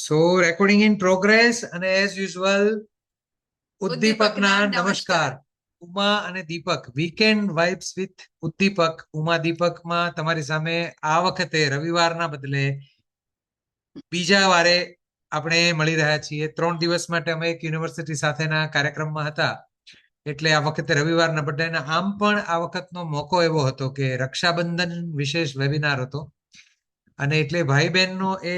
So recording in progress અને as usual ઉદ્દીપકના નમસ્કાર. ઉમા અને દીપક વીકેન્ડ વાઇબ્સ વિથ ઉદ્દીપક. ઉમા દીપકમાં તમારી સામે આ વખતે રવિવારના બદલે બીજા વારે આપણે મળી રહ્યા છીએ. 3 દિવસ માટે અમે એક યુનિવર્સિટી સાથેના કાર્યક્રમમાં હતા, એટલે આ વખતે રવિવારના બદલે આમ પણ આ વખતનો મોકો એવો હતો કે રક્ષાબંધન વિશેષ વેબિનાર હતો, અને એટલે ભાઈ બહેનનો એ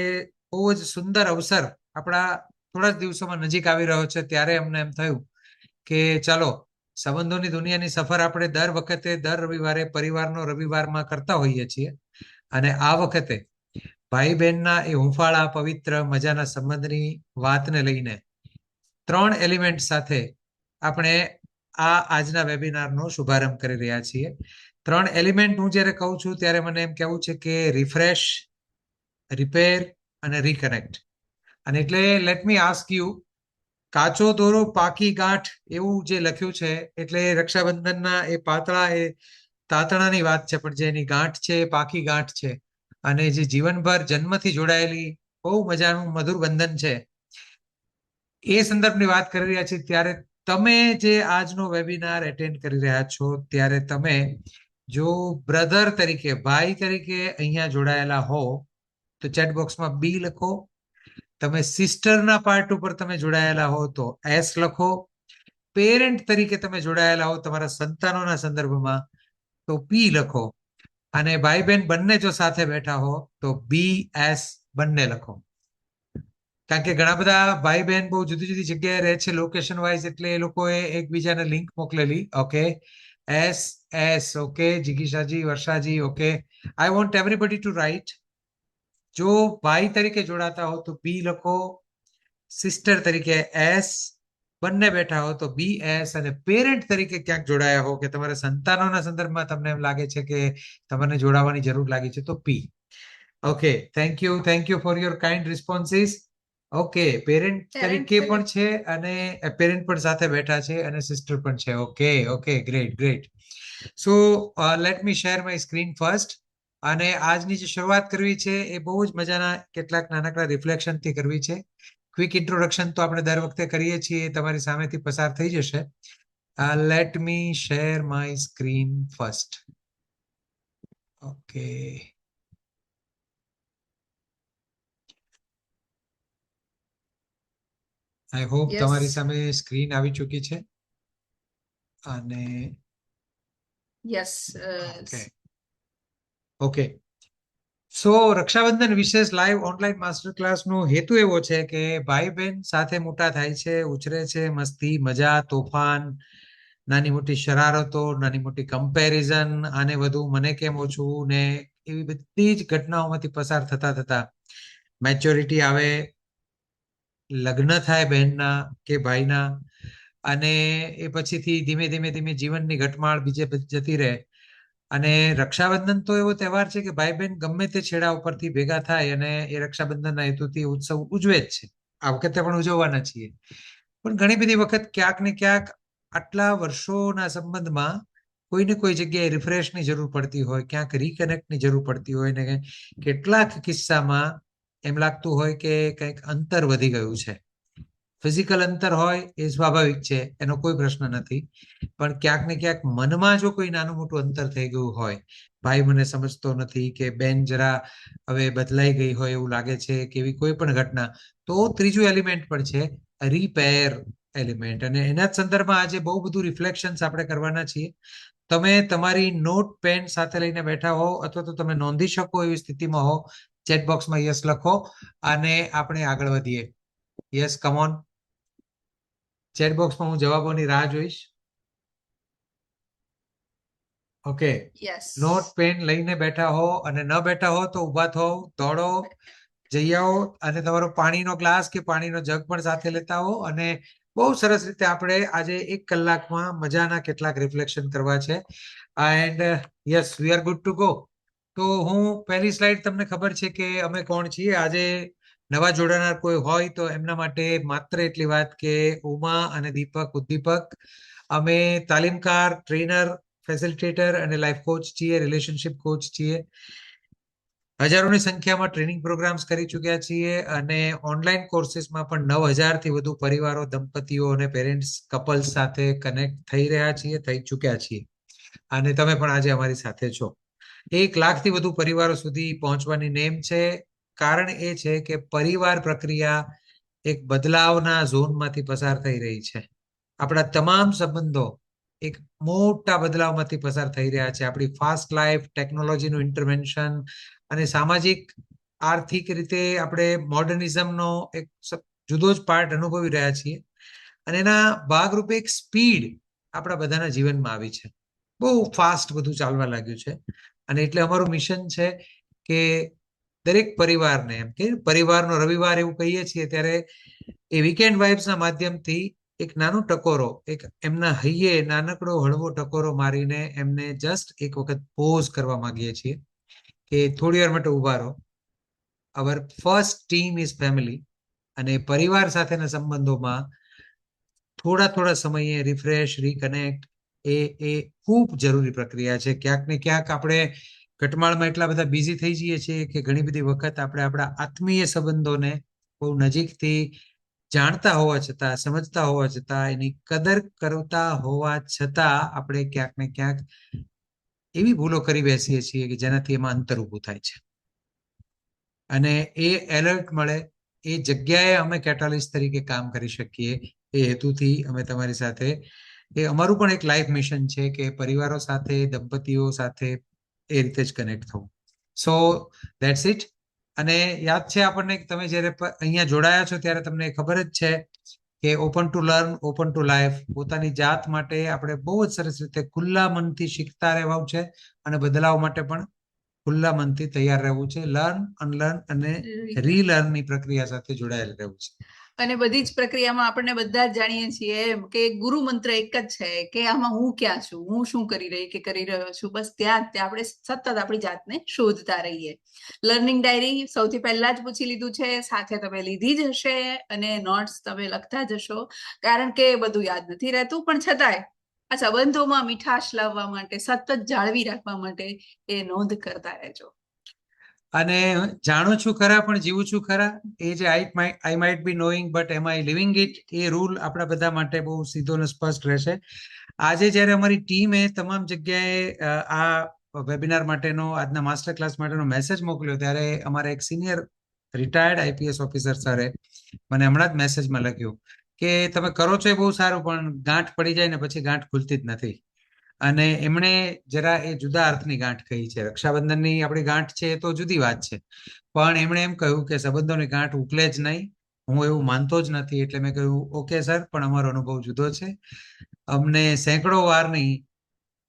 બહુ જ સુંદર અવસર આપણા થોડા જ દિવસોમાં નજીક આવી રહ્યો છે. ત્યારે અમને એમ થયું કે ચાલો, સંબંધોની દુનિયાની સફર આપણે દર વખતે દર રવિવારે પરિવારનો રવિવારમાં કરતા હોઈએ છીએ, અને આ વખતે ભાઈ બહેનના એ હુંફાળા પવિત્ર મજાના સંબંધની વાતને લઈને 3 એલિમેન્ટ સાથે આપણે આ આજના વેબિનારનો શુભારંભ કરી રહ્યા છીએ. 3 એલિમેન્ટ હું જ્યારે કહું છું ત્યારે મને એમ કહેવું છે કે રિફ્રેશ, રિપેર અને રિકનેક્ટ. અને એટલે લેટ મી આસ્ક યુ, કાચો દોરો પાકી ગાંઠ એવું જે લખ્યું છે, એટલે રક્ષાબંધનના એ પાતળા એ તાતણાની વાત છે, પણ જે એની ગાંઠ છે એ પાકી ગાંઠ છે, અને જે જીવનભર જન્મથી જોડાયેલી બહુ મજાનું મધુર બંધન છે, એ સંદર્ભની વાત કરી રહ્યા છીએ. ત્યારે તમે જે આજનો વેબિનાર એટેન્ડ કરી રહ્યા છો, ત્યારે તમે જો બ્રધર તરીકે, ભાઈ તરીકે અહીંયા જોડાયેલા હો તો ચેટ બોક્સમાં બી લખો. તમે સિસ્ટરના પાર્ટ ઉપર તમે જોડાયેલા હો તો એસ લખો. પેરેન્ટ તરીકે તમે જોડાયેલા હો તમારા સંતાનોના સંદર્ભમાં તો પી લખો. અને ભાઈ બહેન બંને જો સાથે બેઠા હો તો બી એસ બંને લખો. કારણ કે ઘણા બધા ભાઈ બહેન બહુ જુદી જુદી જગ્યાએ રહે છે લોકેશન વાઇઝ, એટલે એ લોકોએ એકબીજાને લિંક મોકલેલી. ઓકે, એસ એસ, ઓકે, જિગીશાજી, Varshaji, okay. I want everybody to write. જો ભાઈ તરીકે જોડાતા હો તો બી લખો, સિસ્ટર તરીકે એસ, બંને બેઠા હો તો બી એસ, અને પેરેન્ટ તરીકે ક્યાંક જોડાયા હો કે તમારા સંતાનોના સંદર્ભમાં તમને એમ લાગે છે કે તમને જોડાવાની જરૂર લાગી છે તો પી. Okay, thank you for your kind responses. Okay, parent તરીકે પણ છે અને પેરેન્ટ પણ સાથે બેઠા છે અને સિસ્ટર પણ છે. Okay okay, great great. So let me share my screen first. અને આજની જે શરૂઆત કરવી છે એ બહુ જ મજાના કેટલાક નાનકડા રિફ્લેક્શનથી કરવી છે. ક્વિક ઇન્ટ્રોડક્શન તો આપણે દર વખતે કરીએ છીએ, તમારી સામેથી પસાર થઈ જશે. Let me share my screen first. Okay, I hope તમારી સામે સ્ક્રીન આવી ચૂકી છે. અને યસ ઓકે ઓકે, સો રક્ષાબંધન વિશેષ લાઈવ ઓનલાઈન માસ્ટર ક્લાસનો હેતુ એવો છે કે ભાઈ બહેન સાથે મોટા થાય છે, ઉછરે છે, મસ્તી, મજા, તોફાન, નાની મોટી શરારતો, નાની મોટી કમ્પેરિઝન, આને વધુ મને કેમ ઓછું, ને એવી બધી જ ઘટનાઓમાંથી પસાર થતા થતા મેચ્યોરિટી આવે, લગ્ન થાય બહેનના કે ભાઈના, અને એ પછીથી ધીમે ધીમે ધીમે જીવનની ઘટમાળ બીજે જતી રહે. અને રક્ષાબંધન તો એવો તહેવાર છે કે ભાઈ બહેન ગમે તે છેડા ઉપરથી ભેગા થાય અને એ રક્ષાબંધનના હેતુથી ઉત્સવ ઉજવે જ છે. આ વખતે પણ ઉજવવાના છીએ. પણ ઘણી બધી વખત ક્યાંક ને ક્યાંક આટલા વર્ષોના સંબંધમાં કોઈને કોઈ જગ્યાએ રિફ્રેશની જરૂર પડતી હોય, ક્યાંક રિકનેક્ટની જરૂર પડતી હોય, ને કેટલાક કિસ્સામાં એમ લાગતું હોય કે કંઈક અંતર વધી ગયું છે. ફિઝિકલ અંતર હોય એ સ્વાભાવિક છે, એનો કોઈ પ્રશ્ન નથી, પણ ક્યાંક ને ક્યાંક મનમાં જો કોઈ નાનું મોટું અંતર થઈ ગયું હોય, ભાઈ મને સમજતો નથી કે બેન જરા હવે બદલાઈ ગઈ હોય એવું લાગે છે કે એવી કોઈ પણ ઘટના, તો ત્રીજું એલિમેન્ટ પણ છે, રિપેર એલિમેન્ટ. અને એના જ સંદર્ભમાં આજે બહુ બધું રિફ્લેક્શન્સ આપણે કરવાના છીએ. તમે તમારી નોટ પેન સાથે લઈને બેઠા હો અથવા તો તમે નોંધી શકો એવી સ્થિતિમાં હો, ચેટ બોક્સમાં યસ લખો અને આપણે આગળ વધીએ. Yes, come on. ચેટ બોક્સમાં હું જવાબોની રાહ જોઈશ. ઓકે, નોટ પેન લઈને બેઠા હો, અને ન બેઠા હો તો ઊભા થો, દોડો, જઈ આવો, અને તમારો પાણીનો ગ્લાસ કે પાણીનો જગ પણ સાથે લેતા હો. અને બહુ સરસ રીતે આપણે આજે 1 કલાકમાં મજાના કેટલાક રિફ્લેક્શન કરવા છે. And yes, we are good to go. તો હું પહેલી સ્લાઇડ, તમને ખબર છે કે અમે કોણ છીએ. આજે નવા જોડાનાર કોઈ હોય તો એમના માટે માત્ર એટલી વાત કે ઉમા અને દીપક ઉદ્દીપક અમે તાલીમકાર, ટ્રેનર, ફેસિલિટેટર અને લાઈફ કોચ છીએ, રિલેશનશિપ કોચ છીએ. હજારોની સંખ્યામાં ટ્રેનિંગ પ્રોગ્રામ્સ કરી ચૂક્યા છીએ અને ઓનલાઈન કોર્સીસમાં પણ 9,000 થી વધુ પરિવારો, દંપતીઓ અને પેરેન્ટ્સ કપલ્સ સાથે કનેક્ટ થઈ રહ્યા છીએ, થઈ ચૂક્યા છીએ. અને તમે પણ આજે અમારી સાથે છો. 1 લાખથી વધુ પરિવારો સુધી પહોંચવાની નેમ છે. કારણ એ છે કે પરિવાર પ્રક્રિયા એક બદલાવના ઝોનમાંથી પસાર થઈ રહી છે. આપણા તમામ સંબંધો એક મોટા બદલાવમાંથી પસાર થઈ રહ્યા છે. આપણી ફાસ્ટ લાઈફ, ટેકનોલોજીનું ઇન્ટરવેન્શન અને સામાજિક આર્થિક રીતે આપણે મોડર્નિઝમનો એક જુદો જ પાર્ટ અનુભવી રહ્યા છીએ. અને એના ભાગરૂપે એક સ્પીડ આપણા બધાના જીવનમાં આવી છે. બહુ ફાસ્ટ બધું ચાલવા લાગ્યું છે. અને એટલે અમારું મિશન છે કે દરેક પરિવારને, એમ કે પરિવારનો રવિવાર એવું કહીએ છીએ ત્યારે એ વીકેન્ડ વાઇબ્સના માધ્યમથી એક નાનો ટકોરો, એક એમના હૈયે નાનકડો હળવો ટકોરો મારીને એમને જસ્ટ એક વખત પોઝ કરવા માંગીએ છીએ કે થોડી વાર માટે ઉભા રહો. અવર ફર્સ્ટ ટીમ ઇઝ ફેમિલી. અને પરિવાર સાથેના સંબંધોમાં થોડા સમયે રિફ્રેશ, રીકનેક્ટ એ ખૂબ જરૂરી પ્રક્રિયા છે. ક્યાંક ને ક્યાંક આપણે ઘટમાળમાં એટલા બધા બિઝી થઈ જઈએ છીએ કે ઘણી બધી વખત આપણે આપણા આત્મીય સંબંધોને બહુ નજીકથી જાણતા હોવા છતાં, સમજતા હોવા છતાં, એની કદર કરતા હોવા છતાં આપણે ક્યાંક ને ક્યાંક એવી ભૂલો કરી બેસીએ છીએ કે જેનાથી એમાં અંતર ઊભું થાય છે. અને એ એલર્ટ મળે એ જગ્યાએ અમે કેટાલિસ્ટ તરીકે કામ કરી શકીએ એ હેતુથી અમે તમારી સાથે, એ અમારું પણ એક લાઈફ મિશન છે કે પરિવારો સાથે, દંપતીઓ સાથે એ રીતે જ કનેક્ટ થવું. સો ધેટ્સ ઇટ. અને યાદ છે આપણને કે તમે જ્યારે અહીંયા જોડાયા છો ત્યારે તમને ખબર જ છે કે open to learn, open to life, પોતાની જાત માટે આપણે બહુ જ સરસ રીતે ખુલ્લા મનથી શીખતા રહેવું છે અને બદલાવ માટે પણ ખુલ્લા મનથી તૈયાર રહેવું છે. લર્ન, અનલર્ન અને રીલર્નની પ્રક્રિયા સાથે જોડાયેલ રહેવું છે. અને બધી જ પ્રક્રિયામાં આપણને બધા જ જાણીએ છીએ એમ કે ગુરુ મંત્ર એક જ છે કે આમાં હું ક્યાં છું, હું શું કરી રહ્યો છું. બસ ત્યાં આપણે સતત આપણી જાતને શોધતા રહીએ. લર્નિંગ ડાયરી સૌથી પહેલા જ પૂછી લીધું છે, સાથે તમે લીધી જ હશે અને નોટ્સ તમે લખતા જ હશો, કારણ કે બધું યાદ નથી રહેતું. પણ છતાંય આ સંબંધોમાં મીઠાશ લાવવા માટે, સતત જાળવી રાખવા માટે એ નોંધ કરતા રહેજો. અને જાણું છું ખરા પણ જીવું છું ખરા, એ જે I might be knowing but am I living it, એ રૂલ આપણા બધા માટે બહુ સીધો ને સ્પષ્ટ રહેશે. આજે જ્યારે અમારી ટીમે તમામ જગ્યાએ આ વેબિનાર માટેનો, આજના માસ્ટર ક્લાસ માટેનો મેસેજ મોકલ્યો ત્યારે અમારા એક સિનિયર રિટાયર્ડ આઈપીએસ ઓફિસર સરે મને હમણાં જ મેસેજમાં લખ્યું કે તમે કરો છો એ બહુ સારું, પણ ગાંઠ પડી જાય ને પછી ગાંઠ ખુલતી જ નથી. અને એમણે જરા એ જુદા અર્થની ગાંઠ કહી છે. રક્ષાબંધનની આપણી ગાંઠ છે એ તો જુદી વાત છે, પણ એમણે એમ કહ્યું કે સંબંધોની ગાંઠ ઉકલે જ નહીં. હું એવું માનતો જ નથી. એટલે મેં કહ્યું ઓકે સર, પણ અમારો અનુભવ જુદો છે. અમને સેંકડો વાર નહીં,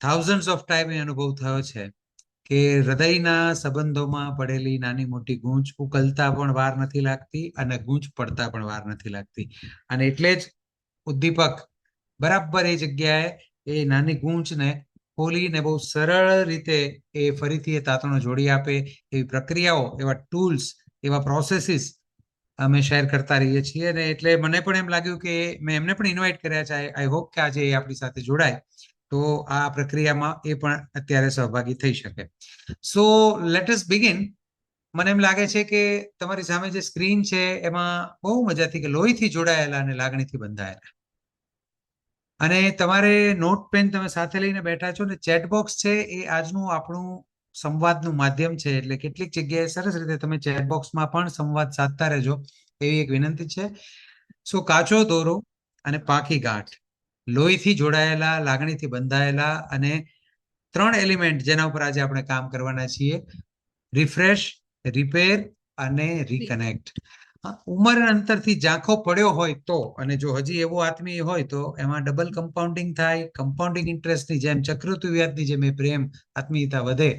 થાઉઝન્ડ્સ ઓફ ટાઈમ એ અનુભવ થયો છે કે હૃદયના સંબંધોમાં પડેલી નાની મોટી ગૂંચ ઉકલતા પણ વાર નથી લાગતી અને ગૂંચ પડતા પણ વાર નથી લાગતી. અને એટલે જ ઉદ્દીપક બરાબર એ જગ્યાએ એ નાની ગૂંચને ખોલીને બહુ સરળ રીતે એ ફરીથી એ તાતણો જોડી આપે એવી પ્રક્રિયાઓ, એવા ટૂલ્સ, એવા પ્રોસેસીસ અમે શેર કરતા રહીએ છીએ. અને એટલે મને પણ એમ લાગ્યું કે મેં એમને પણ ઇન્વાઇટ કર્યા છે. આઈ હોપ કે આજે એ આપણી સાથે જોડાય તો આ પ્રક્રિયામાં એ પણ અત્યારે સહભાગી થઈ શકે. So let us begin. મને એમ લાગે છે કે તમારી સામે જે સ્ક્રીન છે એમાં બહુ મજાથી કે લોહીથી જોડાયેલા અને લાગણીથી બંધાયેલા. અને તમારે નોટ પેન તમે સાથે લઈને બેઠા છો ને ચેટ બોક્સ છે એ આજનું આપણું સંવાદનું માધ્યમ છે. એટલે કેટલીક જગ્યાએ સરસ રીતે તમે ચેટ બોક્સમાં પણ સંવાદ સાધતા રહેજો એવી એક વિનંતી છે. સો કાચો દોરો અને પાકી ગાંઠ, લોહીથી જોડાયેલા, લાગણીથી બંધાયેલા અને 3 એલિમેન્ટ જેના ઉપર આજે આપણે કામ કરવાના છીએ: રિફ્રેશ, રિપેર અને રિકનેક્ટ. ઉંમર અંતરથી ઝાંખો પડ્યો હોય તો, અને જો હજી એવો આત્મીય હોય તો એમાં ડબલ કમ્પાઉન્ડિંગ થાય. કમ્પાઉન્ડિંગ ઇન્ટરેસ્ટની જેમ, ચક્રવૃદ્ધિ વ્યાજની જેમ એ પ્રેમ, આત્મીયતા વધે.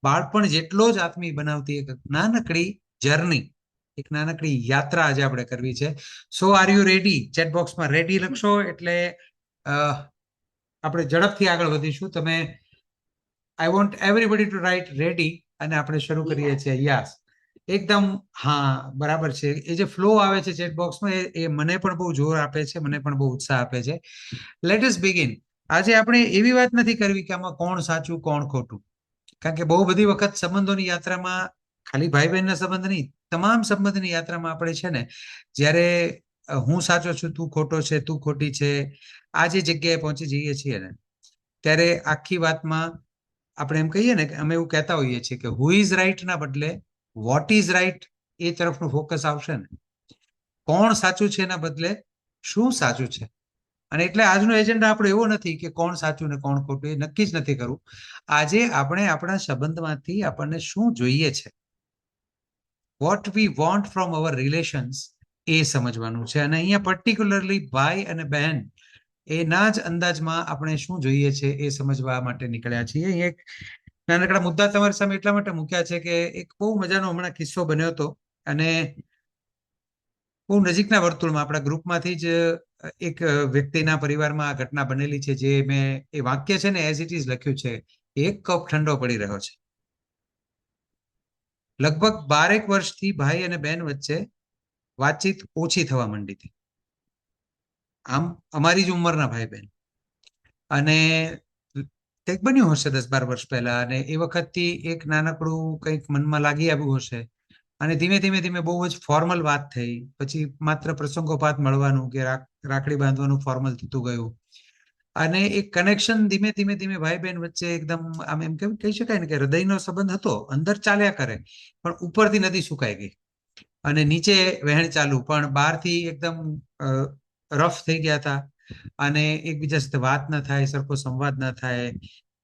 બાળપણ જેટલો જ આત્મીય બનાવતી એક નાનકડી જર્ની, એક નાનકડી યાત્રા આજે આપણે કરવી છે. So are you ready? Chat બોક્સમાં રેડી લખશો એટલે આપણે ઝડપથી આગળ વધીશું. તમે I want everybody to write ready અને આપણે શરૂ કરીએ છીએ. યસ, એકદમ હા, બરાબર છે. એ જે ફ્લો આવે છે ચેટ બોક્સમાં એ મને પણ બહુ જોર આપે છે, મને પણ બહુ ઉત્સાહ આપે છે. Let us begin. આજે આપણે એવી વાત નથી કરવી કે આમાં કોણ સાચું કોણ ખોટું, કારણ કે બહુ બધી વખત સંબંધોની યાત્રામાં ખાલી ભાઈ બહેનના સંબંધ નહીં, તમામ સંબંધની યાત્રામાં આપણે છે ને, જ્યારે હું સાચો છું, તું ખોટો છે, તું ખોટી છે, આ જે જગ્યાએ પહોંચી જઈએ છીએ ને, ત્યારે આખી વાતમાં આપણે એમ કહીએ ને કે અમે એવું કહેતા હોઈએ છીએ કે હુ ઇઝ રાઈટ ના બદલે વોટ ઇઝ રાઈટ એ તરફનું ફોકસ આવશે ને. કોણ સાચું છે એના બદલે શું સાચું છે. અને એટલે આજનો એજન્ડા આપણો એવો નથી કે કોણ સાચું ને કોણ ખોટું, એ નક્કી જ નથી કરવું. આજે આપણે આપણા સંબંધમાંથી આપણને શું જોઈએ છે, what we want from our relations, એ સમજવાનું છે. અને અહીંયા પર્ટિક્યુલરલી ભાઈ અને બહેન એના જ અંદાજમાં આપણે શું જોઈએ છે એ સમજવા માટે નીકળ્યા છીએ. એક નાનકડા મુદ્દા તમારી સામે એટલા માટે મૂક્યા છે કે એક બહુ મજાનો હમણાં કિસ્સો બન્યો હતો, અને બહુ નજીકના વર્તુળમાં આપણા ગ્રુપમાંથી જ એક વ્યક્તિના પરિવારમાં આ ઘટના બનેલી છે. જે મેં એ વાક્ય છે ને એઝ ઇટ ઇઝ લખ્યું છે, એક કપ ઠંડો પડી રહ્યો છે. લગભગ 12 વર્ષથી ભાઈ અને બહેન વચ્ચે વાતચીત ઓછી થવા માંડી હતી. આમ અમારી જ ઉંમરના ભાઈ બહેન, અને કંઈક બન્યું હશે 10-12 વર્ષ પહેલા, અને એ વખતથી એક નાનકડું કંઈક મનમાં લાગી આવ્યું હશે, અને ધીમે ધીમે ધીમે બહુ જ ફોર્મલ વાત થઈ. પછી માત્ર પ્રસંગોપાત મળવાનું કે રાખડી બાંધવાનું ફોર્મલ થતું ગયું, અને એક કનેક્શન ધીમે ધીમે ધીમે ભાઈ બહેન વચ્ચે એકદમ આમ એમ કેમ કહી શકાય ને કે હૃદયનો સંબંધ હતો, અંદર ચાલ્યા કરે, પણ ઉપરથી નદી સુકાઈ ગઈ અને નીચે વહેણ ચાલુ, પણ બહારથી એકદમ રફ થઈ ગયા હતા. અને એકબીજા સાથે વાત ના થાય, સરખો સંવાદ ના થાય,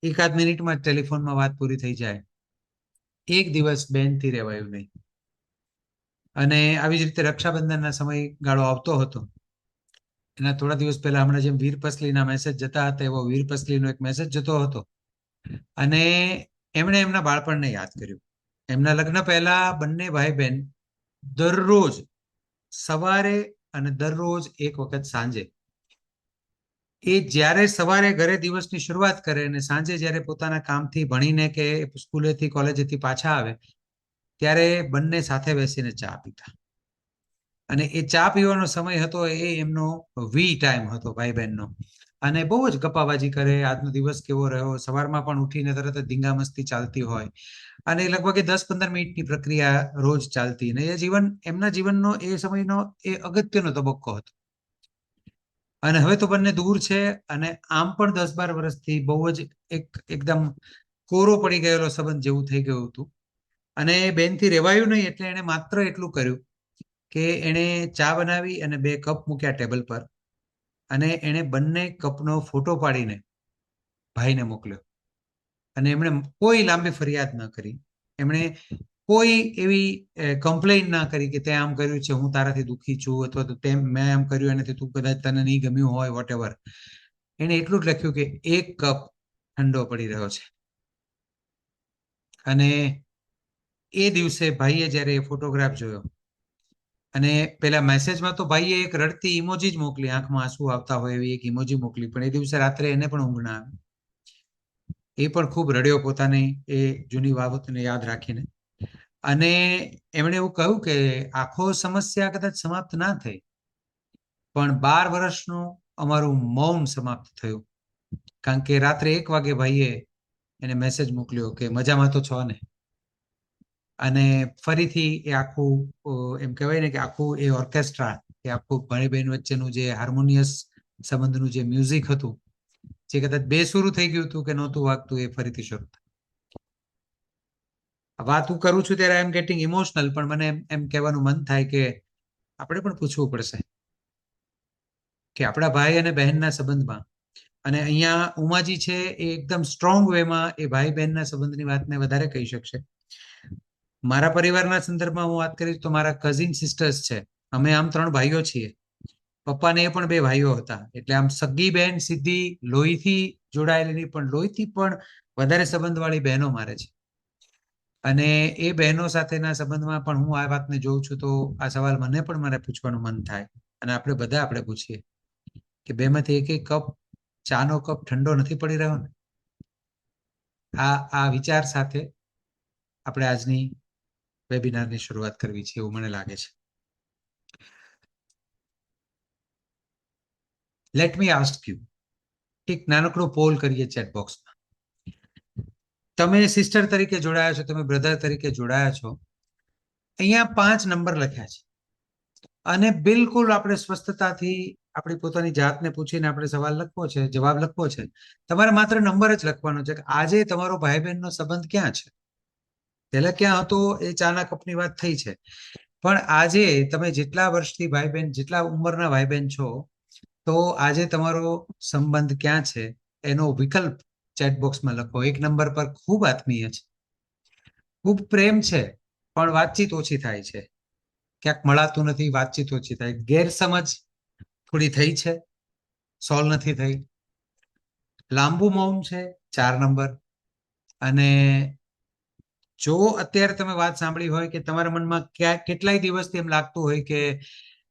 એકાદ મિનિટમાં ટેલિફોનમાં વાત પૂરી થઈ જાય. એક દિવસ બેનથી રહેવાયું નહીં. અને આવી જ રીતે રક્ષાબંધનના સમયગાળો આવતો હતો. એના થોડા દિવસ પહેલા હમણાં જેમ વીર પસલીના મેસેજ જતા હતા, એવો વીર પસલીનો એક મેસેજ જતો હતો. અને એમણે એમના બાળપણને યાદ કર્યું. એમના લગ્ન પહેલા બંને ભાઈ બહેન દરરોજ સવારે અને દરરોજ એક વખત સાંજે, એ જ્યારે સવારે ઘરે દિવસની શરૂઆત કરે અને સાંજે જ્યારે પોતાના કામથી ભણીને કે સ્કૂલેથી કોલેજેથી પાછા આવે, ત્યારે બંને સાથે બેસીને ચા પીતા. અને એ ચા પીવાનો સમય હતો, એ એમનો વી ટાઈમ હતો ભાઈ બહેનનો. અને બહુ જ ગપ્પાબાજી કરે, આજનો દિવસ કેવો રહ્યો, સવારમાં પણ ઉઠીને તરત જ ધીંગા મસ્તી ચાલતી હોય. અને લગભગ 10-15 મિનિટની પ્રક્રિયા રોજ ચાલતી. અને એ એમના જીવનનો એ સમયનો એ અગત્યનો તબક્કો હતો. અને હવે તો બંને દૂર છે, અને આમ પણ 10-12 વર્ષથી બહુ જ એકદમ કોરો પડી ગયેલો સંબંધ જેવું થઈ ગયું હતું. અને બેનથી રહેવાયું નહીં, એટલે એણે માત્ર એટલું કર્યું કે એણે ચા બનાવી અને 2 કપ મૂક્યા ટેબલ પર, અને એણે બંને કપનો ફોટો પાડીને ભાઈને મોકલ્યો. અને એમણે કોઈ લાંબી ફરિયાદ ન કરી, એમણે કોઈ એવી કમ્પ્લેન ના કરી કે તે આમ કર્યું છે, હું તારાથી દુઃખી છું, અથવા તો તેમ મેં આમ કર્યું એનાથી તું કદાચ તને નહીં ગમ્યું હોય, વોટ એવર. એણે એટલું જ લખ્યું કે એક કપ ઠંડો પડી રહ્યો છે. અને એ દિવસે ભાઈએ જ્યારે એ ફોટોગ્રાફ જોયો, અને પેલા મેસેજમાં તો ભાઈએ એક રડતી ઇમોજી જ મોકલી, આંખમાં આંસુ આવતા હોય એવી એક ઇમોજી મોકલી, પણ એ દિવસે રાત્રે એને પણ ઊંઘ ના આવી. એ પણ ખૂબ રડ્યો પોતાની એ જૂની બાબતને યાદ રાખીને. અને એમણે એવું કહ્યું કે આખો સમસ્યા કદાચ સમાપ્ત ના થઈ, પણ 12 વર્ષનું અમારું મૌન સમાપ્ત થયું. કારણ કે રાત્રે 1 વાગે ભાઈએ એને મેસેજ મોકલ્યો કે મજામાં તો છો ને. અને ફરીથી એ આખું એમ કહેવાય ને કે આખું એ ઓર્કેસ્ટ્રા, એ આખું ભાઈ બહેન વચ્ચેનું જે હાર્મોનિયસ સંબંધનું જે મ્યુઝિક હતું, જે કદાચ બેસુરું થઈ ગયું હતું કે નહોતું વાગતું, એ ફરીથી શરૂ થયું. વાત હું કરું છું ત્યારે આઈ એમ ગેટિંગ ઇમોશનલ, પણ મને એમ કહેવાનું મન થાય કે આપણે પણ પૂછવું પડશે કે આપણા ભાઈ અને બહેનના સંબંધમાં, અને અહીંયા ઉમાજી છે એ એકદમ સ્ટ્રોંગ વેમાં એ ભાઈ બહેનના સંબંધની વાતને વધારે કહી શકશે. મારા પરિવારના સંદર્ભમાં હું વાત કરીશ તો મારા કઝિન સિસ્ટર્સ છે. અમે આમ 3 ભાઈઓ છીએ. પપ્પાને એ પણ 2 ભાઈઓ હતા. એટલે આમ સગી બહેન સીધી લોહીથી જોડાયેલી નહીં, પણ લોહીથી પણ વધારે સંબંધવાળી બહેનો મારે છે. અને એ બહેનો સાથેના સંબંધમાં પણ હું આ વાતને જોઉં છું, તો આ સવાલ મને પણ મારે પૂછવાનું મન થાય, અને આપણે પૂછીએ કે બેમાંથી એક કપ ચાનો કપ ઠંડો નથી પડી રહ્યો ને. આ વિચાર સાથે આપણે આજની વેબિનારની શરૂઆત કરવી છે, એવું મને લાગે છે. લેટ મી આસ્ક યુ, એક નાનકડો પોલ કરીએ ચેટ બોક્સમાં. તમે સિસ્ટર તરીકે જોડાયા છો, તમે બ્રધર તરીકે જોડાયા છો, અહીંયા 5 નંબર લખ્યા છે અને બિલકુલ આપણે સ્વસ્થતાથી આપણી પોતાની જાતને પૂછીને આપણે સવાલ લખવો છે, જવાબ લખવો છે. તમારે માત્ર નંબર જ લખવાનો છે કે આજે તમારો ભાઈ બહેનનો સંબંધ ક્યાં છે. પહેલા ક્યાં હતો એ ચાના કપની વાત થઈ છે, પણ આજે તમે જેટલા વર્ષથી ભાઈ બહેન, જેટલા ઉંમરના ભાઈ બહેન છો, તો આજે તમારો સંબંધ ક્યાં છે એનો વિકલ્પ ચેટ બોક્સમાં લખો. 1 નંબર પર ખૂબ આત્મીય છે, ખૂબ પ્રેમ છે, પણ વાતચીત ઓછી થાય છે, ક્યાંક મળાતું નથી, વાતચીત ઓછી થાય, ગેરસમજ થોડી થઈ છે, સોલ્વ નથી થઈ. લાંબુ મૌન છે 4 નંબર. અને જો અત્યારે તમે વાત સાંભળી હોય કે તમારા મનમાં કેટલાય દિવસથી એમ લાગતું હોય કે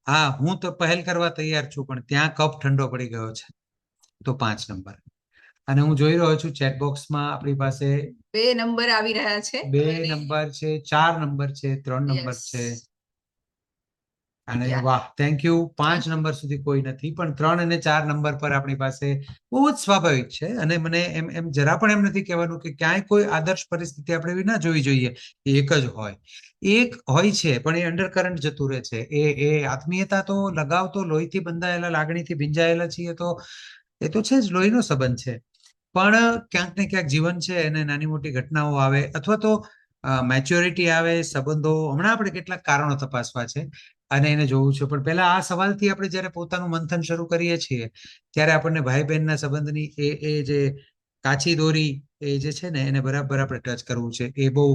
હા હું તો પહેલ કરવા તૈયાર છું, પણ ત્યાં કપ ઠંડો પડી ગયો છે, તો 5 નંબર. અને હું જોઈ રહ્યો છું ચેટ બોક્સમાં આપણી પાસે 2 નંબર આવી રહ્યા છે 2 નંબર છે, 4 નંબર છે, 3 નંબર યસ છે. અને યા વાહ, થેન્ક યુ. 5 નંબર સુધી કોઈ નથી, પણ 3 અને 4 નંબર પર આપણી પાસે બહુ જ સ્વાભાવિક છે. અને મને એમ એમ જરા પણ એમ નથી કહેવાનું કે ક્યાંય કોઈ આદર્શ પરિસ્થિતિ આપણે એવી ના જોવી જોઈએ એક જ હોય. એક હોય છે પણ એ અંડરકરન્ટ જતું રહે છે. એ આત્મીયતા તો, લગાવ તો, લોહીથી બંધાયેલા, લાગણીથી ભીંજાયેલા છીએ, તો એ તો છે જ, લોહીનો સંબંધ છે. પણ ક્યાંક ને ક્યાંક જીવન છે અને નાની મોટી ઘટનાઓ આવે અથવા તો મેચ્યોરિટી આવે, સંબંધો, હમણાં આપણે કેટલાક કારણો તપાસવા છે અને એને જોવું છે. પણ પહેલા આ સવાલથી આપણે જ્યારે પોતાનું મંથન શરૂ કરીએ છીએ ત્યારે આપણને ભાઈ બહેનના સંબંધની એ જે કાચી દોરી એ જે છે ને એને બરાબર આપણે ટચ કરવું છે. એ બહુ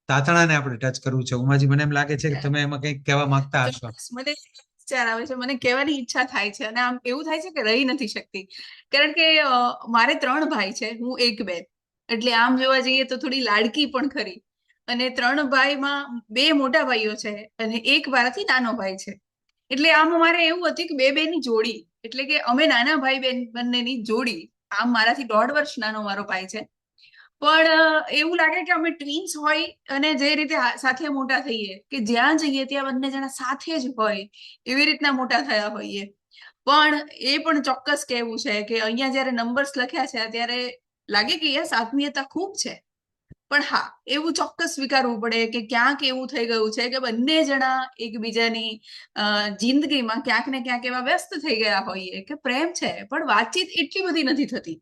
તાતણાને આપણે ટચ કરવું છે. ઉમાજી, મને એમ લાગે છે કે તમે એમાં કંઈક કહેવા માંગતા હશો. ચોક્કસ મને વિચાર આવે છે, મને કહેવાની ઈચ્છા થાય છે અને આમ એવું થાય છે કે રહી નથી શકતી, કારણ કે મારે 3 ભાઈ છે, હું એક બેન, એટલે આમ જોવા જઈએ તો થોડી લાડકી પણ ખરી. અને 3 ભાઈમાં 2 મોટા ભાઈઓ છે અને એક મારાથી નાનો ભાઈ છે. એટલે આમ અમારે એવું હતું કે 2 બેની જોડી, એટલે કે અમે નાના ભાઈ બેન બંનેની જોડી. આમ મારાથી 1.5 વર્ષ નાનો મારો ભાઈ છે, પણ એવું લાગે કે અમે ટ્વિન્સ હોય અને જે રીતે સાથે મોટા થઈએ કે જ્યાં જઈએ ત્યાં બંને જણા સાથે જ હોય, એવી રીતના મોટા થયા હોઈએ. પણ એ પણ ચોક્કસ કહેવું છે કે અહીંયા જયારે નંબર્સ લખ્યા છે ત્યારે લાગે કે યસ, આત્મીયતા ખૂબ છે, પણ હા, એવું ચોક્કસ સ્વીકારવું પડે કે ક્યાંક એવું થઈ ગયું છે કે બંને જણા એકબીજાની જિંદગીમાં ક્યાંક ને ક્યાંક એવા વ્યસ્ત થઈ ગયા હોઈએ કે પ્રેમ છે પણ વાતચીત એટલી બધી નથી થતી.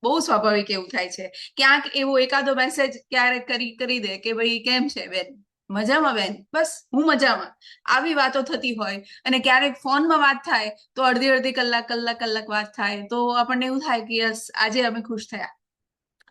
બહુ સ્વાભાવિક એવું થાય છે. ક્યાંક એવો એકાદો મેસેજ ક્યારેક કરી દે કે ભાઈ કેમ છે બેન, મજામાં બેન, બસ હું મજામાં, આવી વાતો થતી હોય. અને ક્યારેક ફોનમાં વાત થાય તો અડધી અડધી કલાક વાત થાય તો આપણને એવું થાય કે યસ, આજે અમે ખુશ થયા.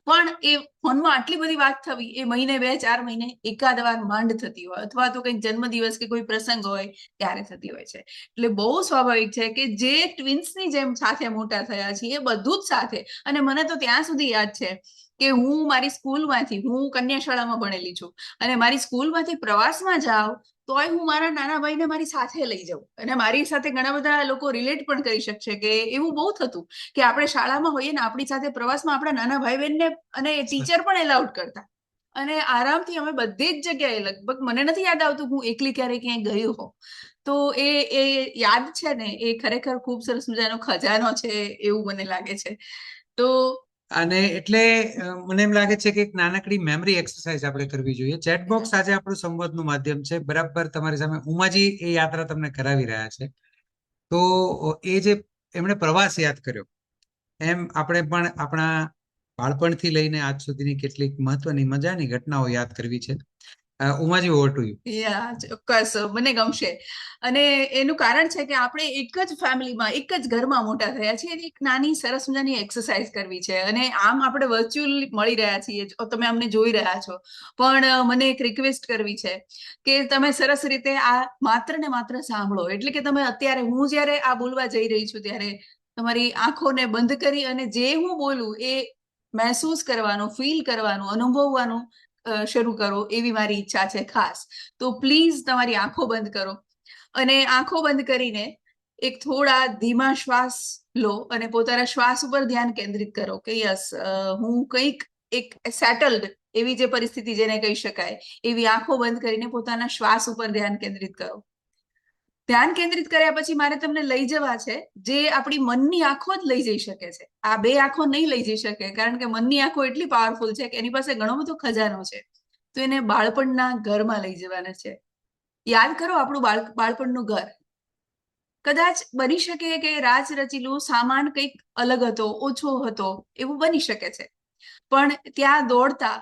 પણ એ ફોનમાં આટલી બધી વાત થવી એ મહિને 2-4 મહિને એકાદ વાર માંડ થતી હોય, અથવા તો કંઈક જન્મદિવસ કે કોઈ પ્રસંગ હોય ત્યારે થતી હોય છે. એટલે બહુ સ્વાભાવિક છે કે જે ટ્વિન્સની જેમ સાથે મોટા થયા છીએ, એ બધું જ સાથે. અને મને તો ત્યાં સુધી યાદ છે કે હું મારી સ્કૂલમાંથી, હું કન્યા શાળામાં ભણેલી છું, અને મારી સ્કૂલમાંથી પ્રવાસમાં જાઉં તોય હું મારા નાના ભાઈને મારી સાથે લઈ જાઉં. અને મારી સાથે ઘણા બધા લોકો રિલેટ પણ કરી શકશે કે એવું બહુ થતું કે આપણે શાળામાં હોઈએ ને આપણી સાથે પ્રવાસમાં આપણા નાના ભાઈ બહેનને અને ટીચર પણ એલાઉડ કરતા, અને આરામથી અમે બધી જ જગ્યાએ, લગભગ મને નથી યાદ આવતું હું એકલી ક્યારેય ક્યાંય ગયું હોઉં. તો એ યાદ છે ને, એ ખરેખર ખૂબ સરસ મજાનો ખજાનો છે એવું મને લાગે છે. તો અને એટલે મને એમ લાગે છે કે એક નાનકડી મેમરી એક્સરસાઇઝ આપણે કરવી જોઈએ. ચેટ બોક્સ આજે આપણું સંવાદનું માધ્યમ છે. બરાબર તમારી સામે ઉમાજી એ યાત્રા તમને કરાવી રહ્યા છે. તો એ જે એમણે પ્રવાસ યાદ કર્યો, એમ આપણે પણ આપણા બાળપણથી લઈને આજ સુધીની કેટલીક મહત્વની મજાની ઘટનાઓ યાદ કરવી છે. ઉમાજી, ઓવર ટુ યુ. યા ચોક્કસ મને ગમશે. અને એનું કારણ છે કે આપણે એક જ ફેમિલીમાં, એક જ ઘરમાં મોટા થયા છીએ. એક નાની સરસ મજાની એક્સરસાઇઝ કરવી છે. અને આમ આપણે વર્ચ્યુઅલી મળી રહ્યા છીએ, તમે અમને જોઈ રહ્યા છો, પણ મને એક રિક્વેસ્ટ કરવી છે કે તમે સરસ રીતે આ માત્ર ને માત્ર સાંભળો. એટલે કે તમે અત્યારે, હું જ્યારે આ બોલવા જઈ રહી છું ત્યારે તમારી આંખોને બંધ કરી અને જે હું બોલું એ મહેસૂસ કરવાનું, ફીલ કરવાનું, અનુભવવાનું શરૂ કરો, એવી મારી ઈચ્છા છે ખાસ. તો પ્લીઝ તમારી આંખો બંધ કરો અને આંખો બંધ કરીને એક થોડા ધીમા શ્વાસ લો અને પોતાના શ્વાસ ઉપર ધ્યાન કેન્દ્રિત કરો કે યસ, હું કંઈક એક સેટલડ એવી જે પરિસ્થિતિ જેને કહી શકાય, એવી આંખો બંધ કરીને પોતાના શ્વાસ ઉપર ધ્યાન કેન્દ્રિત કરો. ધ્યાન કેન્દ્રિત કર્યા પછી મારે તમને લઈ જવા છે જે આપણી મનની આંખો જ લઈ જઈ શકે છે. આ 2 આંખો નહીં લઈ જઈ શકે, કારણ કે મનની આંખો એટલી પાવરફુલ છે કે એની પાસે ઘણો બધો ખજાનો છે. તો એને બાળપણના ઘરમાં લઈ જવાના છે. યાદ કરો આપણું બાળપણનું ઘર. કદાચ બની શકે કે રાજ રચીલું સામાન કંઈક અલગ હતો, ઓછો હતો, એવું બની શકે છે. પણ ત્યાં દોડતા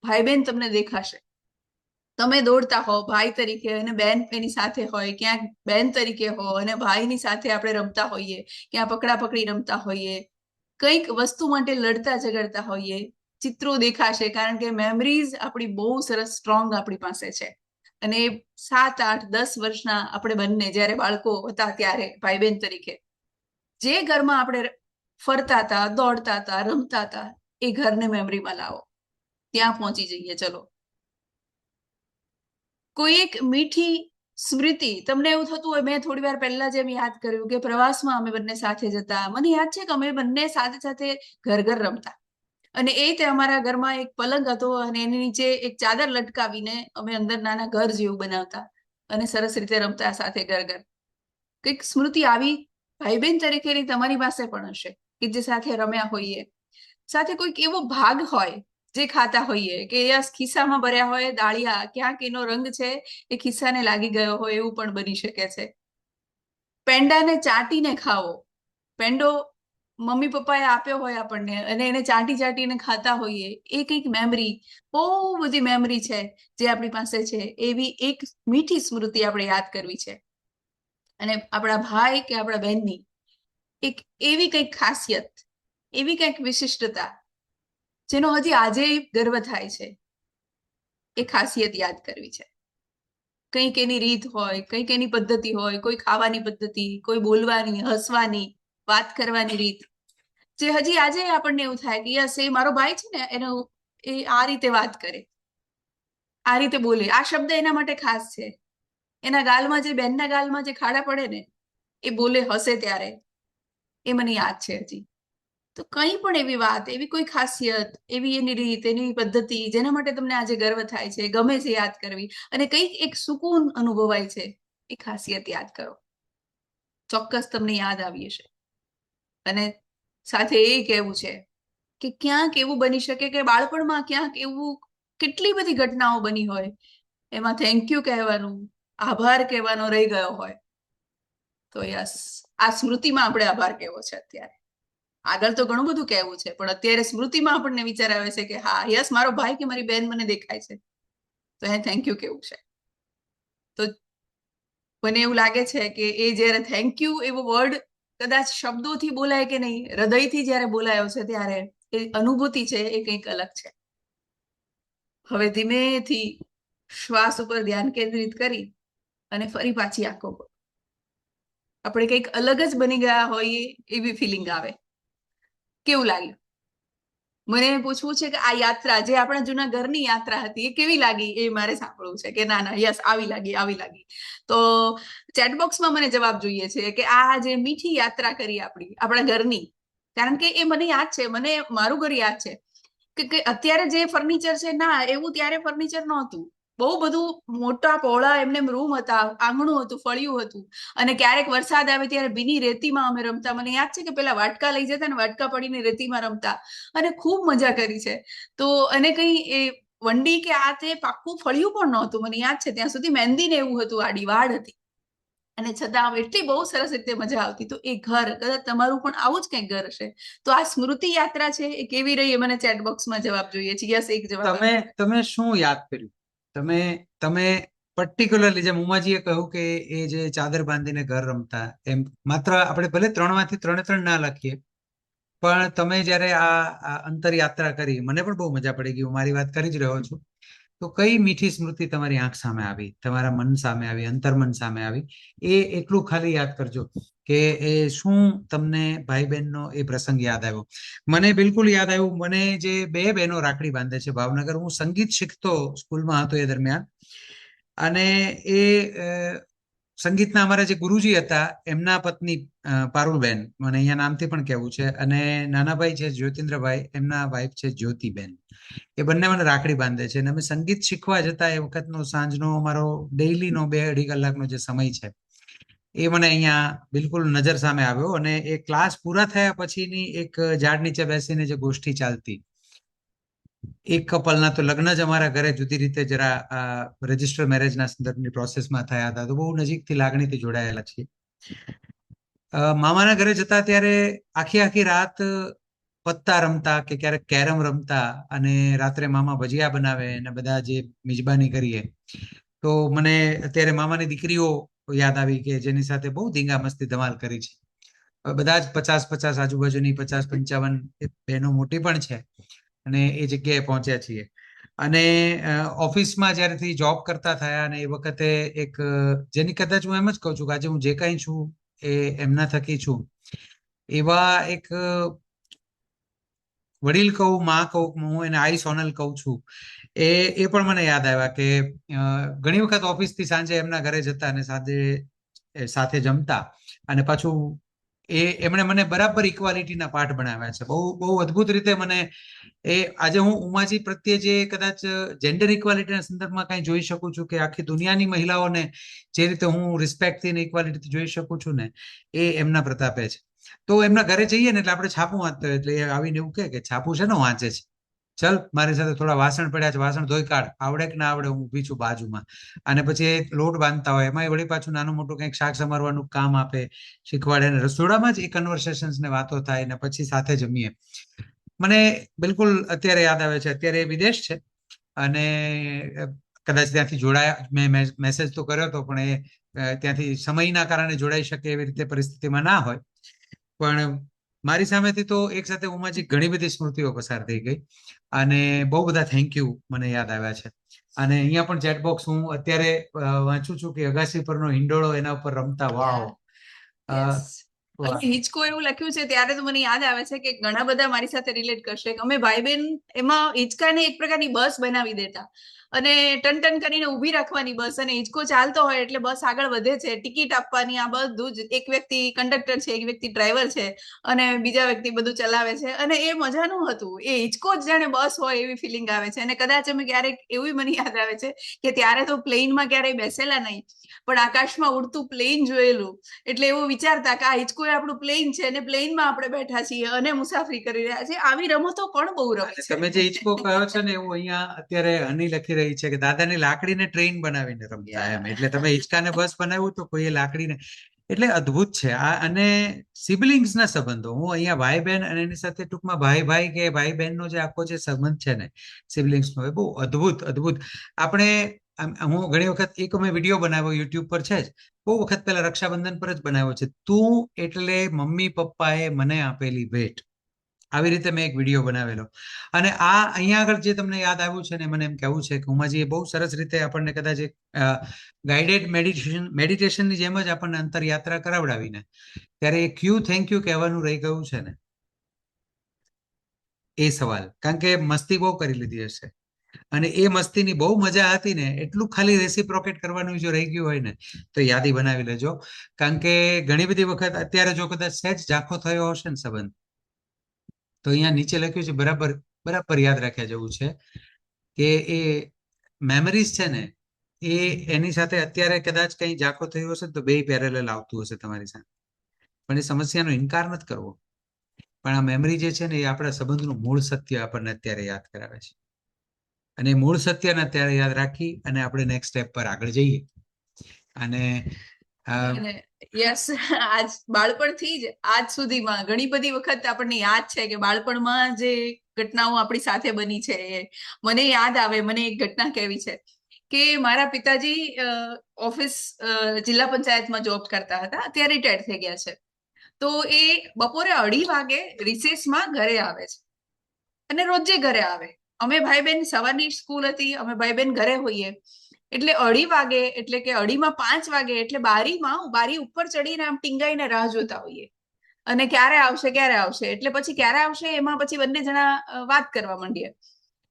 ભાઈ બહેન તમને દેખાશે. તમે દોડતા હો ભાઈ તરીકે અને બેન એની સાથે હોય, ક્યાંક બેન તરીકે હો અને ભાઈની સાથે આપણે રમતા હોઈએ, ક્યાં પકડા પકડી રમતા હોઈએ, કંઈક વસ્તુ માટે લડતા ઝઘડતા હોઈએ. ચિત્રો દેખાશે, કારણ કે મેમરીઝ આપણી બહુ સરસ સ્ટ્રોંગ આપણી પાસે છે. અને 7, 8, 10 વર્ષના આપણે બંને જ્યારે બાળકો હતા ત્યારે ભાઈ બહેન તરીકે જે ઘરમાં આપણે ફરતા હતા, દોડતા હતા, રમતા હતા, એ ઘરને મેમરીમાં લાવો, ત્યાં પહોંચી જઈએ. ચલો, કોઈ એક મીઠી સ્મૃતિ તમને એવું થતું હોય. મેં થોડી વાર પહેલા જેમ યાદ કર્યું કે પ્રવાસમાં અમે બંને સાથે જતા. મને યાદ છે કે અમે બંને સાથે સાથે ઘર ઘર રમતા. અને એ તે અમારા ઘરમાં એક પલંગ હતો અને એની નીચે એક ચાદર લટકાવીને અમે અંદર નાના ઘર જેવું બનાવતા અને સરસ રીતે રમતા સાથે ઘર ઘર. કંઈક સ્મૃતિ આવી ભાઈ બહેન તરીકેની તમારી પાસે પણ હશે કે જે સાથે રમ્યા હોઈએ. સાથે કોઈક એવો ભાગ હોય જે ખાતા હોઈએ કે યસ ખિસ્સામાં ભર્યા હોય દાળિયા, ક્યાંક એનો રંગ છે એ ખિસ્સાને લાગી ગયો હોય, એવું પણ બની શકે છે. પેંડાને ચાટીને ખાવો. પેંડો મમ્મી પપ્પાએ આપ્યો હોય આપણને અને એને ચાટી ચાટીને ખાતા હોઈએ, એ કંઈક મેમરી, બહુ બધી મેમરી છે જે આપણી પાસે છે. એવી એક મીઠી સ્મૃતિ આપણે યાદ કરવી છે. અને આપણા ભાઈ કે આપણા બહેનની એક એવી કંઈક ખાસિયત, એવી કંઈક વિશિષ્ટતા જેનો હજી આજે ગર્વ થાય છે, એ ખાસિયત યાદ કરવી છે. કંઈક એની રીત હોય, કંઈક એની પદ્ધતિ હોય, કોઈ ખાવાની પદ્ધતિ, કોઈ બોલવાની, હસવાની, વાત કરવાની રીત, જે હજી આજે આપણને એવું થાય કે યસ, એ મારો ભાઈ છે ને, એનો એ આ રીતે વાત કરે, આ રીતે બોલે, આ શબ્દ એના માટે ખાસ છે. એના ગાલમાં જે બેનના ગાલમાં જે ખાડા પડે ને, એ બોલે હસે ત્યારે, એ મને યાદ છે હજી. તો કંઈ પણ એવી વાત, એવી કોઈ ખાસિયત, એવી એની રીત, એની પદ્ધતિ જેના માટે તમને આજે ગર્વ થાય છે, ગમે છે યાદ કરવી, અને કંઈક એક સુકૂન અનુભવાય છે, એ ખાસિયત યાદ કરો. ચોક્કસ તમને યાદ આવી હશે. અને સાથે એ કહેવું છે કે ક્યાંક એવું બની શકે કે બાળપણમાં ક્યાંક એવું કેટલી બધી ઘટનાઓ બની હોય, એમાં થેન્ક યુ કહેવાનું, આભાર કહેવાનો રહી ગયો હોય. તો યસ, આ સ્મૃતિમાં આપણે આભાર કહેવો છે અત્યારે. આગળ તો ઘણું બધું કહેવું છે, પણ અત્યારે સ્મૃતિમાં આપણને વિચાર આવે છે કે હા યસ, મારો ભાઈ કે મારી બેન મને દેખાય છે, તો એ થેન્ક યુ કેવું છે. તો મને એવું લાગે છે કે એ જ્યારે થેન્ક યુ એવો વર્ડ કદાચ શબ્દોથી બોલાય કે નહીં, હૃદયથી જ્યારે બોલાયો છે ત્યારે એ અનુભૂતિ છે એ કંઈક અલગ છે. હવે ધીમેથી શ્વાસ ઉપર ધ્યાન કેન્દ્રિત કરી અને ફરી પાછી આંખો ખોલો. આપણે કંઈક અલગ જ બની ગયા હોઈએ એવી ફિલિંગ આવે. કેવું લાગ્યું? મને પૂછવું છે કે આ યાત્રા જે આપણા જૂના ઘરની યાત્રા હતી એ કેવી લાગી, એ મારે સાંભળવું છે. કે ના ના યસ, આવી લાગી, આવી લાગી. તો ચેટબોક્સમાં મને જવાબ જોઈએ છે કે આ જે મીઠી યાત્રા કરી આપણા ઘરની, કારણ કે એ મને યાદ છે, મને મારું ઘર યાદ છે કે અત્યારે જે ફર્નિચર છે, ના એવું ત્યારે ફર્નિચર નહોતું. બહુ બધું મોટા પહોળા એમને રૂમ હતા, આંગણું હતું, ફળિયું હતું. અને ક્યારેક વરસાદ આવે ત્યારે ભીની રેતીમાં અમે રમતા. મને યાદ છે કે પેલા વાટકા લઈ જતા ને વાટકા પડીને રેતીમાં રમતા અને ખૂબ મજા કરી છે. તો અને કઈ એ વંડી કે આ તે પાક્કું ફળિયું પણ નહોતું. મને યાદ છે ત્યાં સુધી મહેંદી ને એવું હતું, આડી વાડ હતી, અને છતાં એટલી બહુ સરસ રીતે મજા આવતી. તો એ ઘર કદાચ તમારું પણ આવું જ કંઈક ઘર હશે. તો આ સ્મૃતિ યાત્રા છે એ કેવી રહી, એ મને ચેટ બોક્સમાં જવાબ જોઈએ છે. યસ, એક જવાબ. તમે શું યાદ કર્યું? તમે પર્ટિક્યુલરલી જેમ ઉમાજીએ કહ્યું કે એ જે ચાદર બાંધીને ઘર રમતા, એમ માત્ર આપણે ભલે 3માંથી 3 ના લખીએ, પણ તમે જયારે આ અંતર યાત્રા કરી, મને પણ બહુ મજા પડી ગઈ. હું મારી વાત કરી જ રહ્યો છું. તો કઈ મીઠી સ્મૃતિ તમારી આંખ સામે આવી, તમારા મન સામે આવી, અંતર્મન સામે આવી, એ એટલું ખાલી યાદ કરજો કે એ શું તમને ભાઈ બહેનનો એ પ્રસંગ યાદ આવ્યો. મને બિલકુલ યાદ આવ્યું. મને જે 2 બહેનો રાખડી બાંધે છે ભાવનગર, હું સંગીત શીખતો સ્કૂલમાં હતો એ દરમિયાન, અને એ સંગીતના અમારા જે ગુરુજી હતા એમના પત્ની પારુલબેન, મને અહીંયા નામથી પણ કહેવું છે, અને નાના ભાઈ છે જ્યોતિન્દ્રભાઈ, એમના વાઈફ છે જ્યોતિબેન. એ બંને મને રાખડી બાંધે છે. અને અમે સંગીત શીખવા જતા એ વખતનો સાંજનો અમારો ડેઈલીનો 2-2.5 કલાકનો જે સમય છે, એ મને અહીંયા બિલકુલ નજર સામે આવ્યો. અને એ ક્લાસ પૂરા થયા પછીની એક ઝાડ નીચે બેસીને જે ગોષ્ઠી ચાલતી, એક કપલના તો લગ્ન જ અમારા ઘરે જુદી રીતે જરા રજિસ્ટર મેરેજના સંદર્ભની પ્રોસેસમાં થયા હતા, તો બહુ નજીકથી લાગણીથી જોડાયેલા છીએ. મામાના ઘરે જતા ત્યારે આખી આખી રાત પત્તા રમતા કે ક્યારેક કેરમ રમતા, અને રાત્રે મામા ભજીયા બનાવે અને બધા જે મિજબાની કરીએ. તો મને અત્યારે મામાની દીકરીઓ યાદ આવી કે જેની સાથે બહુ ધીંગા મસ્તી ધમાલ કરી છે. બધા જ 50-50 આજુબાજુની 50-55 બહેનો મોટી પણ છે, અને એ જગ્યાએ પહોંચ્યા છીએ. અને ઓફિસમાં જ્યારેથી જોબ કરતા થયા, અને એ વખતે એક જેની કદાચ હું એમ જ કહું છું કે આજે હું જે કંઈ છું એ એમના થકી છું, એવા એક વડીલ કહું, માં કહું, હું એને આઈ સોનલ કહું છું, એ પણ મને યાદ આવ્યા કે ઘણી વખત ઓફિસથી સાંજે એમના ઘરે જતા અને સાથે જમતા, અને પાછું એમણે મને બરાબર ઇક્વાલિટીના પાઠ ભણાવ્યા છે. બહુ બહુ અદ્ભુત રીતે મને આજે હું ઉમાજી પ્રત્યે જે કદાચ જેન્ડર ઇક્વાલિટીના સંદર્ભમાં કંઈ જોઈ શકું છું, કે આખી દુનિયાની મહિલાઓને જે રીતે હું રિસ્પેક્ટથી ને ઇક્વાલિટીથી જોઈ શકું છું ને, એ એમના પ્રતાપે છે. તો એમના ઘરે જઈએ ને એટલે આપણે છાપું વાંચતા હોય, એટલે એ આવીને એવું કહે કે છાપું છે ને વાંચે છે, ચલ મારી સાથે થોડા વાસણ પડ્યા છે, વાસણ ધોઈ કાઢ, આવડે કે ના આવડે, હું ઊભી છું બાજુમાં. અને પછી લોટ બાંધતા હોય, એમાં વળી પાછું નાનું મોટું કંઈક શાક સમારવાનું કામ આપે, શીખવાડે, ને રસોડામાં જ એ કન્વર્સેશન્સ ને વાતો થાય, ને પછી સાથે જમીએ. મને બિલકુલ અત્યારે યાદ આવે છે. અત્યારે એ વિદેશ છે, અને કદાચ ત્યાંથી જોડાયા, મેં મેસેજ તો કર્યો હતો, પણ એ ત્યાંથી સમયના કારણે જોડાઈ શકે એવી રીતે પરિસ્થિતિમાં ના હોય. પણ મારી સામેથી તો એક સાથે ઉમાજી ઘણી બધી સ્મૃતિઓ પસાર થઈ ગઈ, અને બહુ બધા થેન્ક યુ મને યાદ આવ્યા છે. અને અહીંયા પણ ચેટબોક્સ હું અત્યારે વાંચું છું કે અગાસી પરનો હિંડોળો એના ઉપર રમતા, વાવ. યસ. વાહ. અને હિંચકો એવું લખ્યું છે ત્યારે તો મને યાદ આવે છે કે ઘણા બધા મારી સાથે રિલેટ કરશે કે અમે ભાઈ બહેન એમાં હિંચકાને એક પ્રકારની બસ બનાવી દેતા, અને ટન ટન કરીને ઊભી રાખવાની બસ, અને હિંચકો ચાલતો હોય એટલે બસ આગળ વધે છે, ટિકિટ આપવાની, આ બધું જ. એક વ્યક્તિ કંડક્ટર છે, એક વ્યક્તિ ડ્રાઈવર છે, અને બીજા વ્યક્તિ બધું ચલાવે છે, અને એ મજાનું હતું. એ હિંચકો જ જાણે બસ હોય એવી ફિલિંગ આવે છે. અને કદાચ અમે ક્યારેક એવું મને યાદ આવે છે કે ત્યારે તો પ્લેનમાં ક્યારેય બેસેલા નહીં, પણ આકાશમાં ઉડતું પ્લેન જોયેલું, એટલે એવું વિચારતા કે આ હિંચકો આપણું પ્લેન છે, અને પ્લેનમાં આપણે બેઠા છીએ અને મુસાફરી કરી રહ્યા છીએ. આવી રમતો પણ બહુ રમી છે. તમે જે હિંચકો કહો છો ને, એવું અહીંયા અત્યારે હની લખી રહી છે કે દાદાની લાકડીને ટ્રેન બનાવીને રમતા એમ. એટલે તમે હિંચકાને બસ બનાવ્યું તો કોઈએ લાકડીને, એટલે અદ્ભુત છે આ. અને સિબલિંગ્સના સંબંધો, હું અહીંયા ભાઈ બહેન અને એની સાથે ટૂંકમાં ભાઈ ભાઈ કે ભાઈ બહેનનો જે આખો જે સંબંધ છે ને સિબલિંગ્સનો, એ બહુ અદ્ભુત અદ્ભુત. આપણે હું ઘણી વખત એક મેં વિડીયો બનાવ્યો, યુટ્યુબ પર છે જ, બહુ વખત પહેલા રક્ષાબંધન પર જ બનાવ્યો છે. તું એટલે મમ્મી પપ્પાએ મને આપેલી ભેટ, આવી રીતે મેં એક વિડીયો બનાવેલો. અને આ અહીંયા આગળ જે તમને યાદ આવ્યું છે ને, મને એમ કહેવું છે કે ઉમાજીએ બહુ સરસ રીતે આપણને કદાચ એક ગાઈડેડ મેડિટેશનની જેમ જ આપણને અંતરયાત્રા કરાવડાવીને, ત્યારે એ ક્યુ થેન્ક યુ કહેવાનું રહી ગયું છે ને, એ સવાલ. કારણ કે મસ્તી બહુ કરી લીધી હશે, અને એ મસ્તીની બહુ મજા હતી ને, એટલું ખાલી રેસિપ્રોકેટ કરવાનું જો રહી ગયું હોય ને, તો યાદી બનાવી લેજો. કારણ કે ઘણી બધી વખત અત્યારે જો કદાચ સહેજ ઝાંખો થયો હશે ને સંબંધ, તો અહીંયા નીચે લખ્યું છે, બરાબર બરાબર યાદ રાખ્યા જેવું છે, કે એ મેમરીઝ છે ને, એ એની સાથે અત્યારે કદાચ કંઈ ઝાંખો થયો હશે તો બે પેરેલલ આવતું હશે તમારી સાથે. પણ એ સમસ્યાનો ઇનકાર નથી કરવો, પણ આ મેમરી જે છે ને, એ આપણા સંબંધનું મૂળ સત્ય આપણને અત્યારે યાદ કરાવે છે. અને મૂળ સત્યને અત્યારે યાદ રાખી અને આપણે નેક્સ્ટ સ્ટેપ પર આગળ જઈએ. અને યસ, આજ બાળપણથી જ આજ સુધીમાં ઘણી બધી વખત આપણને યાદ છે કે બાળપણમાં જે ઘટનાઓ આપણી સાથે બની છે, મને યાદ આવે. મને એક ઘટના કહેવી છે કે મારા પિતાજી ઓફિસ જિલ્લા પંચાયતમાં જોબ કરતા હતા, અત્યારે રિટાયર થઈ ગયા છે. તો એ બપોરે 2:30 વાગે રિસેસમાં ઘરે આવે છે, અને રોજે ઘરે આવે. અમે ભાઈ બહેન, સવારની સ્કૂલ હતી, અમે ભાઈ બહેન ઘરે હોઈએ એટલે 2:30 વાગે, એટલે કે 2:30 5 વાગે, એટલે બારી ઉપર ચડીને આમ ટીંગાઈને રાહ જોતા હોઈએ, અને ક્યારે આવશે ક્યારે આવશે. એટલે પછી ક્યારે આવશે એમાં પછી બંને જણા વાત કરવા માંડીએ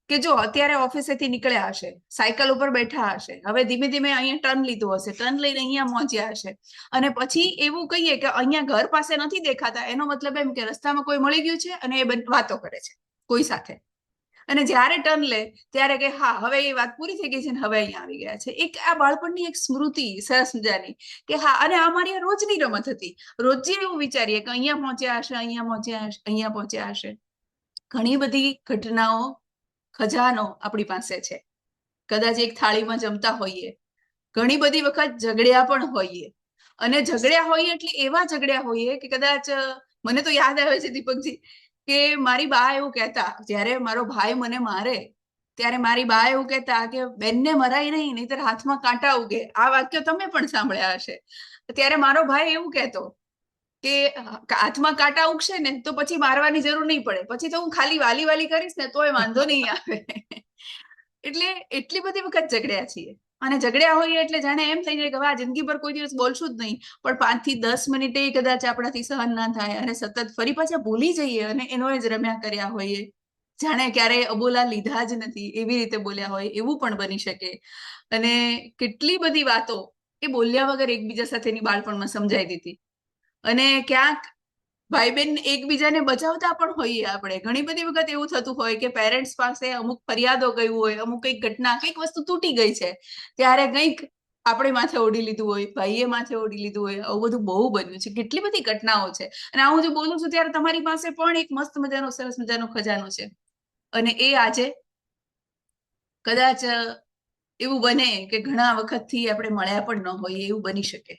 કે જો અત્યારે ઓફિસેથી નીકળ્યા હશે, સાયકલ ઉપર બેઠા હશે, હવે ધીમે ધીમે અહીંયા ટર્ન લીધું હશે, ટર્ન લઈને અહીંયા પહોંચ્યા હશે, અને પછી એવું કહીએ કે અહીંયા ઘર પાસે નથી દેખાતા, એનો મતલબ એમ કે રસ્તામાં કોઈ મળી ગયું છે અને એ વાતો કરે છે કોઈ સાથે. અને જ્યારે ટર્ન લે ત્યારે કે હા, હવે એ વાત પૂરી થઈ ગઈ છે ને હવે અહીંયા આવી ગયા છે. એક આ બાળપણની એક સ્મૃતિ સરસ મજાની કે હા. અને આ મારી રોજની રમત હતી. રોજે એવું વિચારીએ કે અહીંયા પહોંચ્યા હશે, અહીંયા પહોંચ્યા હશે, અહીંયા પહોંચ્યા હશે. ઘણી બધી ઘટનાઓ ખજાનો આપણી પાસે છે. કદાચ એક થાળીમાં જમતા હોઈએ, ઘણી બધી વખત ઝઘડ્યા પણ હોઈએ, અને ઝઘડ્યા હોઈએ એટલે એવા ઝઘડ્યા હોઈએ કે કદાચ મને તો યાદ આવે છે દીપકજી કે મારી બા એવું કહેતા, જ્યારે મારો ભાઈ મને મારે ત્યારે મારી બા એવું કહેતા કે બેનને મરાય નહીં, નહીંતર હાથમાં કાંટા ઉગે. આ વાક્ય તમે પણ સાંભળ્યા હશે. ત્યારે મારો ભાઈ એવું કહેતો કે હાથમાં કાંટા ઉગશે ને તો પછી મારવાની જરૂર નહીં પડે, પછી તો હું ખાલી વાલી વાલી કરીશ ને તોય વાંધો નહીં આવે. એટલે એટલી બધી વખત ઝઘડ્યા છીએ, અને ઝઘડ્યા હોઈએ એટલે જાણે એમ થઈ જાય કે આ જિંદગી પર કોઈ દિવસ બોલશું જ નહીં, પણ 5 થી 10 મિનિટે કદાચ આપણાથી સહન ના થાય અને સતત ફરી પાછા ભૂલી જઈએ અને એનો જ રમ્યા કર્યા હોઈએ, જાણે ક્યારેય અબોલા લીધા જ નથી એવી રીતે બોલ્યા હોય, એવું પણ બની શકે. અને કેટલી બધી વાતો એ બોલ્યા વગર એકબીજા સાથેની બાળપણમાં સમજાઈ દીધી. અને ક્યાંક ભાઈ બહેન એકબીજાને બચાવતા પણ હોઈએ આપણે. ઘણી બધી વખત એવું થતું હોય કે પેરેન્ટ્સ પાસે અમુક ફરિયાદો ગયું હોય, અમુક કંઈક ઘટના, કંઈક વસ્તુ તૂટી ગઈ છે, ત્યારે કંઈક આપણે માથે ઓઢી લીધું હોય, ભાઈએ માથે ઓઢી લીધું હોય. આવું બધું બહુ બન્યું છે, કેટલી બધી ઘટનાઓ છે. અને હું જો બોલું છું ત્યારે તમારી પાસે પણ એક મસ્ત મજાનો સરસ મજાનો ખજાનો છે, અને એ આજે કદાચ એવું બને કે ઘણા વખતથી આપણે મળ્યા પણ ન હોઈએ, એવું બની શકે.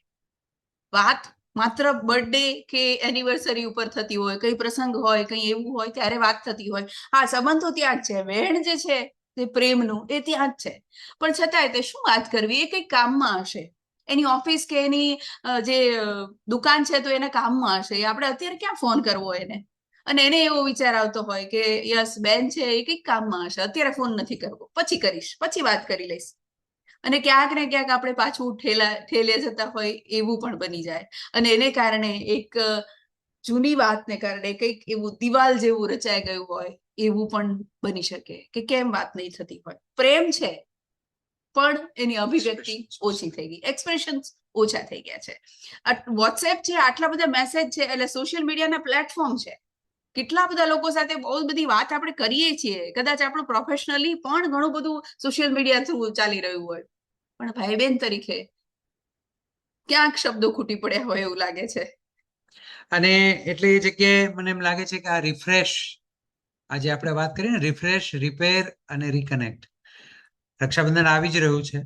વાત માત્ર બર્થડે કે એનિવર્સરી ઉપર થતી હોય, કઈ પ્રસંગ હોય, કઈ એવું હોય ત્યારે વાત થતી હોય. હા, સંબંધો ત્યાં જ છે, વહેણ જે છે તે પ્રેમનું એ ત્યાં જ છે, પણ છતાંય તે શું વાત કરવી, એ કઈ કામમાં હશે. એની ઓફિસ કે એની જે દુકાન છે તો એને કામમાં હશે. આપણે અત્યારે ક્યાં ફોન કરવો એને, અને એને એવો વિચાર આવતો હોય કે યસ બેન છે એ કઈક કામમાં હશે, અત્યારે ફોન નથી કરવો, પછી કરીશ, પછી વાત કરી લઈશ. અને ક્યાંક ને ક્યાંક આપણે પાછું ઠેલે જતા હોય એવું પણ બની જાય. અને એને કારણે એક જૂની વાતને કારણે કંઈક એવું દિવાલ જેવું રચાઈ ગયું હોય એવું પણ બની શકે કે કેમ વાત નહીં થતી હોય. પ્રેમ છે પણ એની અભિવ્યક્તિ ઓછી થઈ ગઈ, એક્સપ્રેશન ઓછા થઈ ગયા છે. વોટ્સએપ છે, આટલા બધા મેસેજ છે, એટલે સોશિયલ મીડિયાના પ્લેટફોર્મ છે, કેટલા બધા લોકો સાથે બહુ બધી વાત આપણે કરીએ છીએ. કદાચ આપણું પ્રોફેશનલી પણ ઘણું બધું સોશિયલ મીડિયા થ્રુ ચાલી રહ્યું હોય, પણ ભાઈ બહેન તરીકે ક્યાંક શબ્દો ખૂટી પડ્યા હોય એવું લાગે છે. અને એટલે એ જગ્યાએ મને એમ લાગે છે કે આ રિફ્રેશ, આજે આપણે વાત કરીએ ને રિફ્રેશ, રિપેર અને રિકનેક્ટ, રક્ષાબંધન આવી જ રહ્યું છે.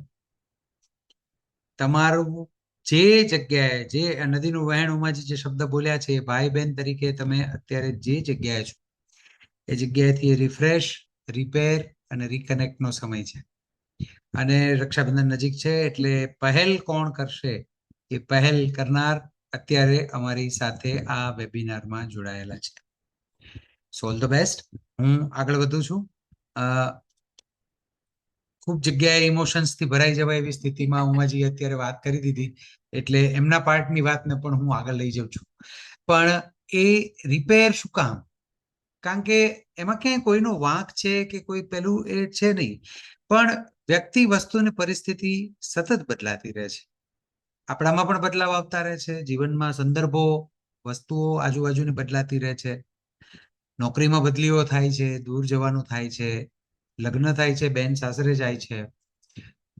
તમારું જે જગ્યાએ, જે નદીનું વહેણ ઉમાજી જે શબ્દ બોલ્યા છે, એ ભાઈ બહેન તરીકે તમે અત્યારે જે જગ્યાએ છો એ જગ્યાએથી રિફ્રેશ, રિપેર અને રિકનેક્ટનો સમય છે. અને રક્ષાબંધન નજીક છે એટલે પહેલ કોણ કરશે એ પહેલ કરનાર અત્યારે અમારી સાથે આ વેબિનારમાં જોડાયેલા છે. સો ઓલ ધ બેસ્ટ. હું આગળ વધું છું. ખૂબ જગ્યાએ ઇમોશન્સથી ભરાઈ જવાય એવી સ્થિતિમાં ઉમાજી અત્યારે વાત કરી દીધી, એટલે એમના પાર્ટની વાતને પણ હું આગળ લઈ જાઉં છું. પણ એ રિપેર શું કામ? કારણ કે એમાં ક્યાંય કોઈનો વાંક છે કે કોઈ પેલું એ છે નહીં, પણ વ્યક્તિ, વસ્તુ અને પરિસ્થિતિ સતત બદલાતી રહે છે. આપણામાં પણ બદલાવ આવતા રહે છે, જીવનમાં સંદર્ભો, વસ્તુઓ આજુબાજુની બદલાતી રહે છે, નોકરીમાં બદલીઓ થાય છે, દૂર જવાનું થાય છે, લગ્ન થાય છે, બેન સાસરે જાય છે,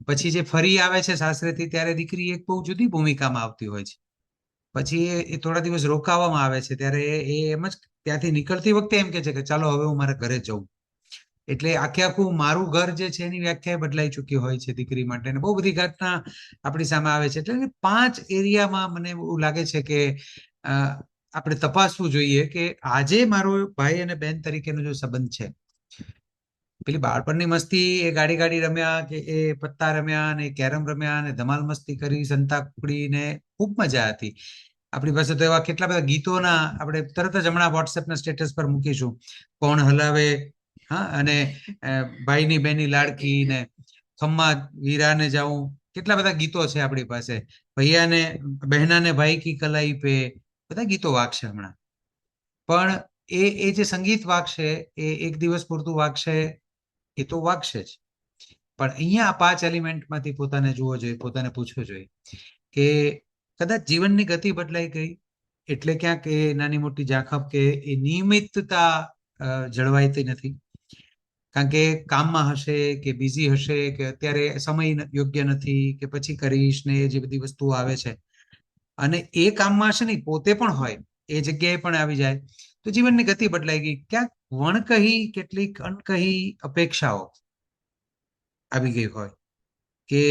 પછી જે ફરી આવે છે સાસરેથી ત્યારે દીકરી એક બહુ જુદી ભૂમિકામાં આવતી હોય છે. પછી એ થોડા દિવસ રોકાવામાં આવે છે ત્યારે એ એમ જ ત્યાંથી નીકળતી વખતે એમ કે છે કે ચાલો હવે હું મારા ઘરે જઉં. એટલે આખે આખું મારું ઘર જે છે એની વ્યાખ્યા બદલાઈ ચૂકી હોય છે દીકરી માટે. અને બહુ બધી ઘટના આપણી સામે આવે છે. એટલે 5 એરિયામાં મને એવું લાગે છે કે આપણે તપાસવું જોઈએ કે આજે મારો ભાઈ અને બહેન તરીકેનો જો સંબંધ છે, પેલી બાળપણની મસ્તી, એ ગાડી ગાડી રમ્યા કે એ પત્તા રમ્યા ને કેરમ રમ્યા ને ધમાલ મસ્તી કરી, સંતા કુકડી ને ખૂબ મજા હતી. આપણી પાસે તો એવા કેટલા બધા ગીતોના આપણે તરત જ હમણાં વોટ્સએપના સ્ટેટસ પર મૂકીશું, કોણ હલાવે, હા, અને ભાઈની બેની લાડકી ને ખમ્મા વીરાને જાઉં, કેટલા બધા ગીતો છે આપણી પાસે. ભૈયાને બહેનાને ભાઈ કી કલાઈ પે, બધા ગીતો વાગશે હમણાં. પણ એ જે સંગીત વાગશે એ એક દિવસ પૂરતું વાગશે, એ તો વાગશે જ. પણ અહીંયા આ 5 એલિમેન્ટમાંથી પોતાને જોવો જોઈએ, પોતાને પૂછવું જોઈએ કે કદાચ જીવનની ગતિ બદલાઈ ગઈ એટલે ક્યાંક એ નાની મોટી ઝાંખપ કે એ નિયમિતતા જળવાઈતી નથી. કારણ કે કામમાં હશે કે બિઝી હશે કે અત્યારે સમય યોગ્ય નથી કે પછી કરીશ ને એ જે બધી વસ્તુઓ આવે છે, અને એ કામમાં હશે નહીં, પોતે પણ હોય, એ જગ્યાએ પણ આવી જાય તો જીવનની ગતિ બદલાઈ ગઈ. ક્યાંક વણકહી કેટલીક અણકહી અપેક્ષાઓ આવી ગઈ હોય કે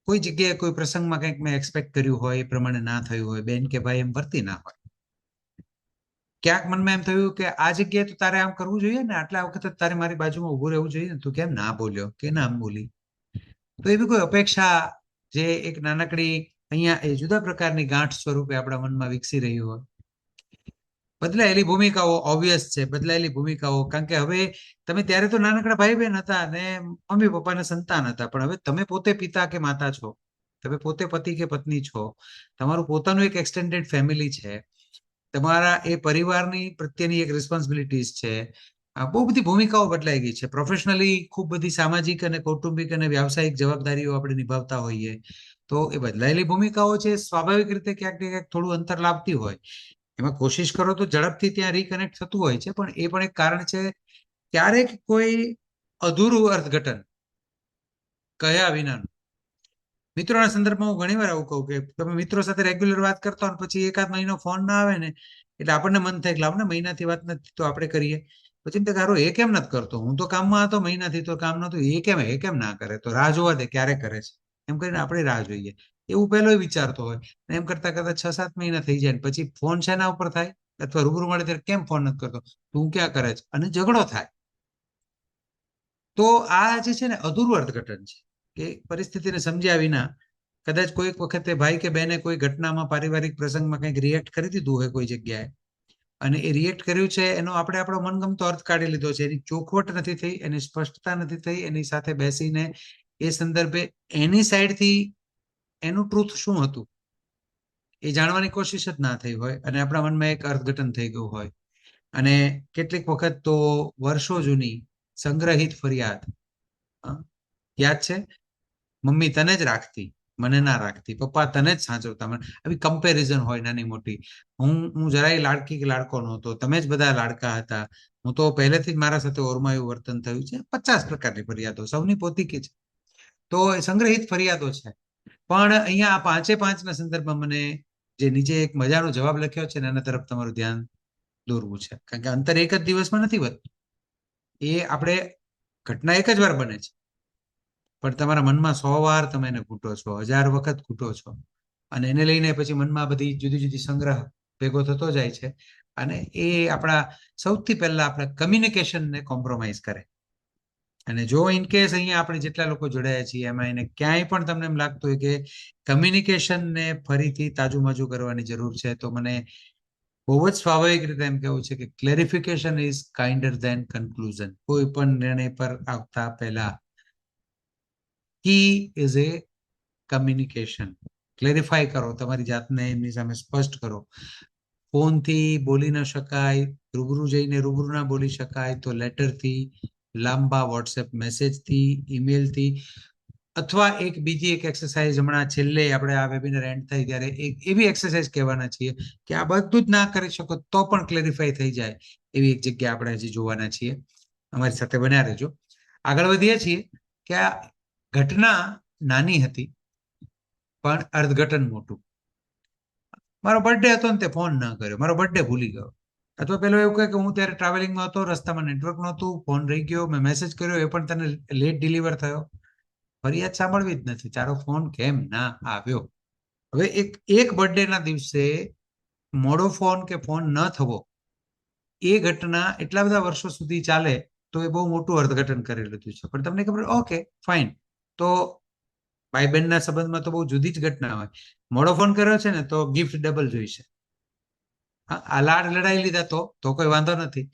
કોઈ જગ્યાએ કોઈ પ્રસંગમાં કંઈક મેં એક્સપેક્ટ કર્યું હોય એ પ્રમાણે ના થયું હોય, બેન કે ભાઈ એમ વર્તી ના હોય. ક્યાંક મનમાં એમ થયું કે આ જગ્યાએ તો તારે આમ કરવું જોઈએ ને, આટલા વખતે તારે મારી બાજુમાં ઉભું રહેવું જોઈએ ને, તું કેમ ના બોલ્યો કે ના આમ બોલી. તો એવી કોઈ અપેક્ષા જે એક નાનકડી અહીંયા એ જુદા પ્રકારની ગાંઠ સ્વરૂપે આપણા મનમાં વિકસી રહી હોય. બદલાયેલી ભૂમિકાઓ ઓબ્વિયસ છે, બદલાયેલી ભૂમિકાઓ, કારણ કે હવે તમે ત્યારે તો નાનકડા ભાઈ બહેન હતા અને મમ્મી પપ્પાના સંતાન હતા, પણ હવે તમે પોતે પિતા કે માતા છો, તમે પોતે પતિ કે પત્ની છો, તમારું પોતાનું એક એક્સટેન્ડેડ ફેમિલી છે, તમારા એ પરિવારની પ્રત્યેની એક રિસ્પોન્સિબિલિટીઝ છે. બહુ બધી ભૂમિકાઓ બદલાઈ ગઈ છે. પ્રોફેશનલી ખૂબ બધી સામાજિક અને કૌટુંબિક અને વ્યાવસાયિક જવાબદારીઓ આપણે નિભાવતા હોઈએ. તો એ બદલાયેલી ભૂમિકાઓ છે, સ્વાભાવિક રીતે ક્યાંક ને ક્યાંક થોડું અંતર લાવતી હોય. એમાં કોશિશ કરો તો ઝડપથી ત્યાં રિકનેક્ટ થતું હોય છે, પણ એ પણ એક કારણ છે. ક્યારેક કોઈ અધૂરું અર્થઘટન કહ્યા વિનાનું. મિત્રોના સંદર્ભમાં હું ઘણી વાર આવું કહું કે તમે મિત્રો સાથે રેગ્યુલર વાત કરતા હો પછી એકાદ મહિનો ફોન ના આવે ને એટલે આપણને મન થાય કે લાવ ને મહિનાથી વાત નથી તો આપણે કરીએ. પછી તારો એ કેમ નથી કરતો, હું તો કામમાં હતો મહિનાથી, તો કામ નતું, એ કેમ ના કરે, તો રાહ જોવા દે ક્યારે કરે છે, એમ કરીને આપણે રાહ જોઈએ. એવું પહેલો વિચારતો હોય. એમ કરતા કરતા 6-7 મહિના થઈ જાય પછી ફોન શેના ઉપર થાય અથવા રૂબરૂ મળે ત્યારે કેમ ફોન નથી કરતો, તું ક્યાં કરે છે, અને ઝઘડો થાય. તો આ જે છે ને અધૂરું અર્થઘટન છે કે પરિસ્થિતિને સમજ્યા વિના કદાચ કોઈક વખતે ભાઈ કે બહેને કોઈ ઘટનામાં પારિવારિક પ્રસંગમાં કંઈક રિએક્ટ કરી દીધું હોય કોઈ જગ્યાએ, અને એ રિએક્ટ કર્યું છે એનો આપણે આપણો મનગમતો અર્થ કાઢી લીધો છે, એની ચોખવટ નથી થઈ, એની સ્પષ્ટતા નથી થઈ, એની સાથે બેસીને એ સંદર્ભે એની સાઈડથી એનું ટ્રુથ શું હતું એ જાણવાની કોશિશ જ ના થઈ હોય, અને આપણા મનમાં એક અર્થઘટન થઈ ગયું હોય. અને કેટલીક વખત તો વર્ષો જૂની સંગ્રહિત ફરિયાદ, યાદ છે મમ્મી તને જ રાખતી, મને ના રાખતી, પપ્પા તને જ સાચવતા, મને આવી કમ્પેરિઝન હોય નાની મોટી. હું જરાય લાડકી કે લાડકો નહોતો, તમે જ બધા લાડકા હતા, હું તો પહેલેથી જ મારા સાથે ઓરમાયું વર્તન થયું છે. 50 પ્રકારની ફરિયાદો સૌની પોતીકી છે. તો એ સંગ્રહિત ફરિયાદો છે. પણ અહીંયા આ 5 સંદર્ભમાં મને જે નીચે એક મજાનો જવાબ લખ્યો છે ને એના તરફ તમારું ધ્યાન દોરવું છે, કારણ કે અંતર એક જ દિવસમાં નથી વધતું. એ આપણે ઘટના એક જ વાર બને છે, પણ તમારા મનમાં 100 વાર તમે એને કૂટો છો, 1000 વખત કૂટો છો, અને એને લઈને પછી મનમાં બધી જુદી જુદી સંગ્રહ ભેગો થતો જાય છે, અને એ આપણા સૌથી પહેલા આપણા કમ્યુનિકેશનને કોમ્પ્રોમાઇઝ કરે. અને જો ઇન કેસ અહીંયા આપણે જેટલા લોકો જોડાયા છીએ એમાં એને ક્યાંય પણ તમને એમ લાગતું હોય કે કમ્યુનિકેશનને ફરીથી તાજુમાજુ કરવાની જરૂર છે, તો મને બહુ જ સ્વાભાવિક રીતે એમ કેવું છે કે clarification is kinder than conclusion. કોઈ પણ નિર્ણય પર આવતા પહેલા key is a communication. Clarify કરો, તમારી જાતને એમની સામે સ્પષ્ટ કરો. ફોનથી બોલી ન શકાય, રૂબરૂ જઈને રૂબરૂ ના બોલી શકાય, તો લેટરથી, લાંબા વોટ્સએપ મેસેજથી, ઈમેલથી, અથવા એક બીજી એક એક્સરસાઇઝ હમણાં છેલ્લે આપણે આ વેબિનાર એન્ડ થાય ત્યારે એક એવી એક્સરસાઇઝ કહેવાના છીએ કે આ બધું જ ના કરી શકો તો પણ ક્લેરિફાય થઈ જાય એવી એક જગ્યા આપણે હજી જોવાના છીએ. અમારી સાથે બન્યા રહેજો. આગળ વધીએ છીએ કે આ ઘટના નાની હતી પણ અર્થઘટન મોટું. મારો બર્થડે હતો ને તે ફોન ના કર્યો, મારો બર્થડે ભૂલી ગયો. અથવા પેલો એવું કહે કે હું ત્યારે ટ્રાવેલિંગમાં હતો, રસ્તામાં નેટવર્ક નહોતું, ફોન રહી ગયો, મેં મેસેજ કર્યો એ પણ તને લેટ ડિલિવર થયો. ફરિયાદ સાંભળવી જ નથી, તારો ફોન કેમ ના આવ્યો. હવે એક બર્થડે ના દિવસે મોડો ફોન કે ફોન ન થવો, એ ઘટના એટલા બધા વર્ષો સુધી ચાલે તો એ બહુ મોટું અર્થઘટન કરી લીધું છે. પણ તમને ખબર, ઓકે ફાઇન, તો ભાઈ બહેનના સંબંધમાં તો બહુ જુદી જ ઘટના હોય. મોડો ફોન કર્યો છે ને તો ગિફ્ટ ડબલ જોઈશે. આ લાડ લડાઈ લીધા તો કોઈ વાંધો નથી.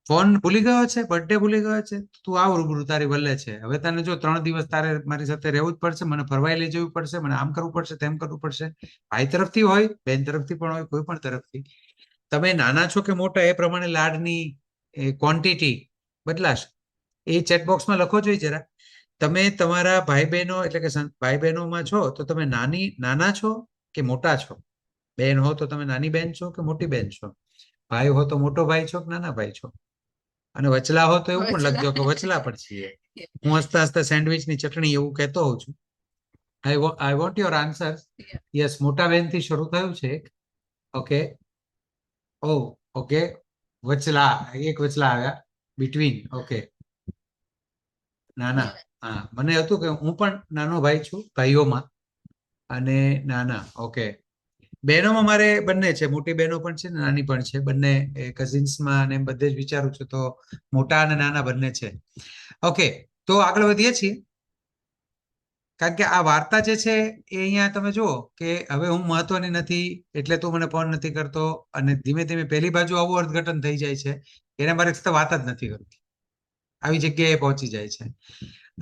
ફોન ભૂલી ગયો છે, બર્થડે ભૂલી ગયો છે, તું આવ રૂબરૂ, તારી વલ્લે છે. હવે તને જો 3 દિવસ તારે મારી સાથે રહેવું જ પડશે, મને ફરવાઈ લઈ જવું પડશે, મને આમ કરવું પડશે, તેમ કરવું પડશે. ભાઈ તરફથી હોય, બેન તરફથી પણ હોય, કોઈ પણ તરફથી. તમે નાના છો કે મોટા એ પ્રમાણે લાડની ક્વોન્ટિટી બદલાશે. એ ચેટબોક્સમાં લખો જોઈએ જરા. તમે તમારા ભાઈ બહેનો એટલે કે ભાઈ બહેનોમાં છો તો તમે નાના છો કે મોટા છો? બેન હો તો તમે નાની બેન છો કે મોટી બેન છો? ભાઈ હો તો મોટો ભાઈ છો કે નાના ભાઈ છો? અને વચલા હો તો એવું પણ લખજો કે વચલા પણ છીએ. હું હસતા હસતા સેન્ડવિચની ચટણી એવું કહેતો હોઉં છું. I want your answer. Yes, મોટા બેન થી શરૂ થયું છે. ઓકે, ઓ ઓકે, વચલા, એક વચલા આવ્યા, બિટવીન. ઓકે, નાના. હા, મને હતું કે હું પણ નાનો ભાઈ છું ભાઈઓમાં, અને નાના. ઓકે, બહેનોમાં મારે બંને છે, મોટી બહેનો પણ છે ને નાની પણ છે, બંને કઝિન્સમાં અને બધે જ વિચારું છું તો મોટા અને નાના બંને છે. ઓકે, તો આગળ વધીએ છીએ. કારણ કે આ વાર્તા જે છે એ અહીંયા તમે જુઓ કે હવે હું મહત્વની નથી એટલે તું મને ફોન નથી કરતો, અને ધીમે ધીમે પહેલી બાજુ આવું અર્થઘટન થઈ જાય છે, એને મારી સાથે વાત જ નથી કરતી, આવી જગ્યાએ પહોંચી જાય છે.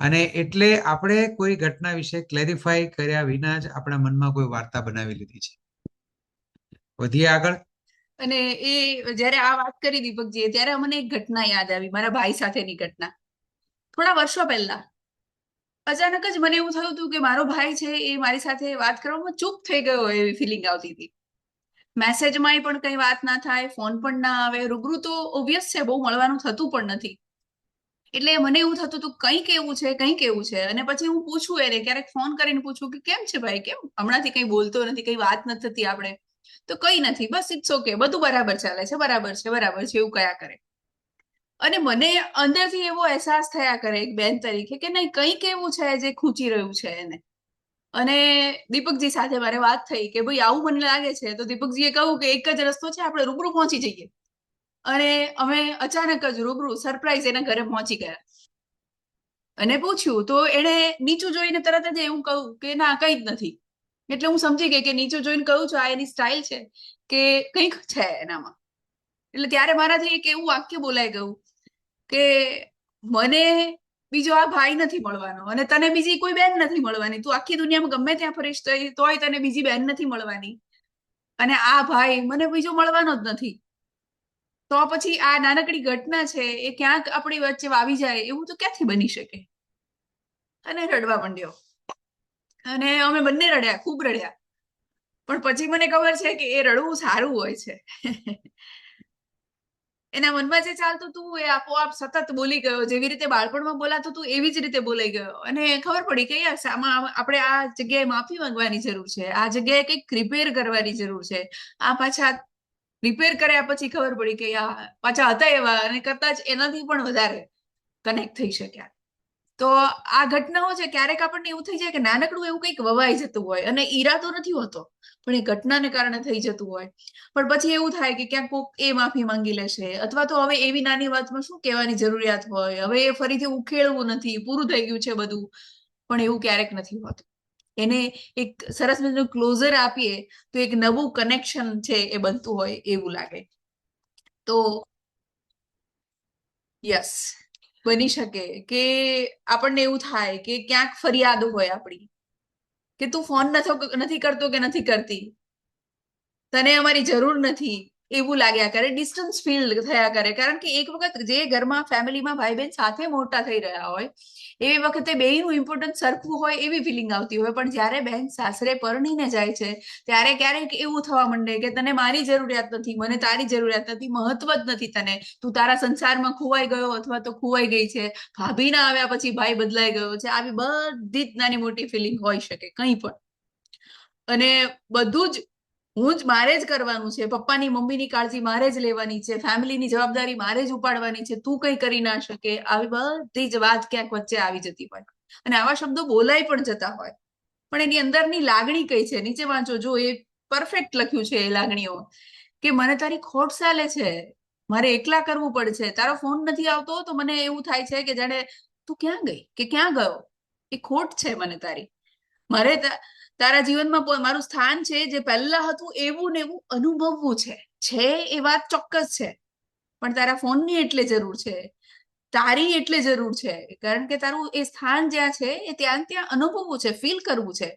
અને એટલે આપણે કોઈ ઘટના વિશે ક્લેરિફાઈ કર્યા વિના જ આપણા મનમાં કોઈ વાર્તા બનાવી લીધી છે. વધીએ આગળ. અને એ જ્યારે આ વાત કરી દીપકજીએ, ત્યારે મને એક ઘટના યાદ આવી, મારા ભાઈ સાથેની ઘટના. થોડા વર્ષો પહેલા અચાનક જ મને એવું થયું હતું કે મારો ભાઈ છે એ મારી સાથે વાત કરવામાં ચૂપ થઈ ગયો હોય એવી ફિલિંગ આવતી હતી. મેસેજમાંય પણ કઈ વાત ના થાય, ફોન પણ ના આવે, રૂબરૂ તો ઓબ્વિયસ છે બહુ મળવાનું થતું પણ નથી. એટલે મને એવું થતું હતું કંઈક એવું છે, કંઈક એવું છે. અને પછી હું પૂછું એને, ક્યારેક ફોન કરીને પૂછું કે કેમ છે ભાઈ, કેમ હમણાંથી કઈ બોલતો નથી, કઈ વાત નથી થતી આપણે? તો કઈ નથી, બસ ઇટ્સ ઓકે, બધું બરાબર ચાલે છે, બરાબર છે, બરાબર છે, એવું કયા કરે. અને મને અંદરથી એવો અહેસાસ થયા કરે એક બેન તરીકે કે નહીં, કંઈક એવું છે જે ખૂંચી રહ્યું છે એને. અને દીપકજી સાથે મારે વાત થઈ કે ભાઈ આવું મને લાગે છે. તો દીપકજીએ કહ્યું કે એક જ રસ્તો છે, આપણે રૂબરૂ પહોંચી જઈએ. અને અમે અચાનક જ રૂબરૂ સરપ્રાઈઝ એના ઘરે પહોંચી ગયા. અને પૂછ્યું તો એણે નીચું જોઈને તરત જ એવું કહ્યું કે ના કંઈ જ નથી. એટલે હું સમજી ગઈ કે નીચું જોઈને કહું છું, આ એની સ્ટાઇલ છે કે કંઈક છે એનામાં. એટલે ત્યારે મારાથી એક એવું વાક્ય બોલાઈ ગયું કે મને બીજો આ ભાઈ નથી મળવાનો, અને તને બીજી કોઈ બેન નથી મળવાની. તું આખી દુનિયામાં ગમે ત્યાં ફરીશ તોય તને બીજી બેન નથી મળવાની, અને આ ભાઈ મને બીજો મળવાનો જ નથી. તો પછી આ નાનકડી ઘટના છે એ ક્યાંક આપણી વચ્ચે વાવી જાય એવું તો ક્યાંથી બની શકે? અને રડવા માંડ્યો. અને અમે બંને રડ્યા, ખૂબ રડ્યા. પણ પછી મને ખબર છે કે એ રડવું સારું હોય છે. એના મનમાં જે ચાલતું હતું એ આપોઆપ સતત બોલી ગયો. જેવી રીતે બાળપણમાં બોલાતું હતું એવી જ રીતે બોલાઈ ગયો. અને ખબર પડી કે યસ, આમાં આપણે આ જગ્યાએ માફી માંગવાની જરૂર છે, આ જગ્યાએ કંઈક રિપેર કરવાની જરૂર છે. આ પાછા રિપેર કર્યા પછી ખબર પડી કે પાછા હતા એવા, અને કરતા જ એનાથી પણ વધારે કનેક્ટ થઈ શક્યા. તો આ ઘટનાઓ છે, ક્યારેક આપણને એવું થઈ જાય કે નાનકડું એવું કંઈક વવાઈ જતું હોય, અને ઈરાદો નથી હોતો, પણ એ ઘટનાને કારણે થઈ જતું હોય. પણ પછી એવું થાય કે ક્યાંક કોક એ માફી માંગી લેશે, અથવા તો હવે એવી નાની વાતમાં શું કહેવાની જરૂરિયાત હોય, હવે એ ફરીથી ઉખેડવું નથી, પૂરું થઈ ગયું છે બધું. પણ એવું ક્યારેક નથી હોતું. એને એક સરસ મજાનું ક્લોઝર આપીએ તો એક નવું કનેક્શન છે એ બનતું હોય એવું લાગે. તો યસ, બની શકે કે આપણને એવું થાય કે ક્યાંક ફરિયાદ હોય આપણી કે તું ફોન નથી કરતો કે નથી કરતી, તને અમારી જરૂર નથી, એવું લાગ્યા કરે, ડિસ્ટન્સ ફીલ થયા કરે. કારણ કે એક વખત જે ઘરમાં ફેમિલીમાં ભાઈ બહેન સાથે મોટા થઈ રહ્યા હોય એવી વખતે બેયનું ઇમ્પોર્ટન્સ સરખું હોય એવી ફિલિંગ આવતી હોય. પણ જ્યારે બહેન સાસરે પરણીને જાય છે ત્યારે ક્યારેક એવું થવા માંડે કે તને મારી જરૂરિયાત નથી, મને તારી જરૂરિયાત નથી, મહત્વ જ નથી તને, તું તારા સંસારમાં ખોવાઈ ગયો અથવા તો ખોવાઈ ગઈ છે, ભાભી ના આવ્યા પછી ભાઈ બદલાઈ ગયો છે. આવી બધી જ નાની મોટી ફિલિંગ હોઈ શકે કંઈ પણ. અને બધું જ હું જ મારે જ કરવાનું છે, પપ્પાની મમ્મીની કાળજી મારે જ લેવાની છે, ફેમિલીની જવાબદારી મારે જ ઉપાડવાની છે, તું કંઈ કરી ના શકે. આવી બધી જ વાત ક્યાંક વચ્ચે આવી જતી હોય, અને આવા શબ્દો બોલાઈ પણ જતા હોય. પણ એની અંદરની લાગણી કઈ છે, નીચે વાંચો, જો એ પરફેક્ટ લખ્યું છે એ લાગણીઓ, કે મને તારી ખોટ ચાલે છે, મારે એકલા કરવું પડે છે, તારો ફોન નથી આવતો તો મને એવું થાય છે કે જાણે તું ક્યાં ગઈ કે ક્યાં ગયો, એ ખોટ છે મને તારી. મારે તારા જીવનમાં મારું સ્થાન છે જે પહેલા હતું એવું ને એવું અનુભવવું છે એ વાત ચોક્કસ છે. પણ તારા ફોનની એટલે જરૂર છે, તારી એટલે જરૂર છે, કારણ કે તારું એ સ્થાન જ્યાં છે એ ત્યાં અનુભવવું છે, ફીલ કરવું છે.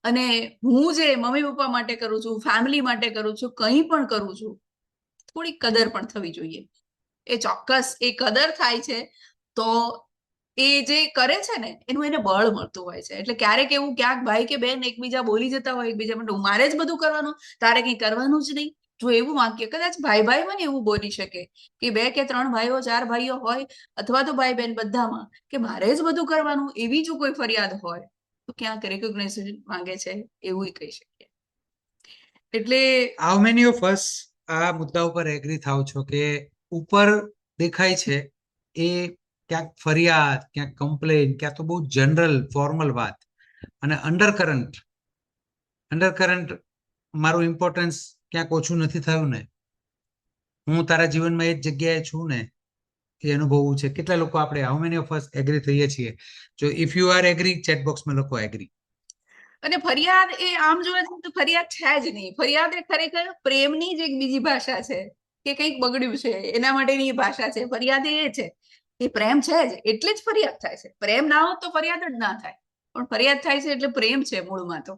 અને હું જે મમ્મી પપ્પા માટે કરું છું, ફેમિલી માટે કરું છું, કંઈ પણ કરું છું, થોડી કદર પણ થવી જોઈએ. એ ચોક્કસ એ કદર થાય છે તો એ જે કરે છે ને એનું એને બળ મળતું હોય છે. એટલે ક્યારેક એવું ક્યાંક ભાઈ કે બેન એકબીજા બોલી જતા હોય એકબીજા માટે, મારે જ બધું કરવાનું, તારે કંઈ કરવાનું જ નહીં, જો એવું વાક્ય કદાચ ભાઈ ભાઈમાં ને એવું બોલી શકે કે 2 કે 3 ભાઈઓ 4 ભાઈઓ હોય, અથવા તો ભાઈ બહેન બધામાં, કે મારે જ બધું કરવાનું, એવી જો કોઈ ફરિયાદ હોય તો ક્યાંક રેકોગ્નાઇઝેશન માંગે છે એવું કહી શકીએ. એટલે હાઉ મેની ઓફ અસ આ મુદ્દા ઉપર એગ્રી થાવ છો કે ઉપર દેખાય છે એ ક્યાંક ફરિયાદ, ક્યાંક કમ્પ્લેન, ક્યાં તો બહુ જનરલ ફોર્મલ વાત, અને અંડરકરન્ટ મારું ઇમ્પોર્ટન્સ ક્યાંક ઓછું નથી થયું ને, હું તારા જીવનમાં એ જ જગ્યાએ છું ને, એ અનુભવવું છે. કેટલા લોકો આપણે how many of us agree થઈએ છીએ? જો if you are agree, chat બોક્સમાં લખો એગ્રી. અને ફરિયાદ એ આમ જોવા જઈએ તો ફરિયાદ છે જ નહીં. ફરિયાદ એ ખરેખર પ્રેમની જ એક બીજી ભાષા છે, કે કંઈક બગડ્યું છે એના માટેની ભાષા છે. ફરિયાદ એ છે કે પ્રેમ છે જ એટલે જ ફરિયાદ થાય છે. પ્રેમ ના હોત તો ફરિયાદ જ ના થાય, પણ ફરિયાદ થાય છે એટલે પ્રેમ છે મૂળમાં તો.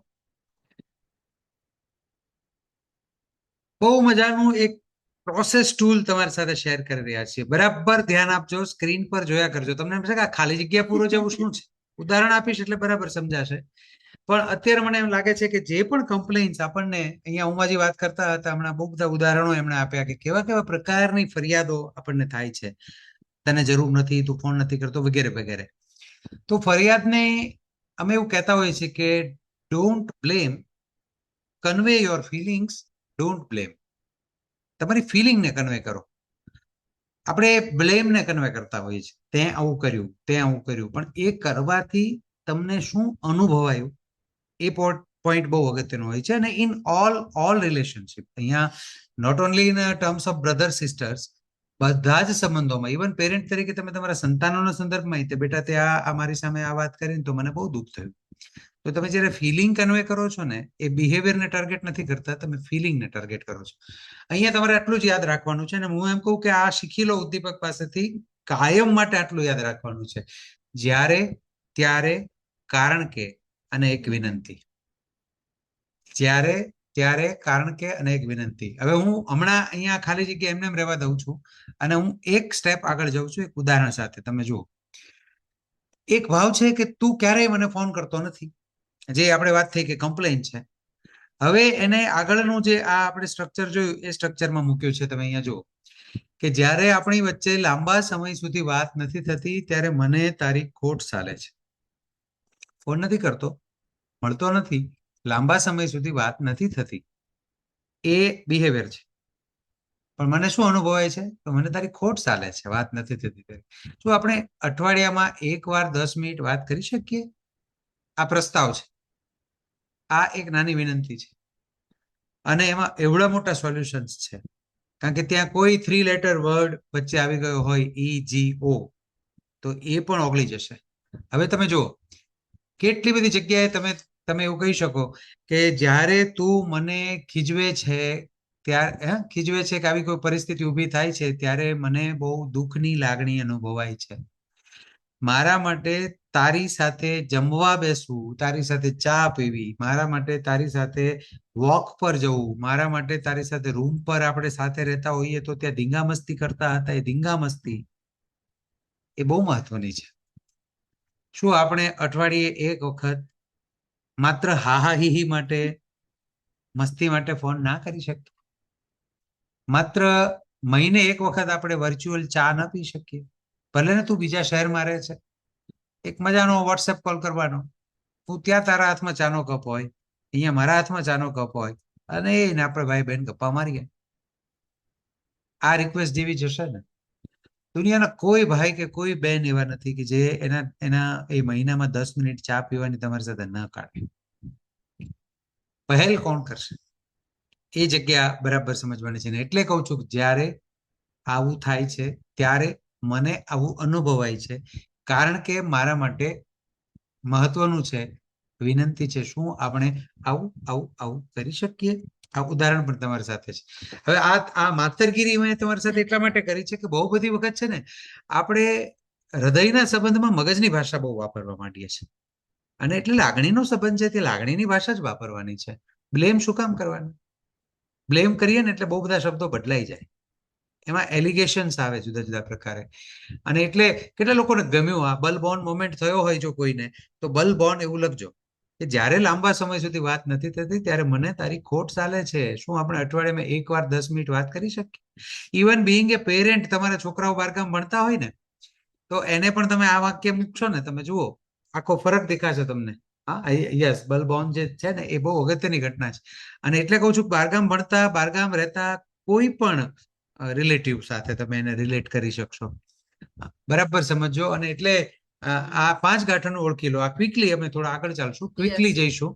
બહુ મજાનું એક પ્રોસેસ ટૂલ તમારી સાથે શેર કરી રહ્યા છીએ. બરાબર ધ્યાન આપજો, સ્ક્રીન પર જોયા કરજો. તમને એમ છે કે આ ખાલી જગ્યા પૂરો જેવું શું છે? ઉદાહરણ આપીશ એટલે બરાબર સમજાશે. પણ અત્યારે મને એમ લાગે છે કે જે પણ કમ્પ્લેન્ટ્સ આપણને અહીંયા ઉમાજી વાત કરતા હતા, હમણાં બહુ બધા ઉદાહરણો એમણે આપ્યા કે કેવા કેવા પ્રકારની ફરિયાદો આપણને થાય છે. તને જરૂર નથી, તું ફોન નથી કરતો, વગેરે વગેરે. તો ફરિયાદને અમે એવું કહેતા હોઈએ છીએ કે don't blame, convey your feelings, don't blame. તમારી ફિલિંગને કન્વે કરો. આપણે બ્લેમને કન્વે કરતા હોઈએ છીએ, તે આવું કર્યું, તે આવું કર્યું, પણ એ કરવાથી તમને શું અનુભવાયું એ પોઈન્ટ બહુ અગત્યનો હોય છે. અને ઇન ઓલ રિલેશનશિપ, અહીંયા not only in terms of brother sisters, બધા જ સંબંધોમાં, ઇવન પેરેન્ટ તરીકે તમે તમારા સંતાનોના સંદર્ભમાં તે બેટા તે આ મારી સામે આ વાત કરીને તો મને બહુ દુઃખ થયું. તો તમે જ્યારે ફિલિંગ કન્વે કરો છો ને, એ બિહેવિયરને ટાર્ગેટ નથી કરતા, તમે ફિલિંગને ટાર્ગેટ કરો છો. અહીંયા તમારે આટલું જ યાદ રાખવાનું છે. અને હું એમ કહું કે આ શીખી લો ઉદ્દીપક પાસેથી, કાયમ માટે આટલું યાદ રાખવાનું છે: જ્યારે, ત્યારે, કારણ કે અને એક વિનંતી. જ્યારે, ત્યારે, કારણ કે અને એક વિનંતી. હવે હું હમણાં અહીંયા ખાલી જગ્યા એમને એમ રહેવા દઉં છું અને હું એક સ્ટેપ આગળ જાઉં છું, એક ઉદાહરણ સાથે. તમે જુઓ, એક ભાવ છે કે તું ક્યારેય મને ફોન કરતો નથી, જે આપણે વાત થઈ કે કમ્પ્લેન છે. હવે એને આગળનું જે આ આપણે સ્ટ્રક્ચર જોયું એ સ્ટ્રક્ચરમાં મૂક્યું છે. તમે અહીંયા જુઓ કે જ્યારે આપણી વચ્ચે લાંબા સમય સુધી વાત નથી થતી ત્યારે મને તારી ખોટ ચાલે છે. ફોન નથી કરતો, મળતો નથી, લાંબા સમય સુધી વાત નથી થતી, એ બિહેવિયર છે. પણ મને શું અનુભવાય છે? તો મને તારી ખોટ ચાલે છે, વાત નથી થતી. શું આપણે અઠવાડિયામાં 1 વાર 10 મિનિટ વાત કરી શકીએ? આ પ્રસ્તાવ છે, આ એક નાની વિનંતી છે. અને એમાં એવડા મોટા સોલ્યુશન્સ છે, કારણ કે ત્યાં કોઈ 3 લેટર વર્ડ વચ્ચે આવી ગયો હોય, EGO, તો એ પણ ઓગળી જશે. હવે તમે જુઓ, કેટલી બધી જગ્યાએ તમે એવું કહી શકો કે જ્યારે તું મને ખીજવે છે, ખીજવે છે કે આવી કોઈ પરિસ્થિતિ ઊભી થાય છે ત્યારે મને બહુ દુઃખની લાગણી અનુભવાય છે. મારા માટે તારી સાથે જમવા બેસવું, તારી સાથે ચા પીવી, મારા માટે તારી સાથે વોક પર જવું, મારા માટે તારી સાથે રૂમ પર આપણે સાથે રહેતા હોઈએ તો ત્યાં ધીંગા મસ્તી કરતા હતા, એ ધીંગા મસ્તી એ બહુ મહત્વની છે. શું આપણે અઠવાડિયે એક વખત માત્ર હાહા હીહી માટે, મસ્તી માટે ફોન ના કરી શકીએ? માત્ર મહિને એક વખત આપણે વર્ચ્યુઅલ ચા ન પી શકીએ? ભલે ને તું બીજા શહેરમાં રહે છે, એક મજાનો વોટ્સએપ કોલ કરવાનો, હું ત્યાં તારા હાથમાં ચાનો કપ હોય, અહીંયા મારા હાથમાં ચાનો કપ હોય, અને એને આપણે ભાઈ બહેન ગપ્પા મારીએ. આ રિક્વેસ્ટ જેવી જશે ને, દુનિયાના કોઈ ભાઈ કે કોઈ બહેન એવા નથી કે જે એના એ મહિનામાં 10 મિનિટ ચા પીવાની તમારી સાથે ન કાઢે. પહેલ કોણ કરશે? એ જગ્યા બરાબર સમજવાની છે. ને એટલે કહું છું કે જ્યારે આવું થાય છે ત્યારે મને આવું અનુભવાય છે, કારણ કે મારા માટે મહત્વનું છે, વિનંતી છે. શું આપણે આવું આવું આવું કરી શકીએ? આ ઉદાહરણ પણ તમારી સાથે છે. હવે આ માતરગીરી મેં તમારી સાથે એટલા માટે કરી છે કે બહુ બધી વખત છે ને આપણે હૃદયના સંબંધમાં મગજની ભાષા બહુ વાપરવા માંડીએ છીએ, અને એટલે લાગણીનો સંબંધ છે તે લાગણીની ભાષા જ વાપરવાની છે. બ્લેમ શું કામ કરવાનું? બ્લેમ કરીએ ને એટલે બહુ બધા શબ્દો બદલાઈ જાય, એમાં એલિગેશન્સ આવે જુદા જુદા પ્રકારે. અને એટલે કેટલા લોકોને ગમ્યું આ બલ બોર્ન મોમેન્ટ થયો હોય જો કોઈને, તો બલ બોર્ન એવું લખજો કે જ્યારે લાંબા સમય સુધી વાત નથી થતી ત્યારે મને તારી ખોટ ચાલે છે. શું આપણે અઠવાડિયામાં 1 વાર 10 મિનિટ વાત કરી શકીએ? ઇવન બિંગ એ પેરેન્ટ, તમારા છોકરાઓ બારગામ ભણતા હોય ને તો એને પણ તમે આ વાક્ય મૂકશો ને, તમે જુઓ આખો ફરક દેખાશે તમને. હા, યસ, બલ બોર્ન જે છે ને એ બહુ અગત્યની ઘટના છે. અને એટલે કહું છું, બારગામ ભણતા, બારગામ રહેતા કોઈ પણ રિલેટિવ સાથે તમે એને રિલેટ કરી શકશો. બરાબર સમજો. અને એટલે આ 5 ગાંઠોને ઓળખી લો. આ ક્વિકલી અમે થોડા આગળ ચાલશું, ક્વિકલી Yes. જઈશું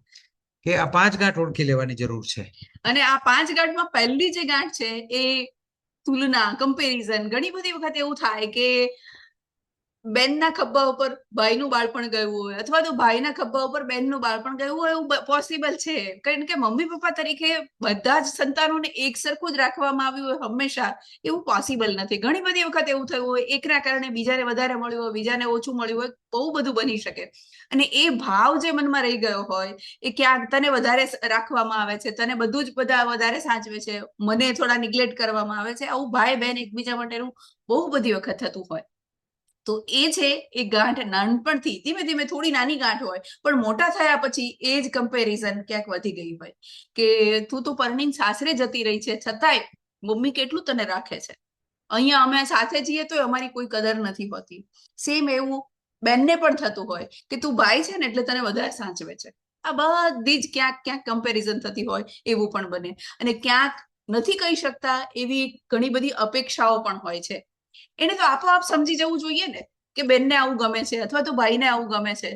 કે આ 5 ગાંઠ ઓળખી લેવાની જરૂર છે. અને આ 5 ગાંઠમાં પહેલી જે ગાંઠ છે એ તુલના, કમ્પેરિઝન. ઘણી બધી વખત એવું થાય કે બેનના ખભા ઉપર ભાઈનું બાળપણ ગયું હોય, અથવા તો ભાઈના ખભા ઉપર બેનનું બાળપણ ગયું હોય, એવું પોસિબલ છે. કારણ કે મમ્મી પપ્પા તરીકે બધા જ સંતાનોને એક સરખું જ રાખવામાં આવ્યું હોય હંમેશા, એવું પોસિબલ નથી. ઘણી બધી વખત એવું થયું હોય, એકના કારણે બીજાને વધારે મળ્યું હોય, બીજાને ઓછું મળ્યું હોય, બહુ બધું બની શકે. અને એ ભાવ જે મનમાં રહી ગયો હોય, એ ક્યાંક તને વધારે રાખવામાં આવે છે, તને બધું જ બધા વધારે સાચવે છે, મને થોડા નિગ્લેક્ટ કરવામાં આવે છે, આવું ભાઈ બહેન એકબીજા માટેનું બહુ બધી વખત થતું હોય. તો એ છે એ ગાંઠ નાનપણથી ધીમે ધીમે થોડી નાની ગાંઠ હોય, પણ મોટા થયા પછી એ જ કમ્પેરિઝન ક્યાંક વધી ગઈ હોય કે તું તો પરણીને સાસરે જતી રહી છે, છતાંય મમ્મી કેટલું તને રાખે છે, અહીંયા અમે સાથે જઈએ તો અમારી કોઈ કદર નથી હોતી. સેમ એવું બેનને પણ થતું હોય કે તું ભાઈ છે ને એટલે તને વધારે સાચવે છે. આ બધી જ ક્યાંક ક્યાંક કમ્પેરિઝન થતી હોય એવું પણ બને. અને ક્યાંક નથી કહી શકતા એવી ઘણી બધી અપેક્ષાઓ પણ હોય છે. એને તો આપોઆપ સમજી જવું જોઈએ ને કે બેનને આવું ગમે છે, અથવા તો ભાઈને આવું ગમે છે,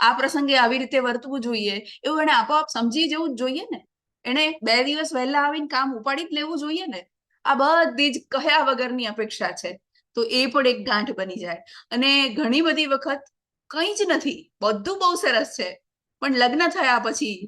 આ પ્રસંગે આવી રીતે વર્તવું જોઈએ, એવું એને આપોઆપ સમજી જવું જ જોઈએ ને. એને 2 દિવસ વહેલા આવીને કામ ઉપાડી જ લેવું જોઈએ ને. આ બધી જ કહ્યા વગરની અપેક્ષા છે. તો એ પણ એક ગાંઠ બની જાય. અને ઘણી બધી વખત કંઈ જ નથી, બધું બહુ સરસ છે, પણ લગ્ન થયા પછી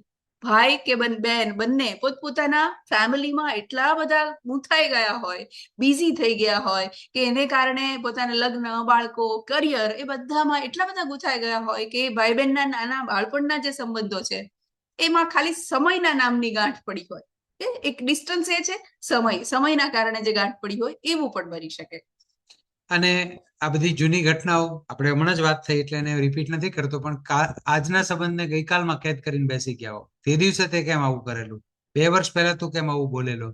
ભાઈ કે બેન બંને પોતપોતાના ફેમિલીમાં એટલા બધા ગૂંથાઈ ગયા હોય, બિઝી થઈ ગયા હોય કે એને કારણે પોતાના લગ્ન, બાળકો, કરિયર એ બધામાં એટલા બધા ગૂંથાઈ ગયા હોય કે ભાઈ બહેનના નાના બાળપણના જે સંબંધો છે એમાં ખાલી સમયના નામની ગાંઠ પડી હોય. એક ડિસ્ટન્સ એ છે સમયના કારણે જે ગાંઠ પડી હોય એવું પણ બની શકે. અને આ બધી જૂની ઘટનાઓ આપણે હમણાં જ વાત થઈ એટલે એને રિપીટ નથી કરતો, પણ આજના સંબંધને ગઈકાલમાં કેદ કરીને બેસી ગયા હો. તે દિવસે તે કેમ આવું કરેલું, 2 વર્ષ પહેલા તું કેમ આવું બોલેલો.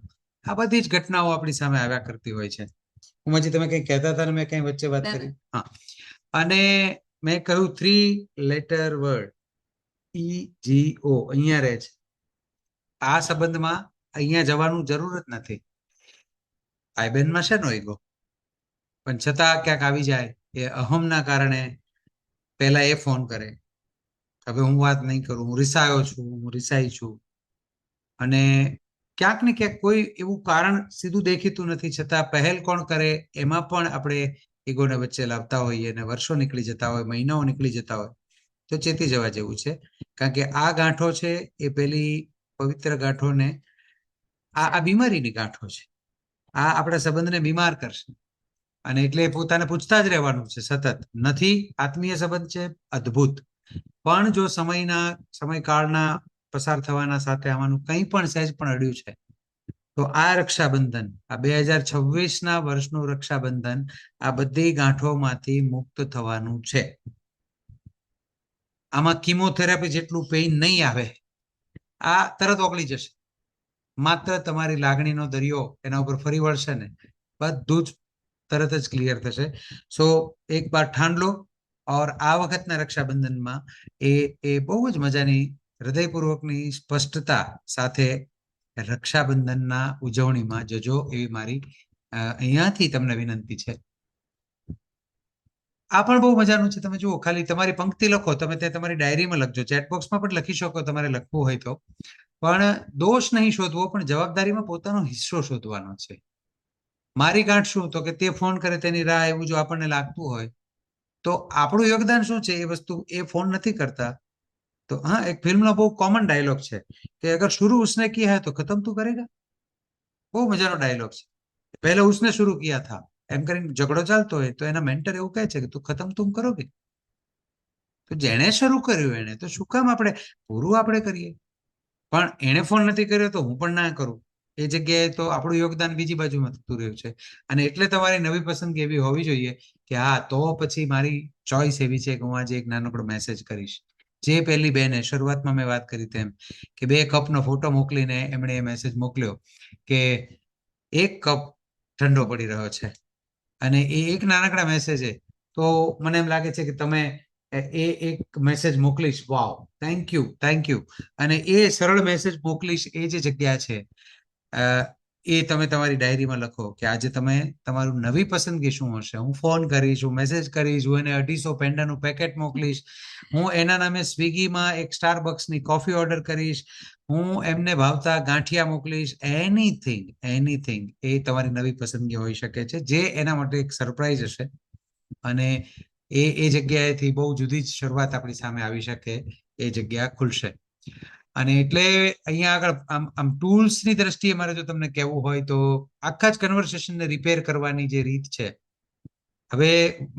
આ બધી જ ઘટનાઓ આપણી સામે આવ્યા કરતી હોય છે. ઉમાજી, તમે કઈ કહેતા હતા ને મેં કઈ વચ્ચે વાત કરી? હા. અને મેં કહ્યું 3 લેટર વર્ડ EGO અહીંયા રહે છે. આ સંબંધમાં અહીંયા જવાનું જરૂર જ નથી. ભાઈ બહેનમાં શેનો ઈગો? પણ છતાં ક્યાંક આવી જાય એ અહમના કારણે પહેલા એ ફોન કરે, હવે હું વાત નહીં કરું, હું રિસાયો છું, હું રિસાઈ છું. અને ક્યાંક ને ક્યાંક કોઈ એવું કારણ સીધું દેખીતું નથી, છતાં પહેલ કોણ કરે એમાં પણ આપણે ઈગોને વચ્ચે લાવતા હોઈએ અને વર્ષો નીકળી જતા હોય, મહિનાઓ નીકળી જતા હોય, તો ચેતી જવા જેવું છે. કારણ કે આ ગાંઠો છે એ પેલી પવિત્ર ગાંઠોને આ બીમારીની ગાંઠો છે. આ આપણા સંબંધને બીમાર કરશે. અને એટલે પોતાને પૂછતા જ રહેવાનું છે સતત. નથી આત્મીય સંબંધ છે અદ્ભુત, પણ જો સમયકાળના પસાર થવાના સાથે આમાંનું કંઈ પણ સહેજ પણ અડ્યું છે, તો આ રક્ષાબંધન, આ 2026ના વર્ષનું રક્ષાબંધન આ બધી ગાંઠોમાંથી મુક્ત થવાનું છે. આમાં કિમોથેરાપી જેટલું પેઇન નહીં આવે, આ તરત ઓગળી જશે. માત્ર તમારી લાગણીનો દરિયો એના ઉપર ફરી વળશે ને બધું જ તરત જ ક્લિયર થશે. સો એક બાર ઠાંડ લો, और આ વખતના રક્ષાબંધનમાં એ બહુ જ મજાની હૃદયપૂર્વકની સ્પષ્ટતા સાથે રક્ષાબંધનના ઉજવણીમાં જજો એવી મારી અહીંયાથી તમને વિનંતી છે. આ પણ બહુ મજાનું છે. તમે જુઓ, ખાલી તમારી પંક્તિ લખો, તમે તે તમારી ડાયરીમાં લખજો, ચેટબોક્સમાં પણ લખી શકો તમારે લખવું હોય તો. પણ દોષ નહીં શોધવો, પણ જવાબદારીમાં પોતાનો હિસ્સો શોધવાનો છે. મારી ગાંઠ શું, તો કે તે ફોન કરે તેની રાહ એવું જો આપણને લાગતું હોય તો આપણું યોગદાન શું છે એ વસ્તુ એ ફોન નથી કરતા. તો હા, એક ફિલ્મનો બહુ કોમન ડાયલોગ છે કે અગર શુरू उसने किया है तो खत्म तू करेगा. બહુ મજાનો ડાયલોગ છે. પહેલા उसने शुरू किया था એમ કરીને ઝઘડો ચાલતો હોય તો એના મેન્ટર એવું કહે છે કે તું ખતમ તુમ કરોગે. તો જેણે શરૂ કર્યું એને તો શું કામ આપણે પૂરું આપણે કરીએ. પણ એણે ફોન નથી કર્યો તો હું પણ ના કરું. એ જગ્યાએ તો આપણું યોગદાન બીજી બાજુમાં થતું રહ્યું છે. અને એટલે તમારી નવી પસંદગી એવી હોવી જોઈએ કે હા, તો પછી મારી ચોઈસ એવી છે કે હું આજે એક નાનકડો મેસેજ કરીશ. જે પહેલી બેને શરૂઆતમાં મેં વાત કરી તેમ કે 2 કપનો ફોટો મોકલીને એમણે એ મેસેજ મોકલ્યો કે 1 કપ ઠંડો પડી રહ્યો છે. અને એ એક નાનકડા મેસેજે તો મને એમ લાગે છે કે તમે એ એક મેસેજ મોકલીશ, વાવ, થેન્ક યુ. અને એ સરળ મેસેજ મોકલીશ, એ જે જગ્યા છે એ તમે તમારી ડાયરીમાં લખો કે આજે તમે તમારું નવી પસંદગી શું હશે. હું ફોન કરીશ, હું મેસેજ કરીશ, હું એને 250 પેંડાનું પેકેટ મોકલીશ, હું એના નામે સ્વિગીમાં એક સ્ટારબક્સની કોફી ઓર્ડર કરીશ, હું એમને ભાવતા ગાંઠિયા મોકલીશ. એનીથિંગ એ તમારી નવી પસંદગી હોઈ શકે છે, જે એના માટે એક સરપ્રાઈઝ હશે. અને એ જગ્યાએથી બહુ જુદી જ શરૂઆત આપણી સામે આવી શકે, એ જગ્યા ખુલશે. અને એટલે અહીંયા આગળ આમ ટૂલ્સની દ્રષ્ટિએ મારે જો તમને કહેવું હોય તો આખા જ કન્વર્સેશનને રિપેર કરવાની જે રીત છે, હવે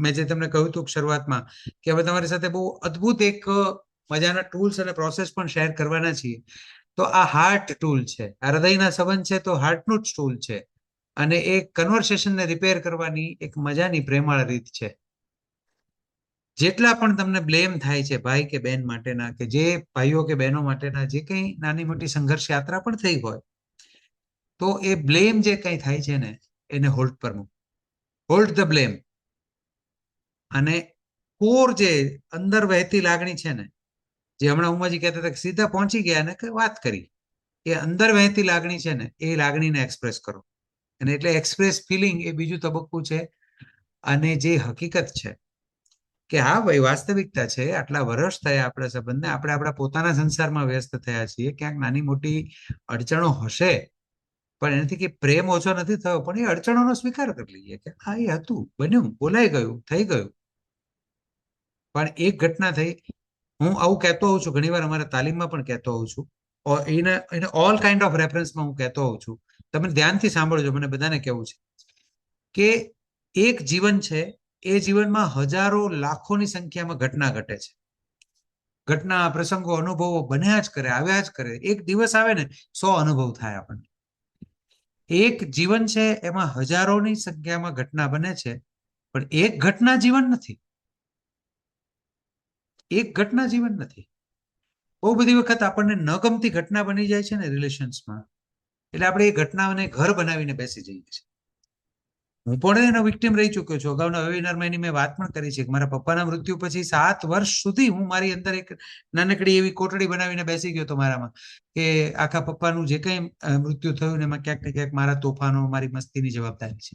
મેં જે તમને કહ્યું હતું શરૂઆતમાં કે હવે તમારી સાથે બહુ અદ્ભુત એક મજાના ટૂલ્સ અને પ્રોસેસ પણ શેર કરવાના છીએ. તો આ હાર્ટ ટૂલ છે, આ હૃદયના સંબંધ છે તો હાર્ટનું જ ટૂલ છે. અને એ કન્વર્સેશનને રિપેર કરવાની એક મજાની પ્રેમાળ રીત છે. જેટલા પણ તમને બ્લેમ થાય છે ભાઈ કે બહેન માટેના, કે જે ભાઈઓ કે બહેનો માટેના જે કંઈ નાની મોટી સંઘર્ષ યાત્રા પણ થઈ હોય, તો એ બ્લેમ જે કંઈ થાય છે ને, એને હોલ્ડ પર મૂકો. Hold the blame. અને કોર જે અંદર વહેતી લાગણી છે ને, જે હમણાં ઉમાજી કહેતા હતા કે સીધા પહોંચી ગયા ને કે વાત કરી, એ અંદર વહેતી લાગણી છે ને, એ લાગણીને એક્સપ્રેસ કરો. અને એટલે એક્સપ્રેસ ફિલિંગ એ બીજું તબક્કું છે. અને જે હકીકત છે કે હા ભાઈ, વાસ્તવિકતા છે, આટલા વર્ષ થયા આપણા સંબંધને, આપણે આપણા પોતાના સંસારમાં વ્યસ્ત થયા છીએ, ક્યાંક નાની મોટી અડચણો હશે, પણ એનાથી કે પ્રેમ ઓછો નથી થયો, પણ એ અડચણોનો સ્વીકાર કરી લઈએ કે હા એ હતું, બન્યું, બોલાઈ ગયું, થઈ ગયું. પણ એક ઘટના થઈ. હું આવું કહેતો હોઉં છું, ઘણીવાર અમારા તાલીમમાં પણ કહેતો હોઉં છું, એને ઓલ કાઇન્ડ ઓફ રેફરન્સમાં હું કહેતો હોઉં છું. તમે ધ્યાનથી સાંભળજો, મને બધાને કહેવું છે કે એક જીવન છે, એ જીવનમાં હજારો લાખોની સંખ્યામાં ઘટના ઘટે છે. ઘટના, પ્રસંગો, અનુભવો બન્યા જ કરે, આવ્યા જ કરે. એક દિવસ આવે ને 100 અનુભવ થાય આપણને. એક જીવન છે, એમાં હજારોની સંખ્યામાં ઘટના બને છે, પણ એક ઘટના જીવન નથી. એક ઘટના જીવન નથી. બહુ બધી વખત આપણને ન ગમતી ઘટના બની જાય છે ને રિલેશન્સમાં, એટલે આપણે એ ઘટનાઓને ઘર બનાવીને બેસી જઈએ છીએ. હું પણ એનો વિક્ટિમ રહી ચૂક્યો છું. અગાઉના વેબિનારમાં એની મેં વાત પણ કરી છે કે મારા પપ્પાના મૃત્યુ પછી 7 વર્ષ સુધી હું મારી અંદર એક નાનકડી એવી કોટડી બનાવીને બેસી ગયો હતો મારામાં, કે આખા પપ્પાનું જે કંઈ મૃત્યુ થયું ને એમાં ક્યાંક ને ક્યાંક મારા તોફાનો, મારી મસ્તીની જવાબદારી છે.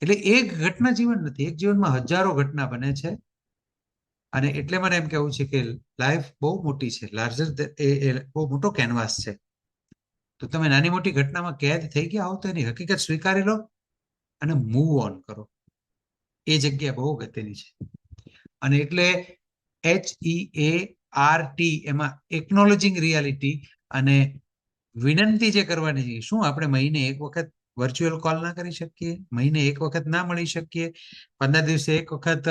એટલે એક ઘટના જીવન નથી, એક જીવનમાં હજારો ઘટના બને છે. અને એટલે મને એમ કહેવું છે કે લાઈફ બહુ મોટી છે, લાર્જર એ બહુ મોટો કેનવાસ છે. તો તમે નાની મોટી ઘટનામાં કેદ થઈ ગયા હો તો એની હકીકત સ્વીકારી લો અને મૂવ ઓન કરો. એ જગ્યા બહુ અગત્યની છે. અને એટલે HEART, એમાં એકનોલોજિંગ રિયાલિટી અને વિનંતી જે કરવાની છે, શું આપણે મહિને એક વખત વર્ચ્યુઅલ કોલ ના કરી શકીએ? મહિને એક વખત ના મળી શકીએ? 15 દિવસે એક વખત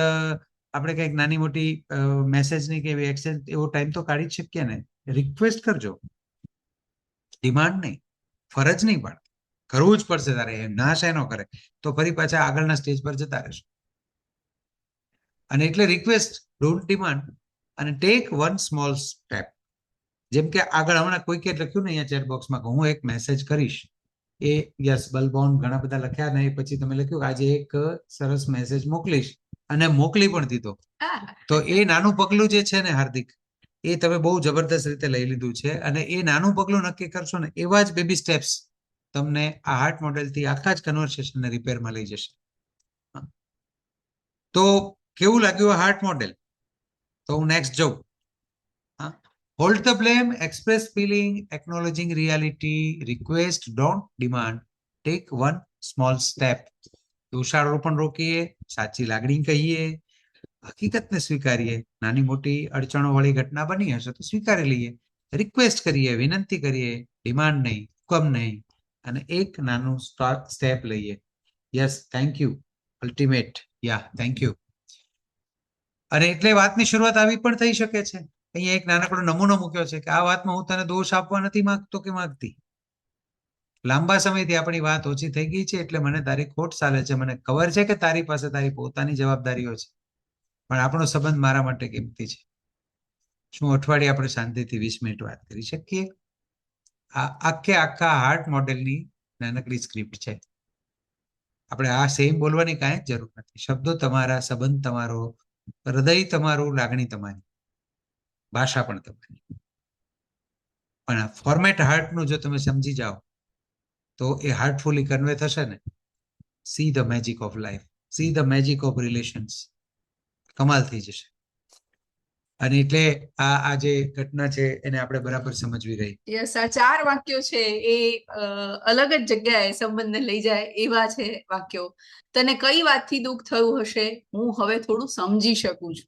આપણે કંઈક નાની મોટી મેસેજની કે એવી એક્સચેન્જ, એવો ટાઈમ તો કાઢી જ શકીએ ને? રિક્વેસ્ટ કરજો, ડિમાન્ડ નહીં, ફરજ નહીં પાડે. કરવું જ પડશે તારે, ના શેનો કરે તો ફરી પાછા આગળના સ્ટેજ પર જતા રહેશે. અને એટલે રિક્વેસ્ટ, ડોન્ટ ડિમાન્ડ, અને ટેક વન સ્મોલ સ્ટેપ. જેમ કે આગળ હમણાં કોઈકે લખ્યું ને અહીંયા ચેટ બોક્સમાં કે હું એક મેસેજ કરીશ, એ યસ, બલબોન ઘણા બધા લખ્યા ને પછી તમે લખ્યું કે આજે એક સરસ મેસેજ મોકલીશ, અને મોકલી પણ દીધો. તો એ નાનું પગલું જે છે ને હાર્દિક, એ તમે બહુ જબરદસ્ત રીતે લઈ લીધું છે. અને એ નાનું પગલું નક્કી કરશો ને, એવા જ બેબી સ્ટેપ્સ તમને આ હાર્ટ મોડેલથી આખા જ કન્વર્સેશનને રિપેરમાં લઈ જશે. તો કેવું લાગ્યું આ હાર્ટ મોડેલ? તો હું નેક્સ્ટ જોઉં. Hold the blame, express feeling, acknowledging reality, request, don't demand, take one small step. દોષારોપણ રોકીએ, સાચી લાગણી કહીએ, હકીકતને સ્વીકારીએ. નાની મોટી અડચણો વાળી ઘટના બની હશે તો સ્વીકારી લઈએ, રિક્વેસ્ટ કરીએ, વિનંતી કરીએ, ડિમાન્ડ નહીં, હુકમ નહીં, અને એક નાનું સ્ટેપ લઈએ. Yes, thank you, ultimate, yeah thank you. અને એટલે વાતની શરૂઆત આવી પણ થઈ શકે છે. અહીંયા એક નાનકડો નમૂનો મૂક્યો છે કે આ વાતમાં હું તને દોષ આપવા નથી માંગતો કે માંગતી. લાંબા સમયથી આપણી વાત ઓછી થઈ ગઈ છે, એટલે મને તારી ખોટ ચાલે છે. મને ખબર છે કે તારી પાસે તારી પોતાની જવાબદારીઓ છે, પણ આપણો સંબંધ મારા માટે કિંમતી છે. શું અઠવાડિયે આપણે શાંતિથી 20 મિનિટ વાત કરી શકીએ? આ આખા હાર્ટ મોડેલની નાનકડી સ્ક્રિપ્ટ છે. આપણે આ સેમ બોલવાની કાંઈ જ જરૂર નથી. શબ્દો તમારા, સંબંધ તમારો, હૃદય તમારું, લાગણી તમારી, ભાષા પણ તમારી. પણ ફોર્મેટ હાર્ટનું જો તમે સમજી જાઓ તો એ હાર્ટફુલી કન્વે થશે ને. See the magic of life, see the magic of relations, કમાલ થઈ જશે. અને એટલે આ જે ઘટના છે એને આપણે બરાબર સમજવી રહી. યસ, આ 4 વાક્યો છે એ અલગ જ જગ્યાએ સંબંધને લઈ જાય એવા છે વાક્યો. તને કઈ વાતથી દુઃખ થયું હશે, હું હવે થોડું સમજી શકું છું.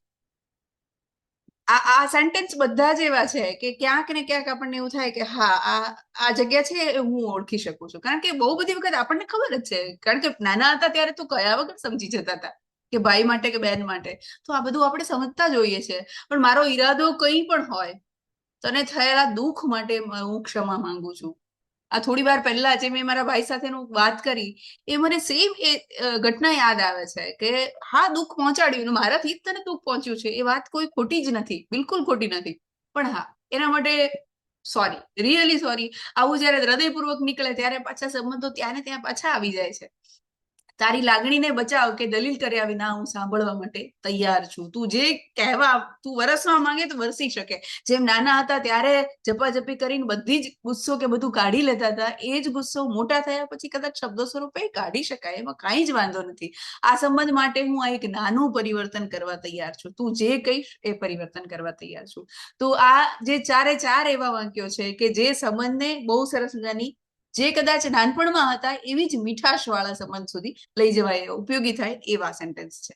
આ સેન્ટેન્સ બધા જ એવા છે કે ક્યાંક ને ક્યાંક આપણને એવું થાય કે હા, આ જગ્યા છે એ હું ઓળખી શકું છું. કારણ કે બહુ બધી વખત આપણને ખબર જ છે, કારણ કે નાના હતા ત્યારે તો કયા વગર સમજી જતા હતા કે ભાઈ માટે કે બહેન માટે. તો આ બધું આપણે સમજતા જોઈએ છે. પણ મારો ઈરાદો કંઈ પણ હોય, તને થયેલા દુઃખ માટે હું ક્ષમા માંગુ છું. આ થોડી વાર પહેલા જે મેં મારા ભાઈ સાથેનું વાત કરી, એ મને સેમ એ ઘટના યાદ આવે છે કે હા, દુઃખ પહોંચાડ્યું, મારાથી જ તને દુઃખ પહોંચ્યું છે, એ વાત કોઈ ખોટી જ નથી, બિલકુલ ખોટી નથી. પણ હા, એના માટે સોરી, રિયલી સોરી. આવું જયારે હૃદયપૂર્વક નીકળે ત્યારે પાછા સંબંધો ત્યાં ને ત્યાં પાછા આવી જાય છે. તારી લાગણીને બચાવ કે દલીલ કર્યા વિના હું સાંભળવા માટે તૈયાર છું. તું જે કહેવા તું વરસવા માંગે તો વરસી શકે. જેમ નાના હતા ત્યારે ઝપાઝપી કરીને બધી જ ગુસ્સો કે બધું કાઢી લેતા હતા, એ જ ગુસ્સો મોટા થયા પછી કદાચ શબ્દો સ્વરૂપે કાઢી શકાય, એમાં કાંઈ જ વાંધો નથી. આ સંબંધ માટે હું આ એક નાનું પરિવર્તન કરવા તૈયાર છું. તું જે કહીશ એ પરિવર્તન કરવા તૈયાર છું. તો આ જે 4 એવા વાક્યો છે કે જે સંબંધને બહુ સરસ મજાની, જે કદાચ નાનપણમાં હતા એવી જ મીઠાશ વાળા સંબંધ સુધી લઈ જવાય, ઉપયોગી થાય એવા સેન્ટેન્સ છે.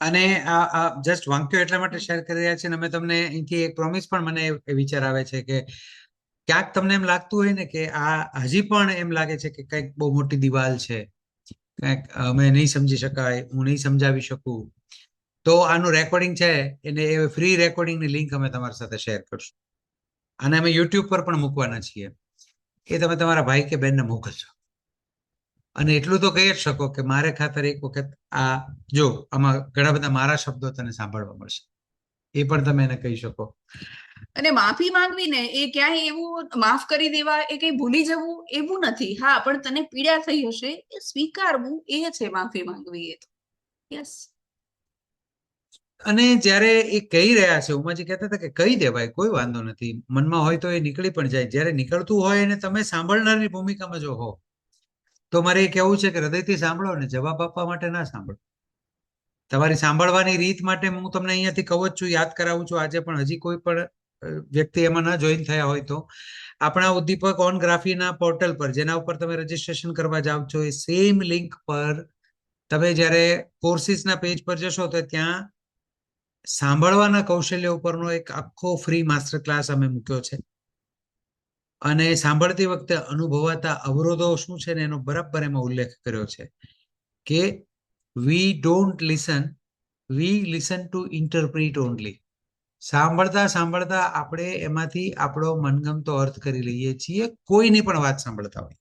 અને આ જસ્ટ વાક્યો એટલા માટે શેર કરી રહ્યા છે ને અમે તમને અહીંથી એક પ્રોમિસ પણ મને એ વિચાર આવે છે કે ક્યાંક તમને એમ લાગતું હોય ને કે આ હજી પણ એમ લાગે છે કે કંઈક બહુ મોટી દિવાલ છે, કંઈક અમે નહીં સમજી શકાય, હું નહીં સમજાવી શકું, તો આનું રેકોર્ડિંગ છે એને એ ફ્રી રેકોર્ડિંગની લિંક અમે તમારી સાથે શેર કરશું. અને અમે યુટ્યુબ પર પણ મૂકવાના છીએ. એ તમે તમારા ભાઈ કે બહેનને મોકલજો. અને એટલું તો કહી જ શકો કે મારે ખાતર એક વખત આ જો, આમાં ઘણા બધા મારા શબ્દો તને સાંભળવા મળશે, એ પણ તમે એને કહી શકો. અને માફી માંગવી ને એ ક્યાંય એવું માફ કરી દેવા, એ કઈ ભૂલી જવું એવું નથી. હા, પણ તને પીડા થઈ હશે એ સ્વીકારવું, એ છે માફી માંગવી. એ તો યસ. અને જ્યારે એ કહી રહ્યા છે, ઉમાજી કહેતા હતા કે કહી દેવાય, કોઈ વાંધો નથી, મનમાં હોય તો એ નીકળી પણ જાય. જ્યારે નીકળતું હોય અને તમે સાંભળનારની ભૂમિકામાં જો હો, તો મારે એ કહેવું છે કે હૃદયથી સાંભળો ને જવાબ આપવા માટે ના સાંભળો. તમારી સાંભળવાની રીત માટે હું તમને અહીંયાથી કહું જ છું, યાદ કરાવું છું આજે પણ. હજી કોઈ પણ વ્યક્તિ એમાં ન જોઈન થયા હોય તો આપણા ઉદ્દીપક ઓન ગ્રાફીના પોર્ટલ પર, જેના ઉપર તમે રજીસ્ટ્રેશન કરવા જાઓ છો, એ સેમ લિંક પર તમે જ્યારે કોર્સિસના પેજ પર જશો તો ત્યાં સાંભળવાના કૌશલ્ય ઉપરનો એક આખો ફ્રી માસ્ટર ક્લાસ અમે મૂક્યો છે. અને સાંભળતી વખતે અનુભવાતા અવરોધો શું છે ને એનો બરાબર એમાં ઉલ્લેખ કર્યો છે કે we don't listen, we listen to interpret only. સાંભળતા સાંભળતા આપણે એમાંથી આપણો મનગમતો અર્થ કરી લઈએ છીએ, કોઈની પણ વાત સાંભળતા હોય.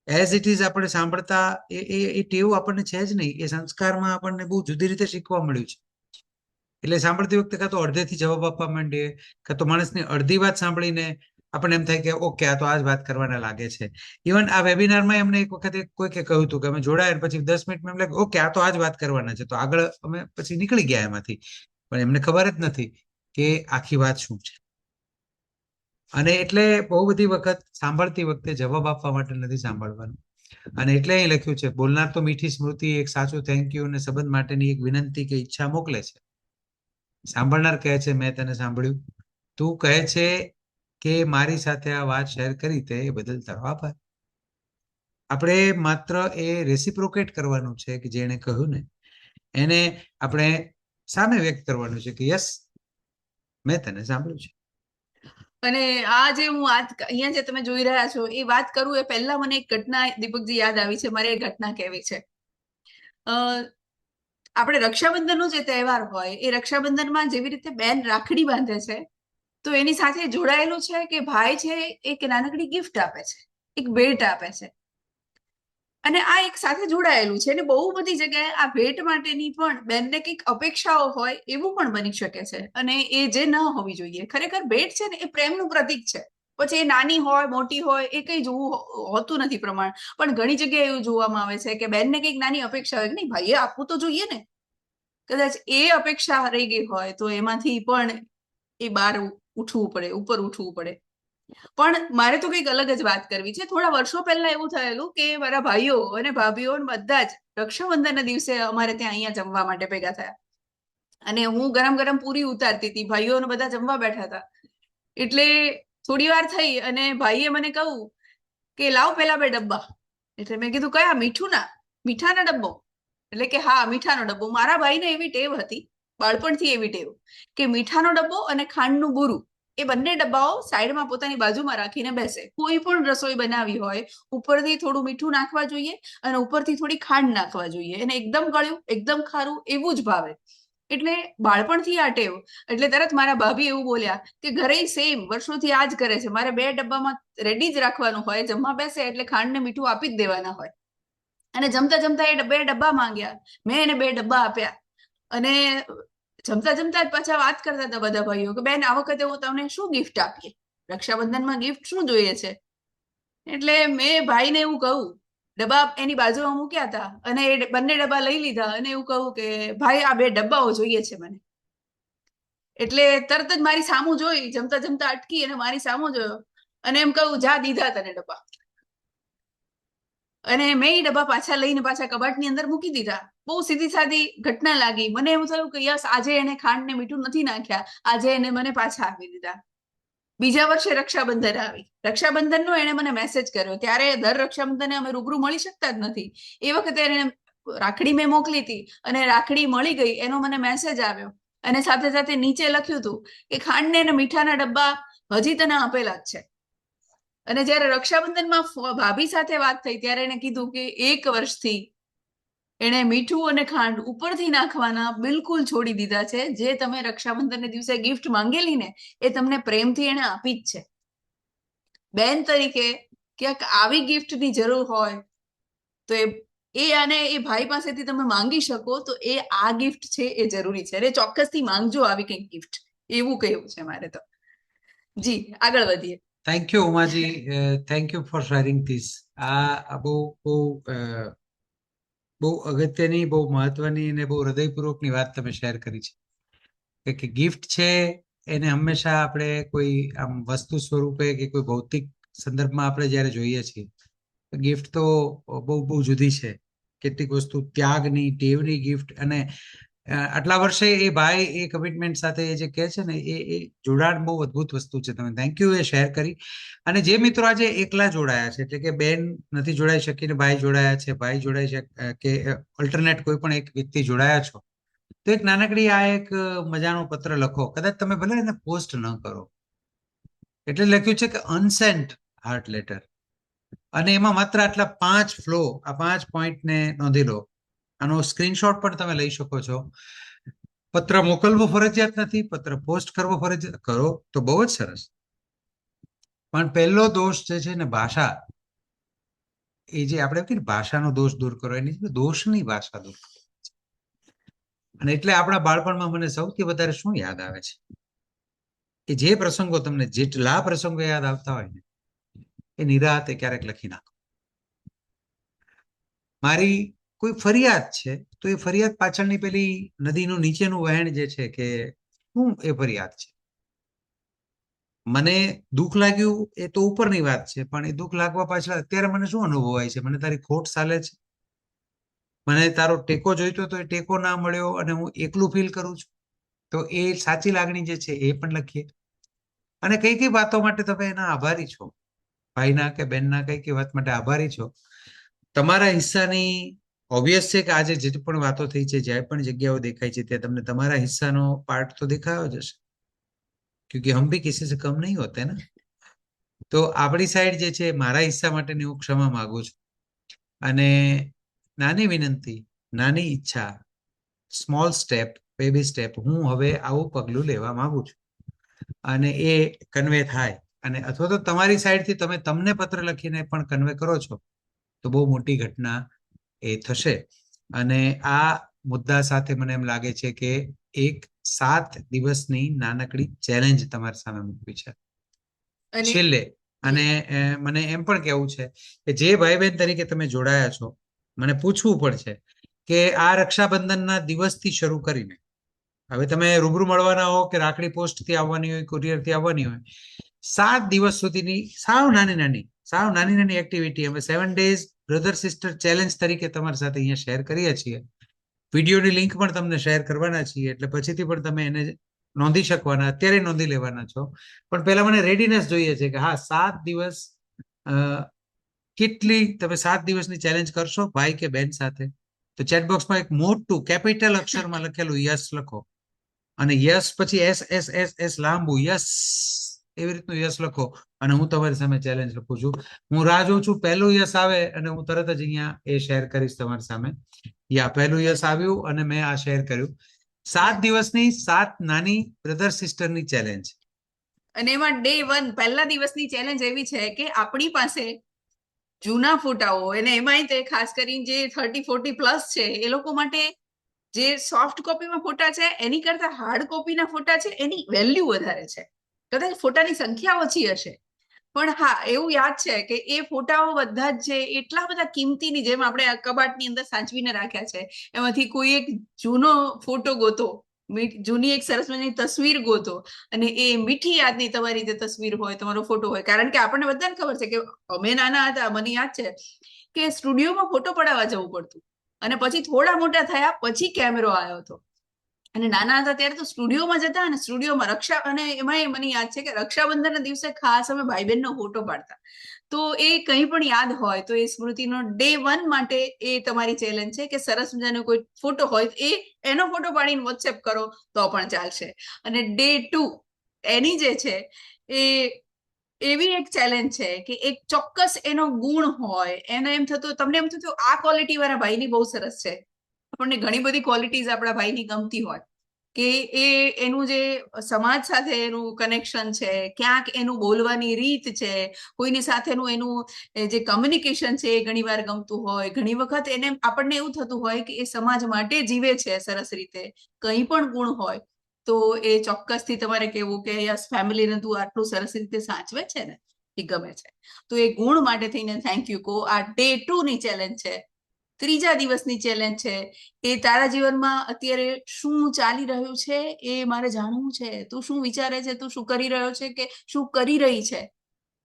એઝ ઇટ ઇઝ આપણે સાંભળતા એ ટેવ આપણને છે જ નહીં, એ સંસ્કારમાં આપણને બહુ જુદી રીતે શીખવા મળ્યું છે. એટલે સાંભળતી વખતે કાં તો અડધેથી જવાબ આપવા માંડીએ, કાં તો માણસની અડધી વાત સાંભળીને આપણને એમ થાય કે ઓકે, આ તો આ જ વાત કરવાના લાગે છે. ઇવન આ વેબિનારમાં એમને એક વખત કોઈકે કહ્યું હતું કે અમે જોડાયા પછી 10 મિનિટમાં એમ લાગે ઓકે, આ તો આ જ વાત કરવાના છે, તો આગળ અમે પછી નીકળી ગયા એમાંથી. પણ એમને ખબર જ નથી કે આખી વાત શું છે. અને એટલે બહુ બધી વખત સાંભળતી વખતે જવાબ આપવા માટે નથી સાંભળવાનું. અને એટલે અહીં લખ્યું છે, બોલનાર તો મીઠી સ્મૃતિ, એક સાચું થેન્ક યુ અને સંબંધ માટેની એક વિનંતી કે ઈચ્છા મોકલે છે. સાંભળનાર કહે છે મેં તને સાંભળ્યું, તું કહે છે કે મારી સાથે આ વાત શેર કરી તે બદલ તારો આભાર. આપણે માત્ર એ રેસિપ્રોકેટ કરવાનું છે કે જેણે કહ્યું ને એને આપણે સામે વ્યક્ત કરવાનું છે કે યસ, મેં તને સાંભળ્યું છે. અને આ જે હું અહીંયા જે તમે જોઈ રહ્યા છો એ વાત કરું એ પહેલા મને એક ઘટના દીપકજી યાદ આવી છે. મારે એ ઘટના કહેવી છે. આપણે રક્ષાબંધનનો જે તહેવાર હોય, એ રક્ષાબંધનમાં જેવી રીતે બેન રાખડી બાંધે છે, તો એની સાથે જોડાયેલું છે કે ભાઈ છે એક નાનકડી ગિફ્ટ આપે છે, એક ભેટ આપે છે. અને આ એક સાથે જોડાયેલું છે. અને બહુ બધી જગ્યાએ આ ભેટ માટેની પણ બેનને કંઈક અપેક્ષાઓ હોય એવું પણ બની શકે છે. અને એ જે ન હોવી જોઈએ. ખરેખર ભેટ છે ને એ પ્રેમનું પ્રતીક છે. પછી એ નાની હોય મોટી હોય એ કઈ જોવું હોતું નથી પ્રમાણ. પણ ઘણી જગ્યાએ એવું જોવામાં આવે છે કે બેનને કંઈક નાની અપેક્ષા હોય કે નહીં ભાઈએ આપવું તો જોઈએ ને. કદાચ એ અપેક્ષા રહી ગઈ હોય તો એમાંથી પણ એ બહાર ઉઠવું પડે, ઉપર ઉઠવું પડે. પણ મારે તો કંઈક અલગ જ વાત કરવી છે. થોડા વર્ષો પહેલા એવું થયેલું કે મારા ભાઈઓ અને ભાભીઓ બધા જ રક્ષાબંધનના દિવસે અમારે ત્યાં અહીંયા જમવા માટે ભેગા થયા, અને હું ગરમ ગરમ પૂરી ઉતારતી હતી, ભાઈઓ બધા જમવા બેઠા હતા. એટલે થોડી વાર થઈ અને ભાઈએ મને કહ્યું કે લાવ પેલા 2 ડબ્બા. એટલે મેં કીધું કયા? મીઠાનો ડબ્બો. એટલે કે હા, મીઠાનો ડબ્બો. મારા ભાઈને એવી ટેવ હતી, બાળપણથી એવી ટેવ, કે મીઠાનો ડબ્બો અને ખાંડનું બુરું એ બંને ડબ્બાઓ સાઈડમાં પોતાની બાજુમાં રાખીને બેસે. કોઈ પણ રસોઈ બનાવી હોય, ઉપરથી થોડું મીઠું નાખવા જોઈએ અને ઉપરથી થોડી ખાંડ નાખવા જોઈએ, અને એકદમ ગળ્યું એકદમ ખારું એવું જ ભાવે. એટલે બાળપણથી આ ટેવ. એટલે તરત મારા ભાભી એવું બોલ્યા કે ઘરે સેમ વર્ષોથી આ જ કરે છે, મારે 2 ડબ્બામાં રેડી જ રાખવાનું હોય, જમવા બેસે એટલે ખાંડ ને મીઠું આપી જ દેવાના હોય. અને જમતા જમતા એ 2 ડબ્બા માંગ્યા, મેં એને 2 ડબ્બા આપ્યા. અને જમતા જમતા જ પાછા વાત કરતા હતા બધા ભાઈઓ કે બેન, આ વખતે હું તમને શું ગિફ્ટ આપીએ, રક્ષાબંધનમાં ગિફ્ટ શું જોઈએ છે? એટલે મેં ભાઈને એવું કહું, ડબ્બા એની બાજુમાં મૂક્યા હતા અને એ બંને ડબ્બા લઈ લીધા અને એવું કહું કે ભાઈ, આ 2 ડબ્બાઓ જોઈએ છે મને. એટલે તરત જ મારી સામું જોઈ, જમતા જમતા અટકી અને મારી સામું જોયો અને એમ કહું, જા, દીધા તને ડબ્બા. અને મેં એ ડબ્બા પાછા લઈને પાછા કબાટની અંદર મૂકી દીધા. બહુ સીધી સાદી ઘટના લાગી. મને એવું થયું કે યસ, આજે એને ખાંડ ને મીઠું નથી નાખ્યા, આજે એને મને પાછા આપી દીધા. બીજા વર્ષે રક્ષાબંધન આવી. રક્ષાબંધનનો એને મને મેસેજ કર્યો. ત્યારે દર રક્ષાબંધને અમે રૂબરૂ મળી શકતા જ નથી. એ વખતે એને રાખડી મેં મોકલી હતી અને રાખડી મળી ગઈ એનો મને મેસેજ આવ્યો, અને સાથે સાથે નીચે લખ્યું હતું કે ખાંડ ને મીઠાના ડબ્બા હજી તને આપેલા જ છે. અને જ્યારે રક્ષાબંધનમાં ભાભી સાથે વાત થઈ ત્યારે એને કીધું કે 1 વર્ષથી એણે મીઠું અને ખાંડ ઉપરથી નાખવાના બિલકુલ છોડી દીધા છે. જે તમે રક્ષાબંધનના દિવસે ગિફ્ટ માંગેલી ને, એ તમને પ્રેમથી એને આપી જ છે. બેન તરીકે ક્યાંક આવી ગિફ્ટની જરૂર હોય તો અને એ ભાઈ પાસેથી તમે માંગી શકો તો એ આ ગિફ્ટ છે, એ જરૂરી છે. અને ચોક્કસથી માંગજો આવી કંઈક ગિફ્ટ, એવું કહેવું છે મારે તો. જી, આગળ વધીએ. Thank you Umaji, thank you for sharing this. આ બહુ બહુ બહુ અગત્યની, બહુ મહત્વની અને બહુ હૃદયપૂર્વકની વાત તમે શેર કરી છે કે ગિફ્ટ છે એને હંમેશા આપણે કોઈ આમ વસ્તુ સ્વરૂપે કે કોઈ ભૌતિક સંદર્ભમાં આપણે જ્યારે જોઈએ છીએ, ગિફ્ટ તો બહુ બહુ જુદી છે. કેટલીક વસ્તુ ત્યાગની, ટેવની ગિફ્ટ, અને આટલા વર્ષે એ ભાઈ એ કમિટમેન્ટ સાથે જે કહે છે ને, એ જોડાણ બહુ અદભુત વસ્તુ છે. તમે થેન્ક યુ એ શેર કરી. અને જે મિત્રો આજે એકલા જોડાયા છે, એટલે કે બેન નથી જોડાઈ શકીને ભાઈ જોડાયા છે, ભાઈ જોડાઈ છે કે ઓલ્ટરનેટ કોઈ પણ એક વ્યક્તિ જોડાયા છો, તો એક નાનકડી આ એક મજાનો પત્ર લખો. કદાચ તમે ભલે એને પોસ્ટ ન કરો, એટલે લખ્યું છે કે અનસેન્ટ હાર્ટ લેટર, અને એમાં માત્ર આટલા 5 ફ્લો, આ 5 પોઈન્ટને નોંધી લો. આનો સ્ક્રીનશોટ પણ તમે લઈ શકો છો. પત્ર મોકલવો ફરજિયાત નથી, પત્ર પોસ્ટ કરવો ફરજિયાત, કરો તો બહુ જ સરસ. પણ પહેલો દોષ જે છે ને, ભાષા, એ જે આપણે કહીએ ભાષાનો દોષ દૂર કરો, એની દોષની ભાષા દૂર કરો. અને એટલે આપણા બાળપણમાં મને સૌથી વધારે શું યાદ આવે છે કે જે પ્રસંગો, તમને જેટલા પ્રસંગો યાદ આવતા હોય ને, એ નિરાતે ક્યારેક લખી નાખો. મારી કોઈ ફરિયાદ છે તો એ ફરિયાદ પાછળની પેલી નદીનું નીચેનું વહેણ જે છે, કે શું એ ફરિયાદ છે. મને દુઃખ લાગ્યું એ તો ઉપરની વાત છે, પણ એ દુઃખ લાગવા પાછળ અત્યારે મને શું અનુભવાય છે? મને તારી ખોટ ચાલે છે, મને તારો ટેકો જોઈતો તો એ ટેકો ના મળ્યો અને હું એકલું ફીલ કરું છું. તો એ સાચી લાગણી જે છે એ પણ લખીએ. અને કઈ કઈ વાતો માટે તમે એના આભારી છો, ભાઈના કે બહેનના કઈ કઈ વાત માટે આભારી છો. તમારા હિસ્સાની ઓબ્વિયસ છે કે આજે જે પણ વાતો થઈ છે, જ્યાં પણ જગ્યાઓ દેખાય છે, ત્યાં તમને તમારા હિસ્સાનો પાર્ટ તો દેખાયો જ હશે, ક્યોંકि હમ ભી કિસી સે કમ નહીં હોતે ના. તો આપણી સાઈડ જે છે, મારા હિસ્સા માટેની હું ક્ષમા માંગુ છું. અને નાની વિનંતી, નાની ઈચ્છા, સ્મોલ સ્ટેપ, બેબી સ્ટેપ, હું હવે આવું પગલું લેવા માંગુ છું. અને એ કન્વે થાય, અને અથવા તો તમારી સાઈડથી તમે તમને પત્ર લખીને પણ કન્વે કરો છો, તો બહુ મોટી ઘટના એ થશે. અને આ મુદ્દા સાથે મને એમ લાગે છે કે એક 7 દિવસની નાનકડી ચેલેન્જ તમારી સામે મૂકવી છે, છેલ્લે. અને મને એમ પણ કહેવું છે કે જે ભાઈ બહેન તરીકે તમે જોડાયા છો, મને પૂછવું પડશે કે આ રક્ષાબંધનના દિવસથી શરૂ કરીને, હવે તમે રૂબરૂ મળવાના હો કે રાખડી પોસ્ટથી આવવાની હોય, કુરિયરથી આવવાની હોય, 7 દિવસ સુધીની સાવ નાની એક્ટિવિટી અમે 7 ડેઝ બ્રધર સિસ્ટર ચેલેન્જ તરીકે તમારી સાથે અહીંયા શેર કરીએ છીએ. વિડીયોની લિંક પણ તમને શેર કરવાના છીએ, એટલે પછીથી પણ તમે એને નોંધી શકવાના, અત્યારે નોંધી લેવાના છો. પણ પહેલા મને રેડીનેસ જોઈએ છે કે હા 7 દિવસ કેટલી તમે 7 દિવસની ચેલેન્જ કરશો ભાઈ કે બેન સાથે? તો ચેટ બોક્સમાં એક મોટું કેપિટલ અક્ષરમાં લખેલું યસ લખો, અને યસ પછી એસ એસ એસ એસ લાંબુ યસ એવી રીતનું યસ લખો, અને હું તમારી સામે ચેલેન્જ લખું છું. હું રાહ જોઉં છું પહેલું યસ આવે અને હું તરત જ અહીંયા એ શેર કરીશ તમારી સામે. પહેલું યસ આવ્યું અને મેં આ શેર કર્યું. 7 દિવસની 7 નાની બ્રધર સિસ્ટરની ચેલેન્જ. અને એમાં ડે 1 પહેલા દિવસની ચેલેન્જ એવી છે કે આપણી પાસે જૂના ફોટાઓ, અને એમાંય તે ખાસ કરીને જે 30-40 પ્લસ છે એ લોકો માટે જે સોફ્ટ કોપીમાં ફોટા છે એની કરતા હાર્ડ કોપીના ફોટા છે એની વેલ્યુ વધારે છે. કદાચ ફોટાની સંખ્યા ઓછી હશે, પણ હા એવું યાદ છે કે એ ફોટાઓ બધા જ છે એટલા બધા કિંમતીની, જેમ આપણે કબાટની અંદર સાચવીને રાખ્યા છે, એમાંથી કોઈ એક જૂનો ફોટો ગોતો, જૂની એક સરસ મજાની તસવીર ગોતો, અને એ મીઠી યાદની તમારી જે તસવીર હોય, તમારો ફોટો હોય. કારણ કે આપણને બધાને ખબર છે કે અમે નાના હતા, મને યાદ છે કે સ્ટુડિયોમાં ફોટો પડાવવા જવું પડતું, અને પછી થોડા મોટા થયા પછી કેમેરો આવ્યો હતો. અને નાના હતા ત્યારે તો સ્ટુડિયોમાં જતા, અને સ્ટુડિયોમાં અને એમાંય મને યાદ છે કે રક્ષાબંધનના દિવસે ખાસ અમે ભાઈ બહેનનો ફોટો પાડતા. તો એ કંઈ પણ યાદ હોય તો એ સ્મૃતિનો ડે 1 માટે એ તમારી ચેલેન્જ છે કે સરસ મજાનો કોઈ ફોટો હોય એનો ફોટો પાડીને વોટ્સએપ કરો તો પણ ચાલશે. અને ડે 2 એની જે છે એ એવી એક ચેલેન્જ છે કે એક ચોક્કસ એનો ગુણ હોય, એને એમ થતું, તમને એમ થતું આ ક્વોલિટી વાળા ભાઈની બહુ સરસ છે. આપણને ઘણી બધી ક્વોલિટીઝ આપણા ભાઈની ગમતી હોય, કે એનું જે સમાજ સાથે એનું કનેક્શન છે, ક્યાંક એનું બોલવાની રીત છે, કોઈની સાથેનું એનું જે કમ્યુનિકેશન છે એ ઘણી વાર ગમતું હોય. ઘણી વખત એને આપણને એવું થતું હોય કે એ સમાજ માટે જીવે છે સરસ રીતે. કંઈ પણ ગુણ હોય તો એ ચોક્કસથી તમારે કહેવું કે યસ, ફેમિલીને તું આટલું સરસ રીતે સાચવે છે ને, એ ગમે છે. તો એ ગુણ માટે થઈને થેન્ક યુ કહો. આ ડે 2 ની ચેલેન્જ છે. ત્રીજા દિવસની ચેલેન્જ છે એ તારા જીવનમાં અત્યારે શું ચાલી રહ્યું છે એ મારે જાણવું છે. તું શું વિચારે છે, તું શું કરી રહ્યો છે કે શું કરી રહી છે,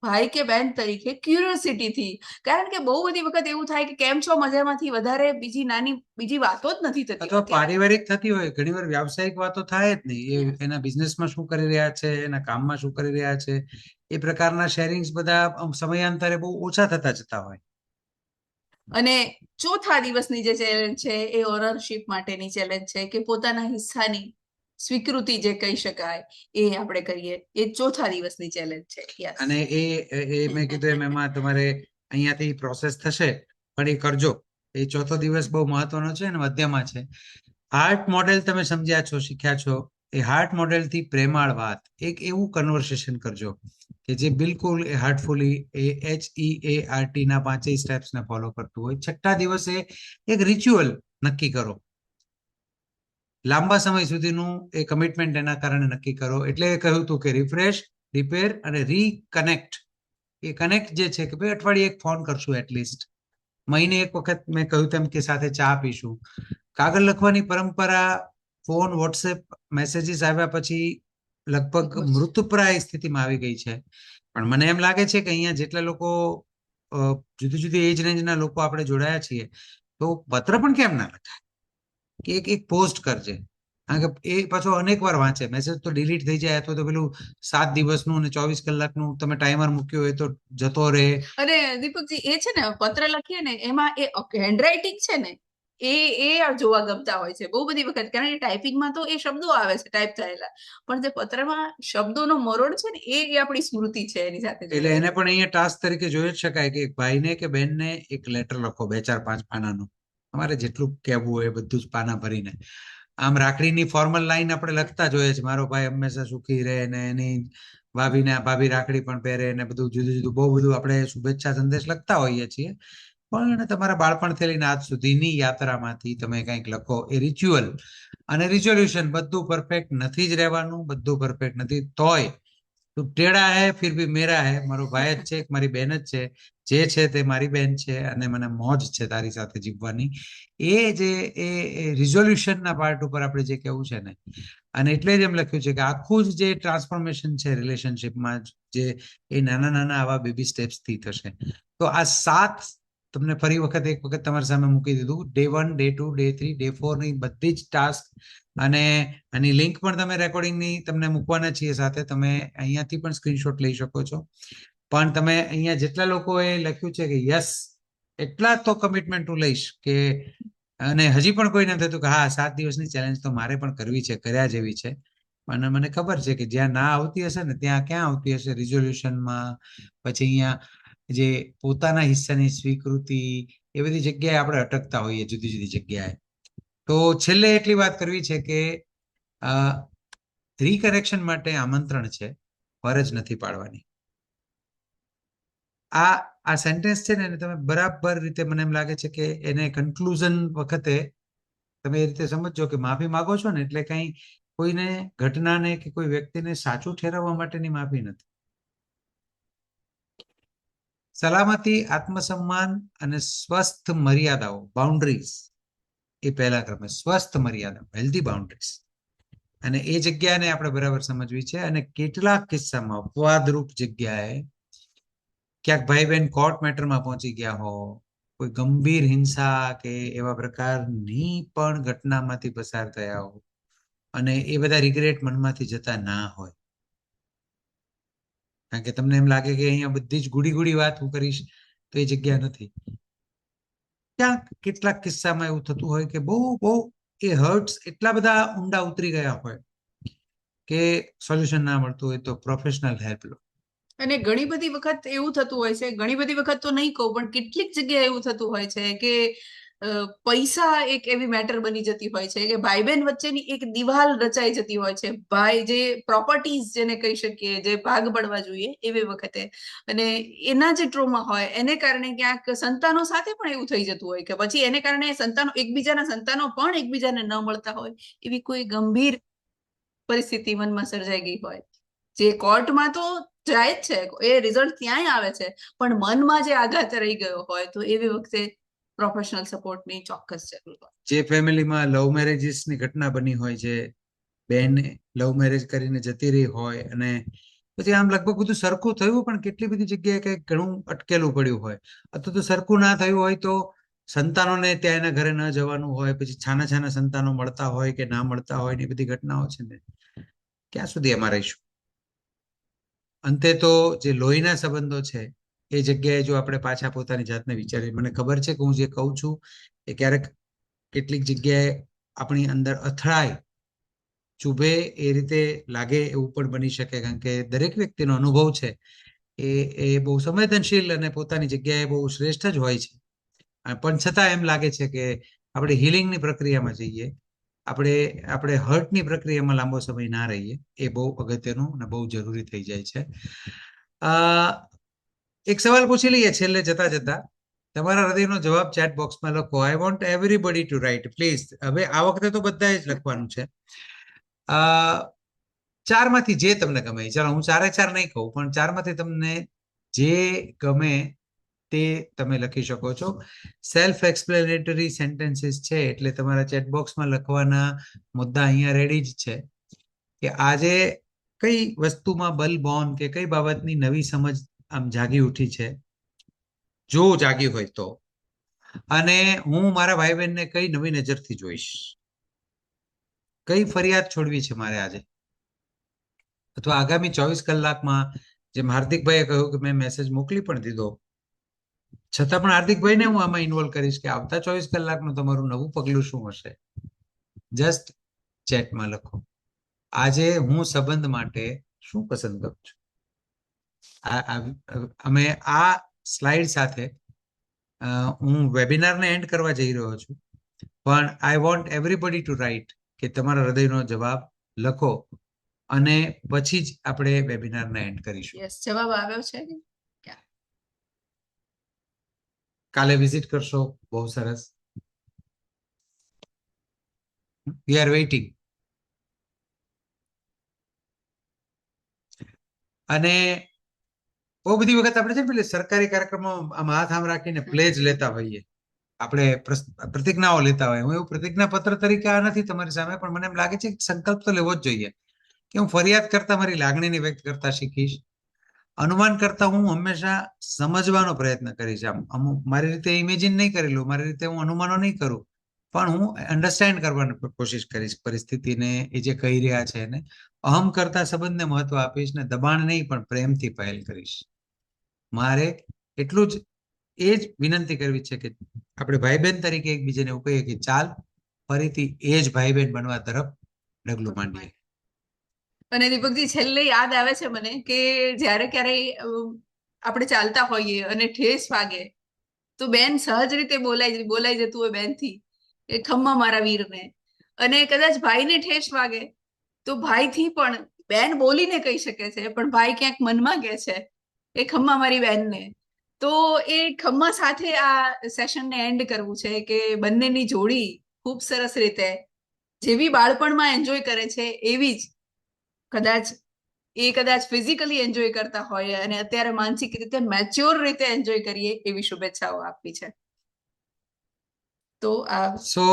ભાઈ કે બહેન તરીકે ક્યુરિયોસિટીથી. કારણ કે બહુ બધી વખત એવું થાય કે કેમ છો મજામાંથી વધારે બીજી વાતો જ નથી થતી. અથવા પારિવારિક થતી હોય, ઘણીવાર વ્યાવસાયિક વાતો થાય જ નહીં. એ એના બિઝનેસમાં શું કરી રહ્યા છે, એના કામમાં શું કરી રહ્યા છે, એ પ્રકારના શેરિંગ્સ બધા સમયાંતરે બહુ ઓછા થતા જતા હોય. અને ચોથા દિવસની જે ચેલેન્જ છે એ ઓનરશિપ માટેની ચેલેન્જ છે, કે પોતાના હિસ્સાની સ્વીકૃતિ જે કહી શકાય એ આપણે કરીએ. એ ચોથા દિવસની ચેલેન્જ છે. યસ. અને એ મેં કીધું એમાં તમારે અહીંયાથી પ્રોસેસ થશે, પણ એ કરજો. એ ચોથો દિવસ બહુ મહત્વનો છે અને મધ્યમાં છે. હાર્ટ મોડેલ તમે સમજ્યા છો, શીખ્યા છો. એ હાર્ટ મોડેલથી પ્રેમાળ વાત, એક એવું કન્વર્સેશન કરજો કે જે બિલકુલ એ હાર્ટફુલી HEART ના 5 સ્ટેપ્સને ફોલો કરતું હોય. છઠ્ઠા દિવસે એક રિચ્યુઅલ નક્કી કરો, લાંબા સમય સુધીનું એ કમિટમેન્ટ એના કારણે નક્કી કરો. એટલે કહ્યું હતું કે રિફ્રેશ, રિપેર અને રીકનેક્ટ. એ કનેક્ટ જે છે કે ભાઈ અઠવાડિયે એક ફોન કરશું, એટલીસ્ટ મહિને એક વખત મેં કહ્યું તેમ કે સાથે ચા પીશું. કાગળ લખવાની પરંપરા ફોન, વોટ્સએપ મેસેજીસ આવ્યા પછી લગભગ મૃતપ્રાય સ્થિતિમાં આવી ગઈ છે. પણ મને એમ લાગે છે કે અહીંયા જેટલા લોકો જુદી જુદી એજ રેન્જના લોકો આપણે જોડાયા છીએ, તો પત્ર પણ કેમ ના લખાય કે એક પોસ્ટ કરજે. કારણ કે એ પાછો અનેક વાર વાંચે, મેસેજ તો ડિલીટ થઈ જાય, અથવા તો પેલું 7 દિવસનું અને 24 કલાકનું તમે ટાઈમર મૂક્યો હોય તો જતો રહે. અને દીપકજી એ છે ને પત્ર લખીએ ને એમાં એ હેન્ડરાઇટિંગ છે ને એ જોવા ગમતા હોય છે બહુ બધી વખત. કારણ કે ટાઈપિંગમાં તો એ શબ્દો આવે છે ટાઈપ થયેલા, પણ જે પત્રમાં શબ્દોનો મરોડ છે ને એ આપણી સ્મૃતિ છે એની સાથે. એટલે એને પણ અહીંયા ટાસ્ક તરીકે જોઈ જ શકાય કે ભાઈને કે બહેનને એક લેટર લખો, 2-4-5 પાનાનું. તમારે જેટલું કહેવું હોય બધું જ પાના ભરીને. આમ રાખડીની ફોર્મલ લાઈન આપણે લખતા જોઈએ છે, મારો ભાઈ હંમેશા સુખી રહે ને એની ભાભી રાખડી પણ પહેરે ને બધું જુદું જુદું બહુ બધું આપણે શુભેચ્છા સંદેશ લખતા હોઈએ છીએ. પણ તમારા બાળપણથી લઈને આજ સુધીની યાત્રામાંથી તમે કંઈક લખો. એ રિચ્યુઅલ અને રિઝોલ્યુશન બધું પરફેક્ટ નથી જ રહેવાનું, બધું પરફેક્ટ નથી. તોય તું ટેढ़ा है फिर भी मेरा है. મારો ભાઈ જ છે, મારી બહેન જ છે. જે છે તે મારી બેન છે અને મને મોજ છે તારી સાથે જીવવાની. એ જે રિઝોલ્યુશનના પાર્ટ ઉપર આપણે જે કહેવું છે ને, અને એટલે જ એમ લખ્યું છે કે આખું જ જે ટ્રાન્સફોર્મેશન છે રિલેશનશિપમાં, જે એ નાના નાના આવા બેબી સ્ટેપ્સ થી થશે. તો આ 7 તમને ફરી વખત એક વખત તમારી સામે મૂકી દીધું. ડે 1, ડે 2, ડે 3, ડે 4 ની બધી જ ટાસ્ક, અને આની લિંક પણ તમે રેકોર્ડિંગની તમને મૂકવાના છીએ સાથે. તમે અહીંયાથી પણ સ્ક્રીનશોટ લઈ શકો છો. પણ તમે અહીંયા જેટલા લોકોએ લખ્યું છે કે યસ, એટલા તો કમિટમેન્ટ હું લઈશ કે, અને હજી પણ કોઈ નથી થતું કે હા 7 દિવસની ચેલેન્જ તો મારે પણ કરવી છે, કર્યા જેવી છે. અને મને ખબર છે કે જ્યાં ના આવતી હશે ને ત્યાં ક્યાં આવતી હશે, રિઝોલ્યુશનમાં, પછી અહીંયા જે પોતાના હિસ્સાની સ્વીકૃતિ, એ બધી જગ્યાએ આપણે અટકતા હોઈએ જુદી જુદી જગ્યાએ. તો છેલ્લે એટલી વાત કરવી છે કે રીકનેક્શન માટે આમંત્રણ છે, ફરજ નથી પાડવાની. આ સેન્ટેન્સ છે ને, એને તમે બરાબર રીતે, મને એમ લાગે છે કે એને કન્ક્લુઝન વખતે તમે એ રીતે સમજો કે માફી માંગો છો ને એટલે કઈ કોઈને, ઘટનાને કે કોઈ વ્યક્તિને સાચું ઠેરવવા માટેની માફી નથી. સલામતી, આત્મસન્માન અને સ્વસ્થ મર્યાદાઓ, બાઉન્ડ્રીઝ, એ પહેલા ક્રમે. સ્વસ્થ મર્યાદા, હેલ્ધી બાઉન્ડ્રીઝ. અને એ જગ્યાને આપણે બરાબર સમજવી છે. અને કેટલાક કિસ્સામાં અપવાદરૂપ જગ્યાએ ક્યાંક ભાઈ બહેન કોર્ટ મેટરમાં પહોંચી ગયા હો, કોઈ ગંભીર હિંસા કે એવા પ્રકારની પણ ઘટનામાંથી પસાર થયા હો, અને એ બધા રિગ્રેટ મનમાંથી જતા ના હોય, કારણ કે તમને એમ લાગે કે અહીંયા બધી જ ગુડી વાત હું કરીશ, તો એ જગ્યા નથી. ક્યાંક કેટલાક કિસ્સામાં એવું થતું હોય કે બહુ એ હર્ટ્સ એટલા બધા ઊંડા ઉતરી ગયા હોય કે સોલ્યુશન ના મળતું હોય તો પ્રોફેશનલ હેલ્પ લો. અને ઘણી બધી વખત એવું થતું હોય છે, ઘણી બધી વખત તો નહીં કહું, પણ કેટલીક જગ્યાએ એવું થતું હોય છે કે પૈસા એક એવી મેટર બની જતી હોય છે કે ભાઈ બહેન વચ્ચેની એક દિવાલ રચાઈ જતી હોય છે. ભાઈ, જે પ્રોપર્ટીઝ જેને કહી શકીએ, જે ભાગ પડવા જોઈએ એવી વખતે, અને એના જે ટ્રોમા હોય એને કારણે ક્યાંક સંતાનો સાથે પણ એવું થઈ જતું હોય કે પછી એને કારણે એકબીજાના સંતાનો પણ એકબીજાને ન મળતા હોય, એવી કોઈ ગંભીર પરિસ્થિતિ મનમાં સર્જાઈ ગઈ હોય, જે કોર્ટમાં તો જાય જ છે, એ રિઝલ્ટ ત્યાંય આવે છે, પણ મનમાં જે આઘાત રહી ગયો હોય, તો એવી વખતે પ્રોફેશનલ સપોર્ટની ચોક્કસ જરૂર હોય. જે ફેમિલીમાં લવ મેરેજીસની ઘટના બની હોય છે, બેન લવ મેરેજ કરીને જતી રહી હોય, અને પછી આમ લગભગ બધું સરખું થયું, પણ કેટલી બધી જગ્યાએ કંઈક ઘણું અટકેલું પડ્યું હોય, અથવા તો સરખું ના થયું હોય તો સંતાનોને ત્યાં એના ઘરે ન જવાનું હોય, પછી છાના છાના સંતાનો મળતા હોય કે ના મળતા હોય, એ બધી ઘટનાઓ છે ને, ક્યાં સુધી એમાં રહીશું? અંતે તો જે લોહીના સંબંધો છે એ જગ્યાએ જો આપણે પાછા પોતાની જાતને વિચારીએ, મને ખબર છે કે હું જે કહું છું એ ક્યારેક કેટલીક જગ્યાએ આપણી અંદર અથડાય, ચૂભે એ રીતે લાગે એવું પણ બની શકે, કારણ કે દરેક વ્યક્તિનો અનુભવ છે એ બહુ સંવેદનશીલ અને પોતાની જગ્યાએ બહુ શ્રેષ્ઠ જ હોય છે. પણ છતાં એમ લાગે છે કે આપણે હિલિંગની પ્રક્રિયામાં જઈએ, આપણે હર્ટની પ્રક્રિયામાં લાંબો સમય ના રહીએ, એ બહુ અગત્યનું અને બહુ જરૂરી થઈ જાય છે. એક સવાલ પૂછી લઈએ છેલ્લે જતા જતા. તમારા હૃદયનો જવાબ ચેટ બોક્સમાં લખો. I want everybody to write, please. હવે આ વખતે તો બધાએ જ લખવાનું છે. 4 માંથી જે તમને ગમે, ચાલો હું 4 નહીં કહું, પણ 4 માંથી તમને જે ગમે તે તમે લખી શકો છો. સેલ્ફ એક્સપ્લેનેટરી સેન્ટેન્સીસ છે, એટલે તમારા ચેટ બોક્સમાં લખવાના મુદ્દા અહીંયા રેડી જ છે કે આજે કઈ વસ્તુમાં બલ બોન કે કઈ બાબતની નવી સમજ આમ જાગી ઉઠી છે, જો જાગી હોય તો, અને હું મારા ભાઈ બહેનને કઈ નવી નજરથી જોઈશ, કઈ ફરિયાદ છોડવી છે મારે આજે, અથવા આગામી 24 કલાકમાં, જેમ હાર્દિકભાઈએ કહ્યું કે મેં મેસેજ મોકલી પણ દીધો, છતાં પણ હાર્દિકભાઈને હું આમાં ઇન્વોલ્વ કરીશ કે આવતા 24 કલાકનું તમારું નવું પગલું શું હશે. જસ્ટ ચેટમાં લખો, આજે હું સંબંધ માટે શું પસંદ કરું છું. અમે આ સ્લાઇડ સાથે હું વેબિનારને એન્ડ કરવા જઈ રહ્યો છું, પણ I want everybody to write, કે તમારા હૃદયનો જવાબ લખો, અને પછી જ આપણે વેબિનારને એન્ડ કરીશું. યસ, જવાબ આવ્યો છે. કાલે વિઝિટ કરશો, બહુ સરસ. We are waiting. અને બહુ બધી વખત આપણે છે ને પેલી સરકારી કાર્યક્રમો આમ હાથ આમ રાખીને પ્લેજ લેતા હોઈએ, આપણે પ્રતિજ્ઞાઓ લેતા હોય. હું એવું પ્રતિજ્ઞા પત્ર તરીકે આ નથી તમારી સામે, પણ મને એમ લાગે છે કે સંકલ્પ તો લેવો જ જોઈએ કે હું ફરિયાદ કરતા મારી લાગણીને વ્યક્ત કરતા શીખીશ. અનુમાન કરતા હું હંમેશા સમજવાનો પ્રયત્ન કરીશ. આમ અમુક મારી રીતે ઇમેજિન નહીં કરી લઉં, મારી રીતે હું અનુમાનો નહીં કરું, પણ હું અન્ડરસ્ટેન્ડ કરવાની કોશિશ કરીશ પરિસ્થિતિને, એ જે કહી રહ્યા છે એને. અહમ કરતા સંબંધને મહત્વ આપીશ ને દબાણ નહીં પણ પ્રેમથી પહેલ કરીશ. મારે એટલું જ એ જ વિનંતી કરવી છે કે આપણે ભાઈ બહેન તરીકે એકબીજાને એવું કહીએ કે ચાલ ફરીથી એ જ ભાઈ બહેન બનવા તરફ ડગલું માંડીએ. અને દીપકજી છેલ્લે યાદ આવે છે મને કે જ્યારે ક્યારેય આપણે ચાલતા હોઈએ અને ઠેસ વાગે તો બેન સહજ રીતે બોલાઈ જતું હોય બેનથી, એ ખમ્મા મારા વીરને. અને કદાચ ભાઈને ઠેસ વાગે તો ભાઈથી પણ બેન બોલીને કહી શકે છે, પણ ભાઈ ક્યાંક મનમાં કહે છે એ ખમ્મા મારી બેનને. તો એ ખમ્મા સાથે આ સેશનને એન્ડ કરવું છે કે બંનેની જોડી ખૂબ સરસ રીતે જેવી બાળપણમાં એન્જોય કરે છે એવી જ કદાચ ફિઝિકલી એન્જોય કરતા હોય અને અત્યારે માનસિક રીતે મેચ્યોર રીતે એન્જોય કરીએ એવી શુભેચ્છાઓ આપવી છે. તો સો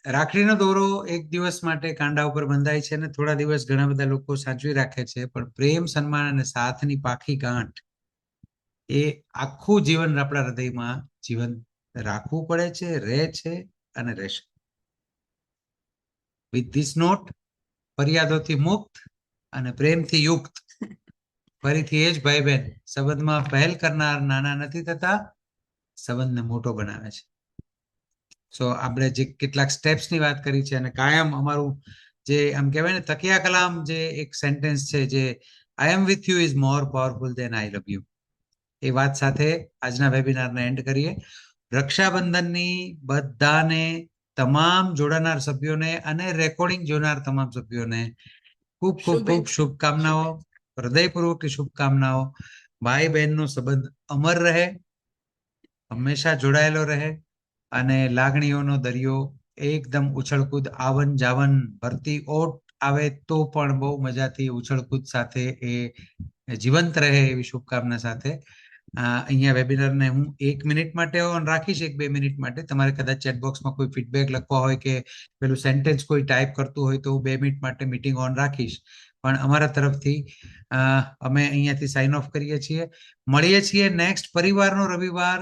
રાખડીનો દોરો એક દિવસ માટે કાંડા ઉપર બંધાય છે અને થોડા દિવસ ઘણા બધા લોકો સાચવી રાખે છે, પણ પ્રેમ, સન્માન અને સાથની પાખી ગાંઠ એ આખું જીવન આપણા હૃદયમાં જીવન રાખવું પડે છે, રહે છે અને રહેશે. વિથ ધીસ નોટ, ફરિયાદોથી મુક્ત અને પ્રેમથી યુક્ત ફરીથી એ જ ભાઈ બહેન સંબંધમાં પહેલ કરનાર નાના નથી થતા, સંબંધને મોટો બનાવે છે. સો આપણે જે કેટલાક સ્ટેપ્સની વાત કરી છે અને કાયમ અમારું જે આમ કહેવાય ને તકિયા કલામ જે એક સેન્ટેન્સ છે, જે I am with you is more powerful than I love you, એ વાત સાથે આજના વેબિનારને એન્ડ કરીએ. રક્ષાબંધનની બધાને, તમામ જોડાનાર સભ્યોને અને રેકોર્ડિંગ જોનાર તમામ સભ્યોને ખૂબ ખૂબ ખૂબ શુભકામનાઓ, હૃદયપૂર્વકની શુભકામનાઓ. ભાઈ બહેનનો સંબંધ અમર રહે, હંમેશા જોડાયેલો રહે અને લાગણીઓનો દરિયો એકદમ ઉછળકૂદ, આવન જાવન, ભરતી ઓટ આવે તો પણ બહુ મજાથી ઉછળકૂદ સાથે એ જીવંત રહે એવી શુભકામના સાથે અહીંયા વેબિનારને હું 1 મિનિટ માટે ઓન રાખીશ, 1-2 મિનિટ માટે. તમારે કદાચ ચેટબોક્સમાં કોઈ ફીડબેક લખવા હોય કે પેલું સેન્ટેન્સ કોઈ ટાઈપ કરતું હોય તો હું 2 મિનિટ માટે મીટિંગ ઓન રાખીશ. પણ અમારા તરફથી અમે અહીંયાથી સાઇન ઓફ કરીએ છીએ. મળીએ છીએ નેક્સ્ટ પરિવારનો રવિવાર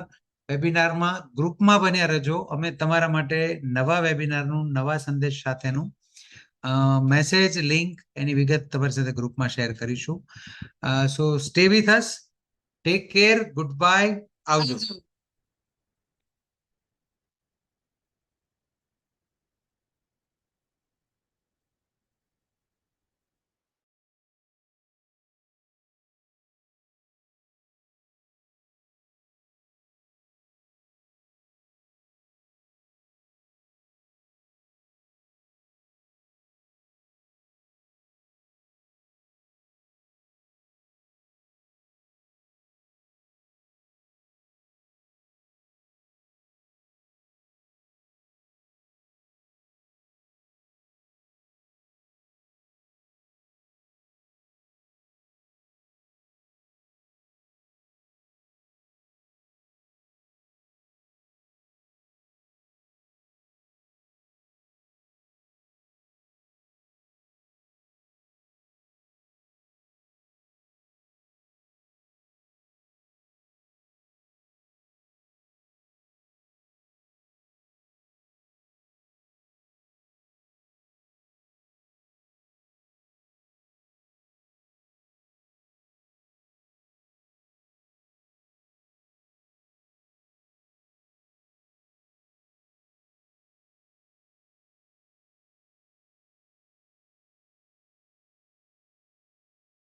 વેબિનારમાં. ગ્રુપમાં બન્યા રહેજો. અમે તમારા માટે નવા વેબિનારનું નવા સંદેશ સાથેનું મેસેજ, લિંક, એની વિગત તમારી સાથે ગ્રુપમાં શેર કરીશું. સો stay with us, take care, good bye, આવજો.